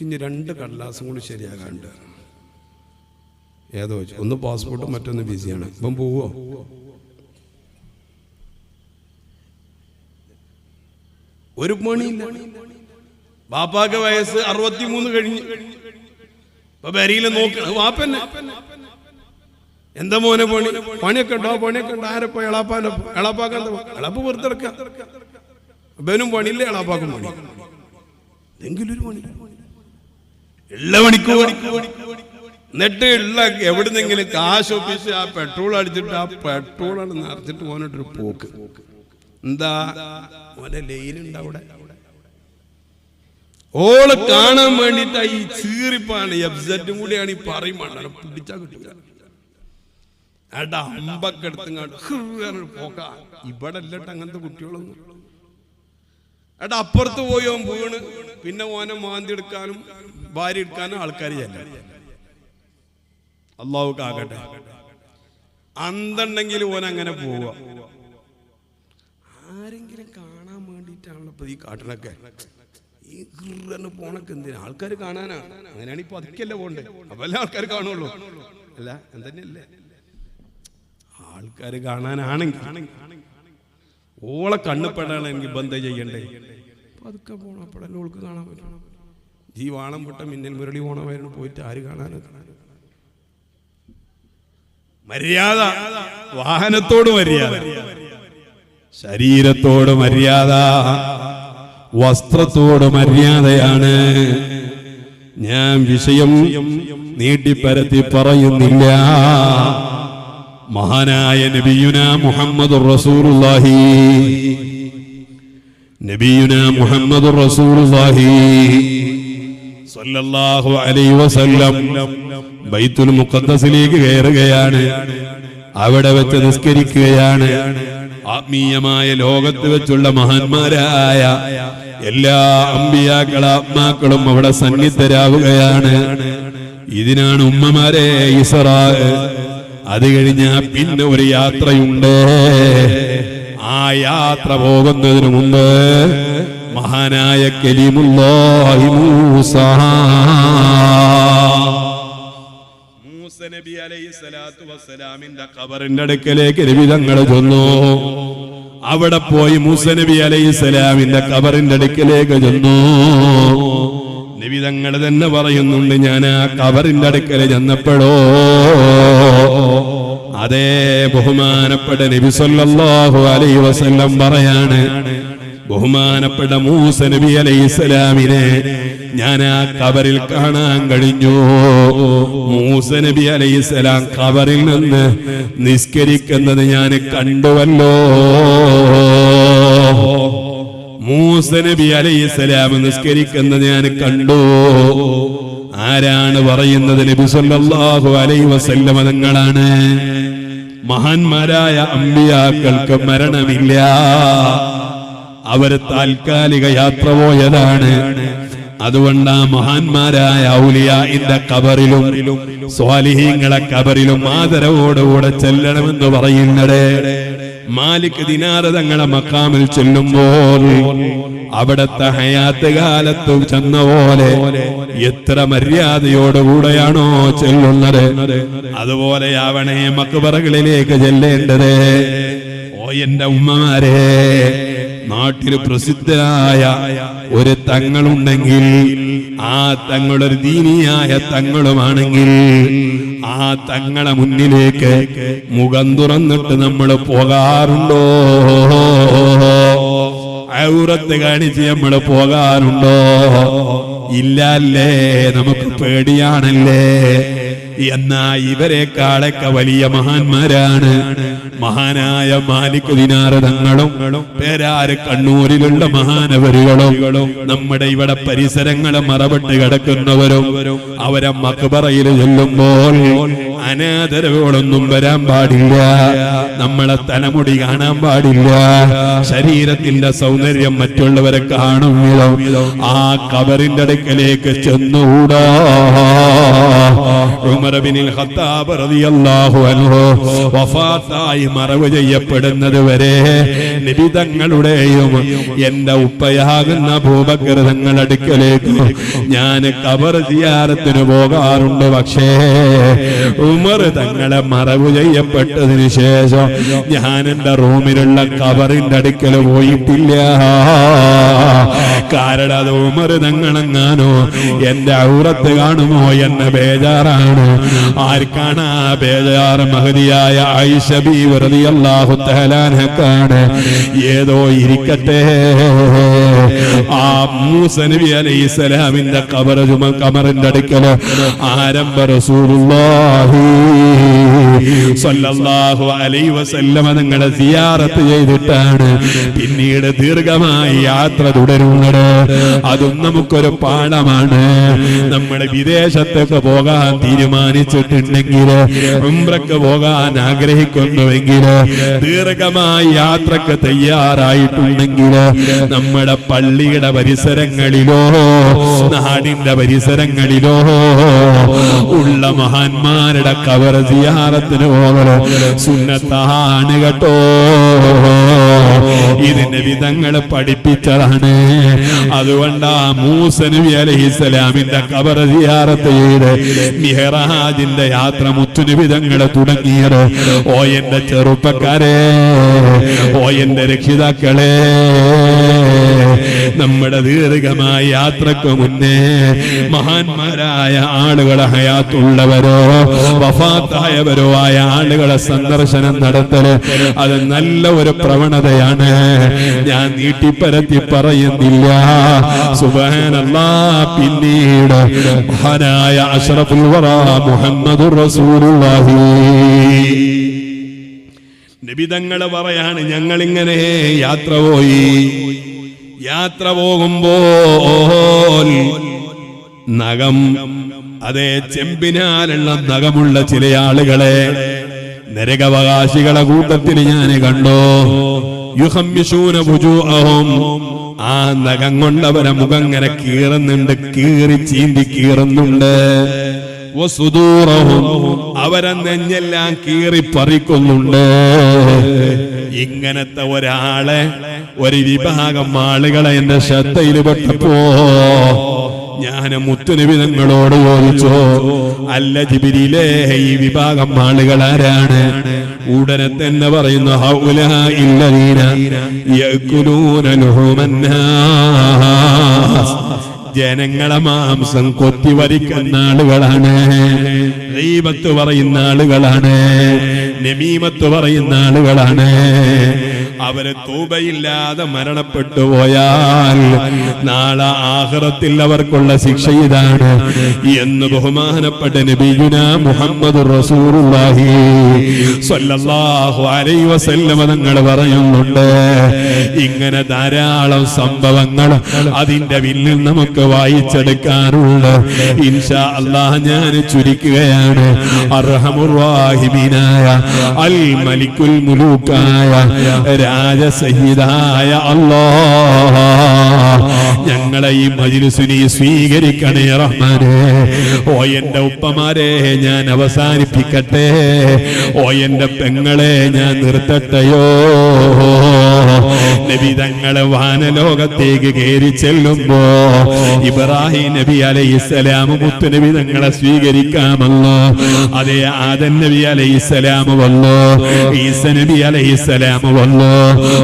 Speaker 2: ഇനി 2 കടലാസും കൂടി ശരിയാകാണ്ട്. ഏതോ ഒന്ന് പാസ്പോർട്ടും മറ്റൊന്ന് ബിസിയാണ്. ഇപ്പം പോവോ? ഒരു പണിയില്ല. ബാപ്പാക്ക് വയസ്സ് 63 കഴിഞ്ഞ്. ഇപ്പൊ ബരിയില് നോക്കണം വാപ്പന്നെ. എന്താ മോനെ പണി? പണിയൊക്കെ ഉണ്ടോ? പണിയൊക്കെ ഉണ്ട്. ആരപ്പോ? എളാപ്പാക്ക് എന്താ? എളാപ്പ് വെറുതെ ഇറക്കാം. അപ്പനും പണിയില്ല, എളാപ്പാക്കും പണി. എന്തെങ്കിലും ഒരു പണി ഉള്ള പണിക്കോ. എന്നിട്ട് ഉള്ള എവിടുന്നെങ്കിലും കാശ് ഒപ്പിച്ച് ആ പെട്രോൾ അടിച്ചിട്ട് ആ പെട്രോളാണ് നിറച്ചിട്ട് പോകാനായിട്ടൊരു പോക്ക്. എന്താ ഓനെ ലൈനുണ്ട് അവിടെ. ഓള് കാണാൻ വേണ്ടിട്ട് ഈ ചീറിപ്പാണ് എഫ്സെറ്റും കൂടിയാണ് ഈ പറയുമ്പോൾ പിടിച്ചാ കിട്ടില്ല. ഏട്ടാ അമ്പൊക്കെ എടുത്തങ്ങാണ്ട് പോക്ക. ഇവിടെ അല്ലട്ട് അങ്ങനത്തെ കുട്ടികളൊന്നും. ഏട്ടാ അപ്പുറത്ത് പോയി ഓൻ വീണ് പിന്നെ ഓനെ മാന്തി എടുക്കാനും ഭാര്യ എടുക്കാനും ആൾക്കാർ ചെല്ല. അള്ളാഹു കാകട്ടെ. അന്തുണ്ടെങ്കിൽ ഓൻ അങ്ങനെ പോവുക. ആരെങ്കിലും കാണാൻ വേണ്ടിയിട്ടാണല്ലോ ഇപ്പൊ ഈ കാട്ടിലൊക്കെ ഈ പോണൊക്കെ. എന്തിനാ? ആൾക്കാർ കാണാനാണ്. അങ്ങനെയാണ് ഇപ്പൊ അതൊക്കെയല്ലേ പോണ്ടേ. അപ്പൊ അല്ലേ ആൾക്കാർ കാണുള്ളൂ. അല്ല എന്തെന്നെയല്ലേ ആൾക്കാർ കാണാനാണെങ്കിൽ ഓളെ കണ്ണുപ്പെടാണെങ്കിൽ ബന്ധം ചെയ്യണ്ടേ. അതൊക്കെ പോണം. അപ്പോഴല്ലേ ഓൾക്ക് കാണാൻ പറ്റണം. ഈ വാണം പൊട്ട മിന്നൽ മുരളി പോണവരും പോയിട്ട് ആര് കാണാനൊക്കെ. മര്യാദ, വാഹനത്തോട് മര്യാദ, ശരീരത്തോട് മര്യാദ, വസ്ത്രത്തോട് മര്യാദയാണ്. ഞാൻ വിഷയം നീട്ടിപ്പരത്തി പറയുന്നില്ല. മഹാനായ നബിയുനാ മുഹമ്മദുർ റസൂലുള്ളാഹി, നബിയുനാ മുഹമ്മദുർ റസൂലുള്ളാഹി സ്വല്ലല്ലാഹു അലൈഹി വസല്ലം ബൈത്തുൽ മുഖദ്ദസിലേക്ക് കയറുകയാണ്. അവിടെ വെച്ച് നിസ്കരിക്കുകയാണ്. ആത്മീയമായ ലോകത്ത് വെച്ചുള്ള മഹാന്മാരായ എല്ലാ അമ്പിയാക്കളും അവിടെ സന്നിധരാവുകയാണ്. ഇതിനാണ് ഉമ്മമാരെ ഇസ്റാ. അത് കഴിഞ്ഞാൽ പിന്നെ ഒരു യാത്രയുണ്ട്. ആ യാത്ര പോകുന്നതിന് മുമ്പ് മഹാനായ കലീമുല്ലാഹി മൂസ നബി അലൈഹിസ്സലാത്തു വസ്സലാമിന്റെ ഖബറിന്റെ അടുക്കലേക്ക് നബി തങ്ങൾ ചെന്നു. അവിടെ പോയി മൂസ നബി അലൈഹിസ്സലാമിന്റെ ഖബറിന്റെ അടുക്കലേക്ക് ചെന്നു. നബി തങ്ങൾ തന്നെ പറയുന്നുണ്ട്, ഞാൻ ആ ഖബറിന്റെ അടുക്കൽ ചെന്നപ്പോഴോ അതേ ബഹുമാനപ്പെട്ട നബി സല്ലല്ലാഹു അലൈഹി വസല്ലം പറയാണ്, ബഹുമാനപ്പെട്ട മൂസ നബി അലൈഹിസ്സലാമിനെ ഞാൻ ആ ഖബറിൽ കാണാൻ കഴിഞ്ഞു. മൂസ നബി അലൈഹിസ്സലാം ഖബറിൽ നിന്ന് നിസ്കരിക്കുന്നത് ഞാൻ കണ്ടുവല്ലോ. മൂസ നബി അലൈഹിസ്സലാം നിസ്കരിക്കുന്നത് ഞാൻ കണ്ടു. ആരാണ് പറയുന്നത്? നബി സല്ലല്ലാഹു അലൈഹി വസല്ലം തങ്ങളാണ്. മഹാന്മാരായ അമ്പിയാക്കൾക്ക് മരണമില്ല. അവർ താൽക്കാലിക യാത്ര പോയതാണ്. അതുകൊണ്ടാ മഹാന്മാരായ ഔലിയാഇന്റെ ഖബറിലും സ്വാലിഹീങ്ങളെ ഖബറിലും ആദരവോടുകൂടെ ചെല്ലണമെന്ന് പറയുന്നത്. മാലിക് ദിനാർ തങ്ങളെ മക്കാമിൽ ചെല്ലുമ്പോൾ അവിടത്തെ ഹയാത്ത് കാലത്ത് ചെന്ന പോലെ എത്ര മര്യാദയോടുകൂടെയാണോ ചെല്ലുന്നത്, അതുപോലെയാവണേ മക്ബറകളിലേക്ക് ചെല്ലേണ്ടത്. ഓ എന്റെ ഉമ്മമാരെ, നാട്ടിൽ പ്രസിദ്ധരായ ഒരു തങ്ങളുണ്ടെങ്കിൽ ആ തങ്ങളൊരു ദീനിയായ തങ്ങളുമാണെങ്കിൽ ആ തങ്ങളെ മുന്നിലേക്ക് മുഖം തുറന്നിട്ട് നമ്മൾ പോകാറുണ്ടോ? ഔറത്ത് കാണിച്ച് നമ്മൾ പോകാറുണ്ടോ? ഇല്ലല്ലേ, നമുക്ക് പേടിയാണല്ലേ. എന്നാ ഇവരെക്കാളൊക്കെ വലിയ മഹാന്മാരാണ് മഹാനായ മാലിക് ദിനാർ തങ്ങളും പേരാര് കണ്ണൂരിലുള്ള മഹാനവരുകളും നമ്മുടെ ഇവിടെ പരിസരങ്ങളെ മറവിട്ട് കിടക്കുന്നവരും അവരെ മക്ബറയിൽ ചെല്ലുമ്പോൾ അനാദരവുകളൊന്നും വരാൻ പാടില്ല, നമ്മളെ തലമുടി കാണാൻ പാടില്ല, ശരീരത്തിന്റെ സൗന്ദര്യം മറ്റുള്ളവരെ കാണും വിധം ആ ഖബറിന്റെ അടുക്കലേക്ക് ചെന്നുകൂടാ. ഉമർ ഇബ്നുൽ ഖത്താബ് റളിയല്ലാഹു അൻഹു വഫാത്തായി മറവ് ചെയ്യപ്പെടുന്നത് വരെ നബി തങ്ങളുടെയും എന്റെ ഉപ്പയാകുന്ന അബൂബക്കർ തങ്ങളുടെ അടുക്കലേക്ക് ഞാൻ ഖബർ സിയാറത്തിന് പോകാറുണ്ട്. പക്ഷേ ഉമർ തങ്ങളെ മറവ് ചെയ്യപ്പെട്ടതിന് ശേഷം ഞാൻ എന്റെ റൂമിലുള്ള ഖബറിന്റെ അടുക്കൽ പോയിട്ടില്ല. കാരണം അത് ഉമർ തങ്ങളെങ്ങാനോ എന്റെ ഔറത്ത് കാണുമോ എന്ന ബേജാറാണ്. ആർക്കാണ് ആ ബേജാറ്? മഹദിയായ ആയിഷ ബീവി റളിയല്ലാഹു തആല അൻഹക്കാണ്. ഏതോ ഇരിക്കട്ടെ, ആ മൂസ നബി അലൈഹിസ്സലാമിന്റെ ഖബറിന്റെ അടുക്കൽ ആരംഭ റസൂലുള്ളാഹി സ്വല്ലല്ലാഹു അലൈഹി വസല്ലം തങ്ങളെ സിയാറത്ത് ചെയ്തിട്ടാണ് പിന്നീട് ദീർഘമായി യാത്ര തുടരുന്നത്. അതും നമുക്കൊരു പാഠമാണ്. നമ്മുടെ വിദേശത്തൊക്കെ പോകാൻ തീരുമാനിച്ചിട്ടുണ്ടെങ്കിൽ, ഉംറക്ക് പോകാൻ ആഗ്രഹിക്കുന്നുവെങ്കിൽ, ദീർഘമായി യാത്രക്ക് തയ്യാറായിട്ടുണ്ടെങ്കിൽ നമ്മുടെ പള്ളിയുടെ പരിസരങ്ങളിലോ നാടിന്റെ പരിസരങ്ങളിലോ ഉള്ള മഹാന്മാരുടെ ഖബർ സിയാറത്തിന് പോകണം സുന്നത്താണ് കേട്ടോ. ഇതിന്റെ വിധങ്ങൾ പഠിപ്പിച്ചതാണ്. അതുകൊണ്ടാ മൂസ നബി അലൈഹിസ്സലാമിന്റെ ഖബർ സിയാറത്ത് ചെയ്ത് മിഹ്റാജിന്റെ യാത്ര മുത്തുനബി തങ്ങളെ തുടങ്ങിയത്. ഓ എന്റെ ചെറുപ്പക്കാരെ, ഓ എന്റെ രക്ഷിതാക്കളെ, നമ്മുടെ ദീർഘമായ യാത്രക്ക് മുന്നേ മഹാന്മാരായ ആളുകളെ ഹയാത്തുള്ളവരോ വഫാത്തായവരോ ആയ ആളുകളെ സന്ദർശനം നടത്തല് അത് നല്ല ഒരു പ്രവണതയാണ്. ഞാൻ നീട്ടിപ്പരത്തി പറയുന്നില്ല. സുബ്ഹാനല്ലാഹ്. പിന്നീട് മഹാനായ അഷ്റഫുൽ വറാ മുഹമ്മദുർ റസൂലുള്ളാഹി നബി തങ്ങൾ പറയാണ്, ഞങ്ങളിങ്ങനെ യാത്ര പോയി. യാത്ര പോകുമ്പോൾ നഖം, അതേ ചെമ്പിനാലുള്ള നഖമുള്ള ചില ആളുകളെ നരകാവകാശികളെ കൂട്ടത്തിൽ ഞാൻ കണ്ടു. യുഹമ്മിശൂന വുജൂഅഹും, ആ നഖം കൊണ്ടവരെ മുഖം ഇങ്ങനെ കീറുന്നുണ്ട്, കീറി ചീന്തി കീറുന്നുണ്ട്. വസുദൂറഹും, അവരെ നെഞ്ഞെല്ലാം കീറി പറിക്കുന്നുണ്ട്. ഇങ്ങനത്തെ ഒരാളെ, ഒരു വിഭാഗം ആളുകളെ എന്റെ ശ്രദ്ധയിൽ പെട്ടപ്പോ ഞാൻ മുത്തുനബി തങ്ങളോട് ചോദിച്ചു, അല്ല ജിബ്രീലേ, ഈ വിഭാഗം ആളുകൾ ആരാണ്? ഉടനെ തന്നെ പറയുന്നു, ഹൗലാഇ അല്ലദീന യഅകുലൂന ലുഹൂമന്നാസ്, ജനങ്ങളെ മാംസം കൊത്തിവരിക്കുന്ന ആളുകളാണ്, ഗീബത്ത് പറയുന്ന ആളുകളാണ്, നമീമത്ത് പറയുന്ന ആളുകളാണ്. അവര് തൗബയില്ലാതെ മരണപ്പെട്ടു പോയാൽ നാളെ ആഖിറത്തിൽ അവർക്കുള്ള ശിക്ഷ ഇതാണ് എന്ന് ബഹുമാനപ്പെട്ട നബിയുനാ മുഹമ്മദുർ റസൂലുള്ളാഹി സ്വല്ലല്ലാഹു അലൈഹി വസല്ലം തങ്ങൾ പറയുന്നുണ്ട്. ഇങ്ങനെ ധാരാളം സംഭവങ്ങൾ അതിന്റെ പിന്നിൽ നമുക്ക് വായിച്ചെടുക്കാറുണ്ട്. ഇൻഷാ അല്ലാഹ് ഞാൻ ചുരുക്കുകയാണ്. അർഹമുർ റഹീമീനായ അൽ മലിക്കുൽ മുലൂക്കായ രാജസയ്യിദായ അല്ലാഹ് ഞങ്ങളെ ഈ മജ്‌ലിസിനെ സ്വീകരിക്കണേ റഹ്മാനേ. ഓ എന്റെ ഉപ്പമാരെ ഞാൻ അവസാനിപ്പിക്കട്ടെ, ഓ എന്റെ പെങ്ങളെ ഞാൻ നിർത്തട്ടെയോ. നബി തങ്ങളെ വാനലോകത്തേക്ക് കയറി ചെല്ലുമ്പോ ഇബ്രാഹിം നബി അലൈഹിസ്സലാം മുത്തുനബി തങ്ങളെ സ്വീകരിക്കാമല്ലോ. അതേ ആദം നബി അലൈഹിസ്സലാം വല്ലോ, ഈസ നബി അലൈഹിസ്സലാം വല്ലോ,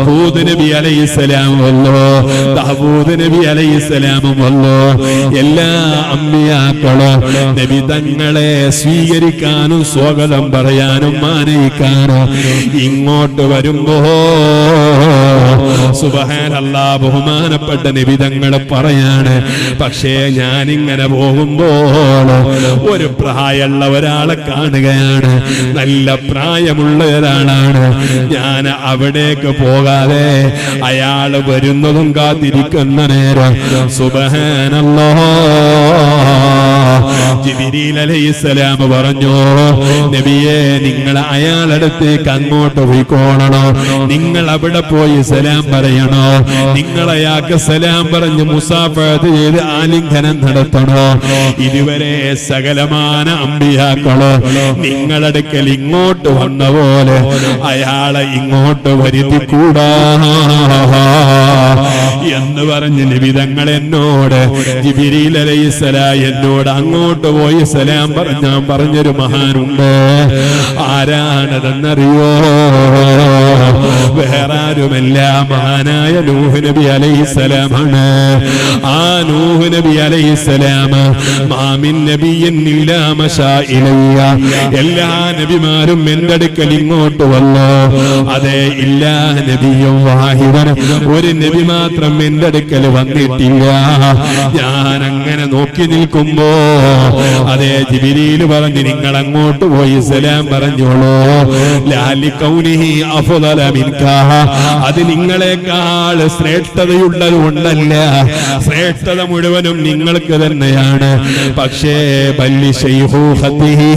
Speaker 2: ഹൂദ് നബി അലൈഹിസ്സലാം വല്ലോ, ദാവൂദ് നബി അലൈഹിസ്സലാം വല്ലോ. എല്ലാ അമ്പിയാക്കളും നബി തങ്ങളെ സ്വീകരിക്കാനും സ്വാഗതം പറയാനും മാനയിക്കാനും ഇങ്ങോട്ട് വരുമ്പോ സുബ്ഹാനല്ലാഹ് ബഹുമാനപ്പെട്ട നബി തങ്ങൾ പറയാണ്, പക്ഷേ ഞാനിങ്ങനെ പോകുമ്പോൾ ഒരു പ്രായമുള്ള ഒരാളെ കാണുകയാണ്, നല്ല പ്രായമുള്ള ഒരാളാണ്. ഞാൻ അവിടേക്ക് പോകാതെ അയാൾ വരുന്നതും കാത്തിരിക്കുന്ന നേരം സുബ്ഹാനല്ലാഹ് ജിബ്രീൽ അലൈഹിസ്സലാം പറഞ്ഞു, നബിയെ നിങ്ങൾ അയാളടുത്തേക്ക് അങ്ങോട്ട് പോയിക്കോളണോ, നിങ്ങൾ അവിടെ പോയി സലാം പറയണോ, നിങ്ങൾ അയാൾക്ക് സലാം പറഞ്ഞ് മുസാഫഹത്ത് ചെയ്ത് ആലിംഗനം നടത്തണോ. ഇതുവരെ സകലമാന അമ്പിയാക്കളോ നിങ്ങളടുക്കൽ ഇങ്ങോട്ട് വന്ന പോലെ അയാളെ ഇങ്ങോട്ട് വരുത്തിക്കൂടാ എന്ന് പറഞ്ഞ് നബി തങ്ങൾ എന്നോട് ജിബ്രീൽ അലൈഹിസ്സലാം എന്നോട് അങ്ങോട്ട് പോയി സലാം പറഞ്ഞാൻ പറഞ്ഞൊരു മഹാനുണ്ട്. ആരാണതെന്നറിയോ? വേറാരുമല്ല, മഹാനായ നൂഹ് നബി അലൈഹിസ്സലാമാണ്. ആ നൂഹ് നബി അലൈഹിസ്സലാം മാമിൻ നബിയ്യിൻ ഇല്ലാ മശാ ഇലയ്യ, എല്ലാ നബിമാരും എന്റെ അടുക്കൽ ഇങ്ങോട്ട് വന്നു. അതെ, ഇല്ലാ നബിയും വാഹിദൻ, ഒരു നബി മാത്രം എന്റെ അടുക്കൽ വന്നിട്ടില്ല. ഞാൻ അങ്ങനെ നോക്കി നിൽക്കുമ്പോ അതെ ജിബ്രീൽ പറഞ്ഞു, നിങ്ങൾ അങ്ങോട്ട് പോയി സലാം പറഞ്ഞോളൂ. ലാലി കൗനിഹി അഫ്ളല മിൻക, അത് നിങ്ങളെക്കാൾ ശ്രേഷ്ഠതയുള്ളത് കൊണ്ടല്ല, ശ്രേഷ്ഠത മുഴുവനും നിങ്ങൾക്ക് തന്നെയാണ്. പക്ഷേ ബല്ലി ശൈഖൂഖതിഹി,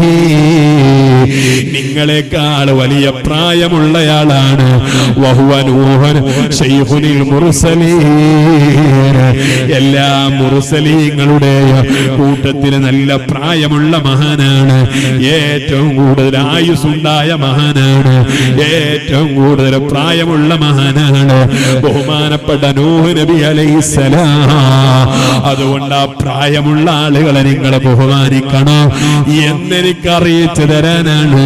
Speaker 2: നിങ്ങളെക്കാൾ വലിയ പ്രായമുള്ളയാളാണ്. വഹുവ നൂഹൻ ശൈഖുനിൽ മുർസലീൻ, എല്ലാ മുർസലീങ്ങളുടെ കൂട്ടത്തിൽ നല്ല പ്രായമുള്ള മഹാനാണ്. ഏറ്റവും കൂടുതൽ ആയുസ്സുണ്ടായ മഹാനാണ്, ഏറ്റവും കൂടുതൽ പ്രായമുള്ള മഹാനാണ് ബഹുമാനപ്പെട്ട നൂഹ് നബി അലൈഹിസ്സലാം. അതുകൊണ്ട് ആ പ്രായമുള്ള ആളുകളെ നിങ്ങൾ ബഹുമാനിക്കണം എന്നെനിക്ക് അറിയിച്ചു തരാനാണ്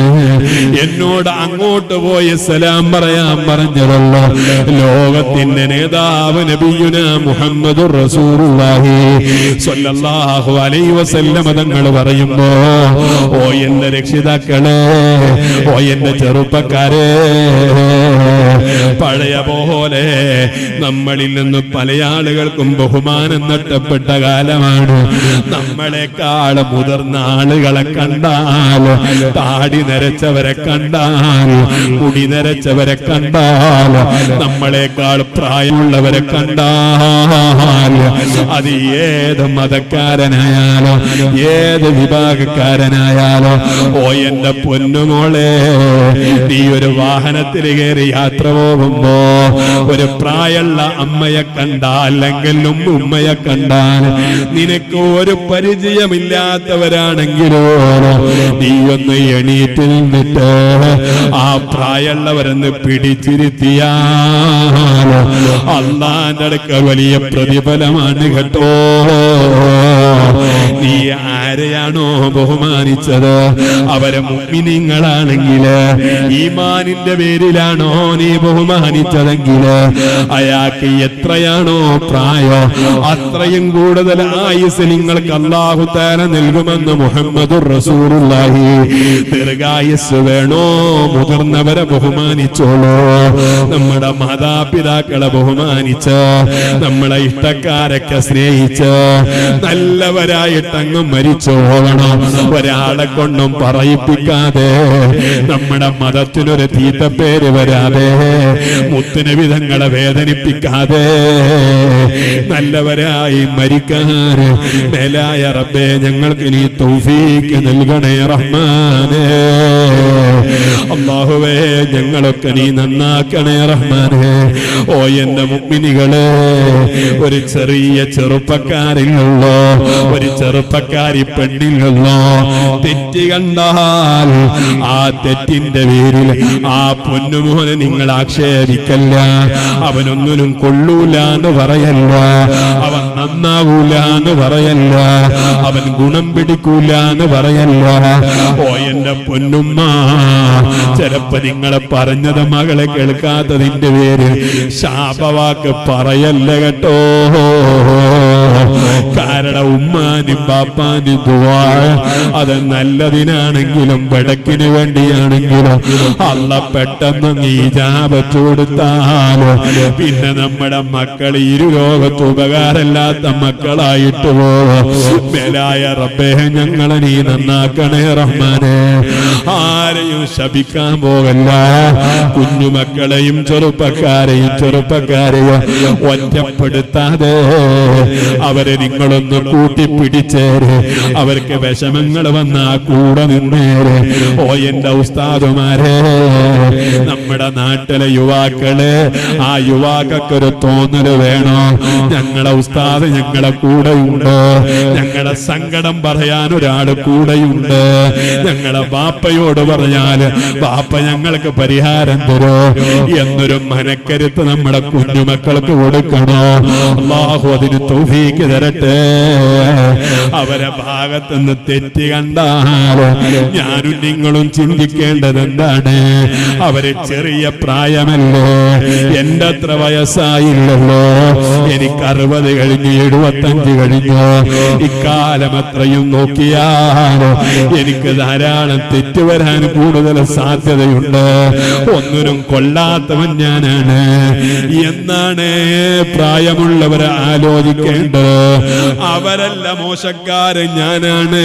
Speaker 2: എന്നോട് അങ്ങോട്ട് പോയി സലാം പറയാൻ പറഞ്ഞതല്ല. ലോകത്തിന്റെ നേതാവ് നബിയുനാ മുഹമ്മദുർ റസൂലുള്ളാഹി സ്വല്ലല്ലാഹു അലൈഹി വസല്ലം തങ്ങൾ പറയുമ്പോ, ഓ എന്റെ രക്ഷിതാക്കളെ, ഓ എന്റെ ചെറുപ്പക്കാരെ, പഴയ പോലെ നമ്മളിൽ നിന്ന് പല ആളുകൾക്കും ബഹുമാനം നഷ്ടപ്പെട്ട കാലമാണ്. നമ്മളെക്കാൾ മുതിർന്ന ആളുകളെ കണ്ടാൽ, താടി നരച്ചവരെ കണ്ടാൽ, മുടി നരച്ചവരെ കണ്ടാൽ, നമ്മളെക്കാൾ പ്രായമുള്ളവരെ കണ്ടാൽ, അത് ഏത് മതക്കാരനായാലോ ഏത് വിഭാഗക്കാരനായാലോ, ഓ എന്റെ പൊന്നുമോളെ, നീ ഒരു വാഹനത്തിൽ കയറി യാത്ര പോകുമ്പോ ഒരു പ്രായമുള്ള അമ്മയെ കണ്ടാൽ അല്ലെങ്കിൽ ഉമ്മയെ കണ്ടാൽ, നിനക്ക് ഒരു പരിചയമില്ലാത്തവരാണെങ്കിലോ നീ ഒന്ന് എണീറ്റ് നിന്നിട്ട് ആ പ്രായമുള്ളവരെന്ന് പിടിച്ചിരുത്തിയാൽ അല്ലാഹുവിന്റെ അടുക്കൽ വലിയ പ്രതിഫലമാണ് കേട്ടോ. നീ ആരെയാണോ ബഹുമാനിച്ചത് അവരെ മുഅ്മിനീങ്ങളാണെങ്കിൽ, ഈമാനിന്റെ പേരിലാണോ നീ ബഹുമാനിച്ചതെങ്കിൽ, അയാൾക്ക് എത്രയാണോ പ്രായം അത്രയും കൂടുതൽ ആയുസ് നിങ്ങൾക്ക് അല്ലാഹു തആല നൽകുമെന്ന് മുഹമ്മദുർ റസൂലുള്ളാഹി. ദീർഘായുസ് വേണോ? മുതിർന്നവരെ ബഹുമാനിച്ചോളൂ. നമ്മുടെ മാതാപിതാക്കളെ ബഹുമാനിച്ച്, നമ്മളെ ഇഷ്ടക്കാരൊക്കെ സ്നേഹിച്ച്, നല്ല നല്ലവരായിട്ടങ്ങ് മരിച്ചു പോകണം. ഒരാളെ കൊണ്ടും പറയിപ്പിക്കാതെ, നമ്മുടെ മതത്തിനൊരു തീറ്റപ്പേര് വരാതെ, മുത്തുനബി തങ്ങളെ വേദനിപ്പിക്കാതെ നല്ലവരായി മരിക്കാൻ മേലായ റബ്ബേ ഞങ്ങൾക്ക് നീ തൗഫീഖ് നൽകണേ റഹ്മാനേ. അല്ലാഹുവേ ഞങ്ങളൊക്കെ നീ നന്നാക്കണേ റഹ്മാനേ. ഓ എന്റെ മുഅ്മിനീകളെ, ഒരു ചെറിയ ചെറുപ്പക്കാരിലുള്ളോ, ഒരു ചെറുപ്പക്കാരി പെണ്ണിലുള്ളോ തെറ്റ് കണ്ടാൽ ആ തെറ്റിന്റെ പേരിൽ ആ പൊന്നുമോനെ നിങ്ങൾ ആക്ഷേപിക്കല്ല. അവനൊന്നിനും കൊള്ളൂല എന്ന് പറയല്ല, അവൻ നന്നാവൂല എന്ന് പറയല്ല, അവൻ ഗുണം പിടിക്കൂല എന്ന് പറയല്ല. ഓ എന്റെ പൊന്നുമ്മ, ചിലപ്പോ നിങ്ങളെ പറഞ്ഞത് മകളെ കേൾക്കാത്തതിന്റെ പേര് ശാപവാക്ക് പറയല്ല കേട്ടോ. കാരണം ഉമ്മാനും ബാപ്പാനും ദുആ അത് നല്ലതിനാണെങ്കിലും ബടക്കിന് വേണ്ടിയാണെങ്കിലും അള്ള പെട്ടെന്ന് ഈജാബത്ത് കൊടുത്താൽ പിന്നെ നമ്മുടെ മക്കൾ ഇരുലോകത്ത് ഉപകാരമില്ലാത്ത മക്കളായിട്ട് പോവും. മേലായ റബ്ബേ ഞങ്ങളെ നീ നന്നാക്കണേ റഹ്മാനേ. ആരെയും ശപിക്കാൻ പോകല്ല. കുഞ്ഞുമക്കളെയും ചെറുപ്പക്കാരെയും ഒറ്റപ്പെടുത്താതെ അവരെ നിങ്ങളൊന്ന് കൂട്ടിപ്പിടിച്ചേര്. അവർക്ക് വിഷമങ്ങൾ വന്നാ കൂടെ നിന്നേര്. ഓ എന്റെ ഉസ്താദുമാരെ, നമ്മുടെ നാട്ടിലെ യുവാക്കള്, ആ യുവാക്കൾക്കൊരു തോന്നല് വേണോ, ഞങ്ങളെ ഉസ്താദ് ഞങ്ങളെ കൂടെയുണ്ട്, ഞങ്ങളെ സങ്കടം പറയാൻ ഒരാൾ കൂടെയുണ്ട്, ഞങ്ങളെ ബാപ്പയോട് പറഞ്ഞാല് ബാപ്പ ഞങ്ങൾക്ക് പരിഹാരം തരോ എന്നൊരു മനക്കരുത്ത് നമ്മുടെ കുഞ്ഞുമക്കൾക്ക് കൊടുക്കണോ. അല്ലാഹു അതിന് തൗഫീഖ് തരട്ടെ. അവരെ ഭാഗത്തുനിന്ന് തെറ്റ് കണ്ടാൽ ഞാനും നിങ്ങളും ചിന്തിക്കേണ്ടത് എന്താണ്? അവര് ചെറിയ പ്രായമല്ലേ, എന്റെ അത്ര വയസ്സായില്ലല്ലോ, എനിക്ക് 60 കഴിഞ്ഞു 75 കഴിഞ്ഞു. ഇക്കാലം അത്രയും നോക്കിയാൽ എനിക്ക് ധാരാളം തെറ്റുവരാൻ കൂടുതൽ സാധ്യതയുണ്ട്. ഒന്നിനും കൊള്ളാത്തവൻ ഞാനാണ് എന്നാണ് പ്രായമുള്ളവരെ ആലോചിക്കേണ്ടത്. അവരല്ല മോശക്കാരൻ, ഞാനാണ്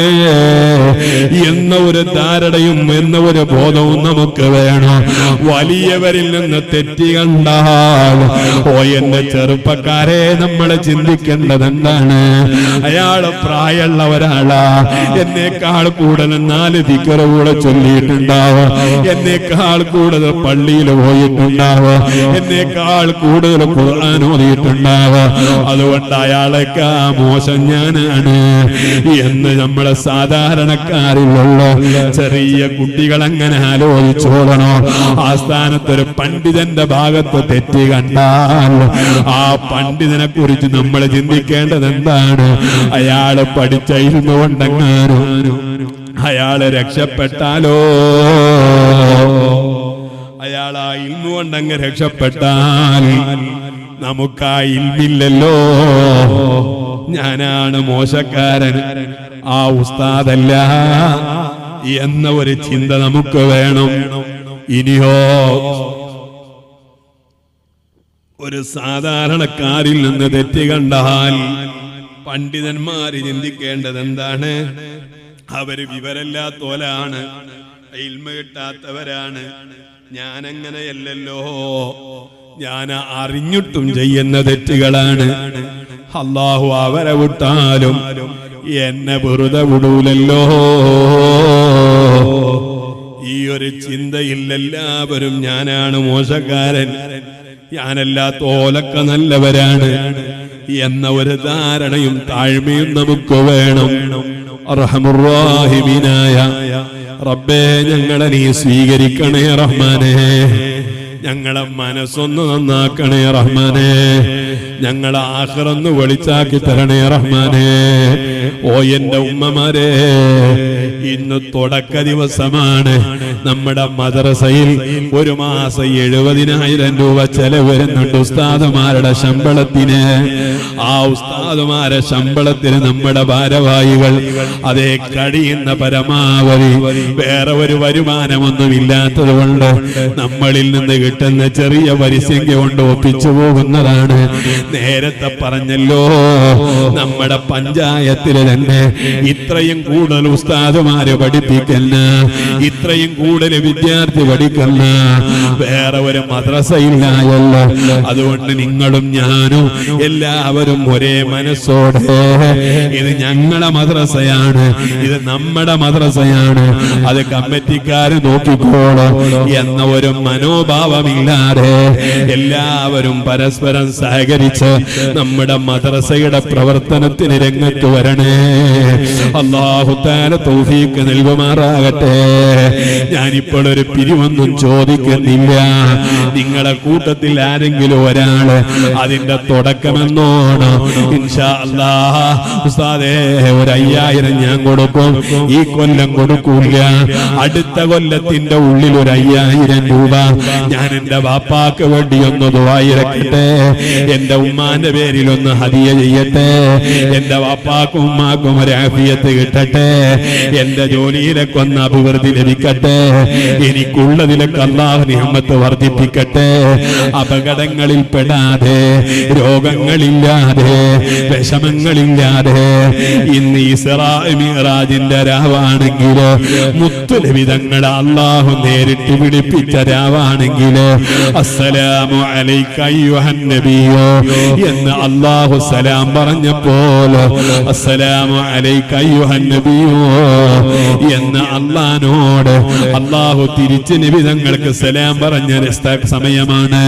Speaker 2: എന്ന ഒരു ധാരണയും എന്ന ഒരു ബോധവും നമുക്ക് വേണം. വലിയവരിൽ നിന്ന് തെറ്റി കണ്ടാൽ ഓ എന്റെ ചെറുപ്പക്കാരെ, നമ്മളെ ചിന്തിക്കേണ്ടത് എന്താണ്? അയാള് പ്രായമുള്ള ഒരാളാ, എന്നേക്കാൾ കൂടുതൽ 4 ദിക്ർ കൂടെ ചൊല്ലിയിട്ടുണ്ടാവും, എന്നേക്കാൾ കൂടുതൽ പള്ളിയിൽ പോയിട്ടുണ്ടാവും, എന്നേക്കാൾ കൂടുതൽ ഖുർആൻ ഓതിയിട്ടുണ്ടാവും. അതുകൊണ്ട് അയാളെക്കാ മോശം ഞാനാണ് എന്ന് നമ്മളെ സാധാരണക്കാരിലുള്ള ചെറിയ കുട്ടികൾ അങ്ങനെ ആലോചിച്ചോളണോ. ആ സ്ഥാനത്തൊരു പണ്ഡിതന്റെ ഭാഗത്ത് തെറ്റി കണ്ടാൽ ആ പണ്ഡിതനെ കുറിച്ച് നമ്മൾ ചിന്തിക്കേണ്ടത് എന്താണ്? അയാള് പഠിച്ച ഇൽമു കൊണ്ടെങ്ങാനും അയാള് രക്ഷപ്പെട്ടാലോ, അയാൾ ആ ഇൽമു കൊണ്ടങ്ങ് രക്ഷപ്പെട്ടാൽ നമുക്കാ ഇൽമില്ലല്ലോ. ഞാനാണ് മോശക്കാരൻ, ആ ഉസ്താദല്ല എന്ന ഒരു ചിന്ത നമുക്ക് വേണം. ഇനിയോ ഒരു സാധാരണക്കാരിൽ നിന്ന് തെറ്റ് കണ്ടാൽ പണ്ഡിതന്മാര് ചിന്തിക്കേണ്ടത് എന്താണ്? അവര് വിവരമില്ലാത്തോലാണ്, ഇൽമ കിട്ടാത്തവരാണ്. ഞാനങ്ങനെയല്ലല്ലോ, ഞാൻ അറിഞ്ഞിട്ടും ചെയ്യുന്ന തെറ്റുകളാണ്. അല്ലാഹു അവരെ വിട്ടാലും എന്നെ വെറുതെ വിടൂലല്ലോ. ഈ ഒരു ചിന്തയില്ലെല്ലാവരും ഞാനാണ് മോശക്കാരൻ, ഞാനല്ലാത്ത ഓലൊക്കെ നല്ലവരാണ് എന്ന ഒരു ധാരണയും താഴ്മയും നമുക്ക് വേണം. അർഹമുർറാഹിമീനായ റബ്ബേ, ഞങ്ങളെ നീ സ്വീകരിക്കണേ റഹ്മാനേ. ഞങ്ങളെ മനസ്സൊന്ന് നന്നാക്കണേ റഹ്മാനേ. ഞങ്ങളെ ആഖിറൊന്ന് വെളിച്ചാക്കി തരണേ റഹ്മാനേ. ഓ എന്റെ ഉമ്മമാരെ, ഇന്ന് തുടക്ക ദിവസമാണ്. നമ്മുടെ മദ്രസയിൽ ഒരു മാസം 70,000 രൂപ ചെലവ് വരുന്നുണ്ട് ഉസ്താദുമാരുടെ ശമ്പളത്തിന്. ആ ഉസ്താദുമാരെ ശമ്പളത്തിന് നമ്മുടെ ഭാരവാഹികൾ അതേ കഴിയുന്ന പരമാവധി വേറെ ഒരു വരുമാനമൊന്നും ഇല്ലാത്തത് കൊണ്ട് നമ്മളിൽ നിന്ന് കിട്ടുന്ന ചെറിയ പരിസംഖ്യ കൊണ്ട് ഒപ്പിച്ചു പോകുന്നതാണ്. നേരത്തെ പറഞ്ഞല്ലോ, നമ്മുടെ പഞ്ചായത്തിൽ തന്നെ ഇത്രയും കൂടുതൽ ഉസ്താദുമാര് പഠിപ്പിക്കുന്ന, ഇത്രയും കൂടുതൽ വിദ്യാർത്ഥി പഠിക്കുന്ന വേറെ ഒരു മദ്രസയില്ലായല്ലോ. അതുകൊണ്ട് നിങ്ങളും ഞാനും എല്ലാവരും ഒരേ മനസ്സോടെ ഇത് ഞങ്ങളുടെ മദ്രസയാണ്, ഇത് നമ്മുടെ മദ്രസയാണ്, അത് കമ്മിറ്റിക്കാര് നോക്കിക്കോളും എന്ന ഒരു മനോഭാവമില്ലാതെ എല്ലാവരും പരസ്പരം സഹകരിച്ച് നമ്മുടെ മദ്രസയുടെ പ്രവർത്തനത്തിന് രംഗത്ത് വരണേ. അല്ലാഹു തആല തൗഫീഖ് നൽകുമാറാകട്ടെ. ഞാനിപ്പോൾ ഒരു പിരിവൊന്നും ചോദിക്കുന്നില്ല. നിങ്ങളെ കൂട്ടത്തിൽ ആരെങ്കിലും ഒരാള് അതിന്റെ തുടക്കമെന്നോണം ഇൻഷാ അല്ലാഹ് ഉസ്താദേ ഒരു 5000 ഞാൻ കൊടുക്കും, ഈ കൊല്ലം കൊടുക്കൂല, അടുത്ത കൊല്ലത്തിന്റെ ഉള്ളിൽ ഒരു 5000 രൂപ ഞാൻ എന്റെ വാപ്പാക്ക് വേണ്ടി ഒന്ന് ദുആയിരക്കട്ടെ, എന്റെ ഉമ്മാന്റെ പേരിൽ ഒന്ന് ഹദിയ ചെയ്യട്ടെ, എന്റെ വാപ്പാക്കും ഉമ്മാക്കും ഒരു ആഫിയത്ത് കിട്ടട്ടെ, എന്റെ ജോലിയിലൊക്കെ ഒന്ന് അഭിവൃദ്ധി ലഭിക്കട്ടെ, എനിക്കുള്ളതിലൊക്കെ അല്ലാഹു നിഅമത്ത് വർദ്ധിപ്പിക്കട്ടെ, അപകടങ്ങളിൽ പെടാതെ, രോഗങ്ങളില്ലാതെ, വിഷമങ്ങളില്ലാതെ, ഇന്ന് ഇസ്റാ മിഅ്റാജിന്റെ രാവാണെങ്കിൽ, മുത്തുനബി തങ്ങളെ അല്ലാഹു നേരിട്ട് വിളിപ്പിച്ച രാവാണെങ്കിൽ, അസ്സലാമു അലൈക അയ്യുഹൻ നബിയോ എന്ന് അല്ലാഹു സലാം പറഞ്ഞപ്പോൾ, അസ്സലാമു അലൈക അയ്യുഹൻ നബിയോ എന്ന് അല്ലാഹുവോട് അല്ലാഹു തിരിച്ച് നബി തങ്ങൾക്ക് സലാം പറഞ്ഞ സമയമാണ്.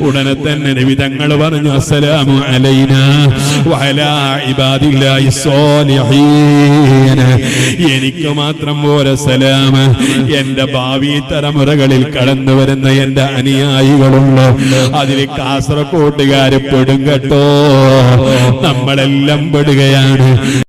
Speaker 2: ഉടനെ തന്നെ നബി തങ്ങൾ പറഞ്ഞു അസ്സലാമു അലൈനാ വഅലാ ഇബാദില്ലാഹി സ്വാലിഹീൻ. എനിക്ക് മാത്രം പോലെ സലാം എന്റെ ഭാവി തലമുറകളിൽ കടന്നു വരുന്ന എന്റെ അനുയായികളുണ്ട്, അതിൽ കാസർകോട്ടുകാര് പെടും കേട്ടോ, നമ്മളെല്ലാം പെടുകയാണ്.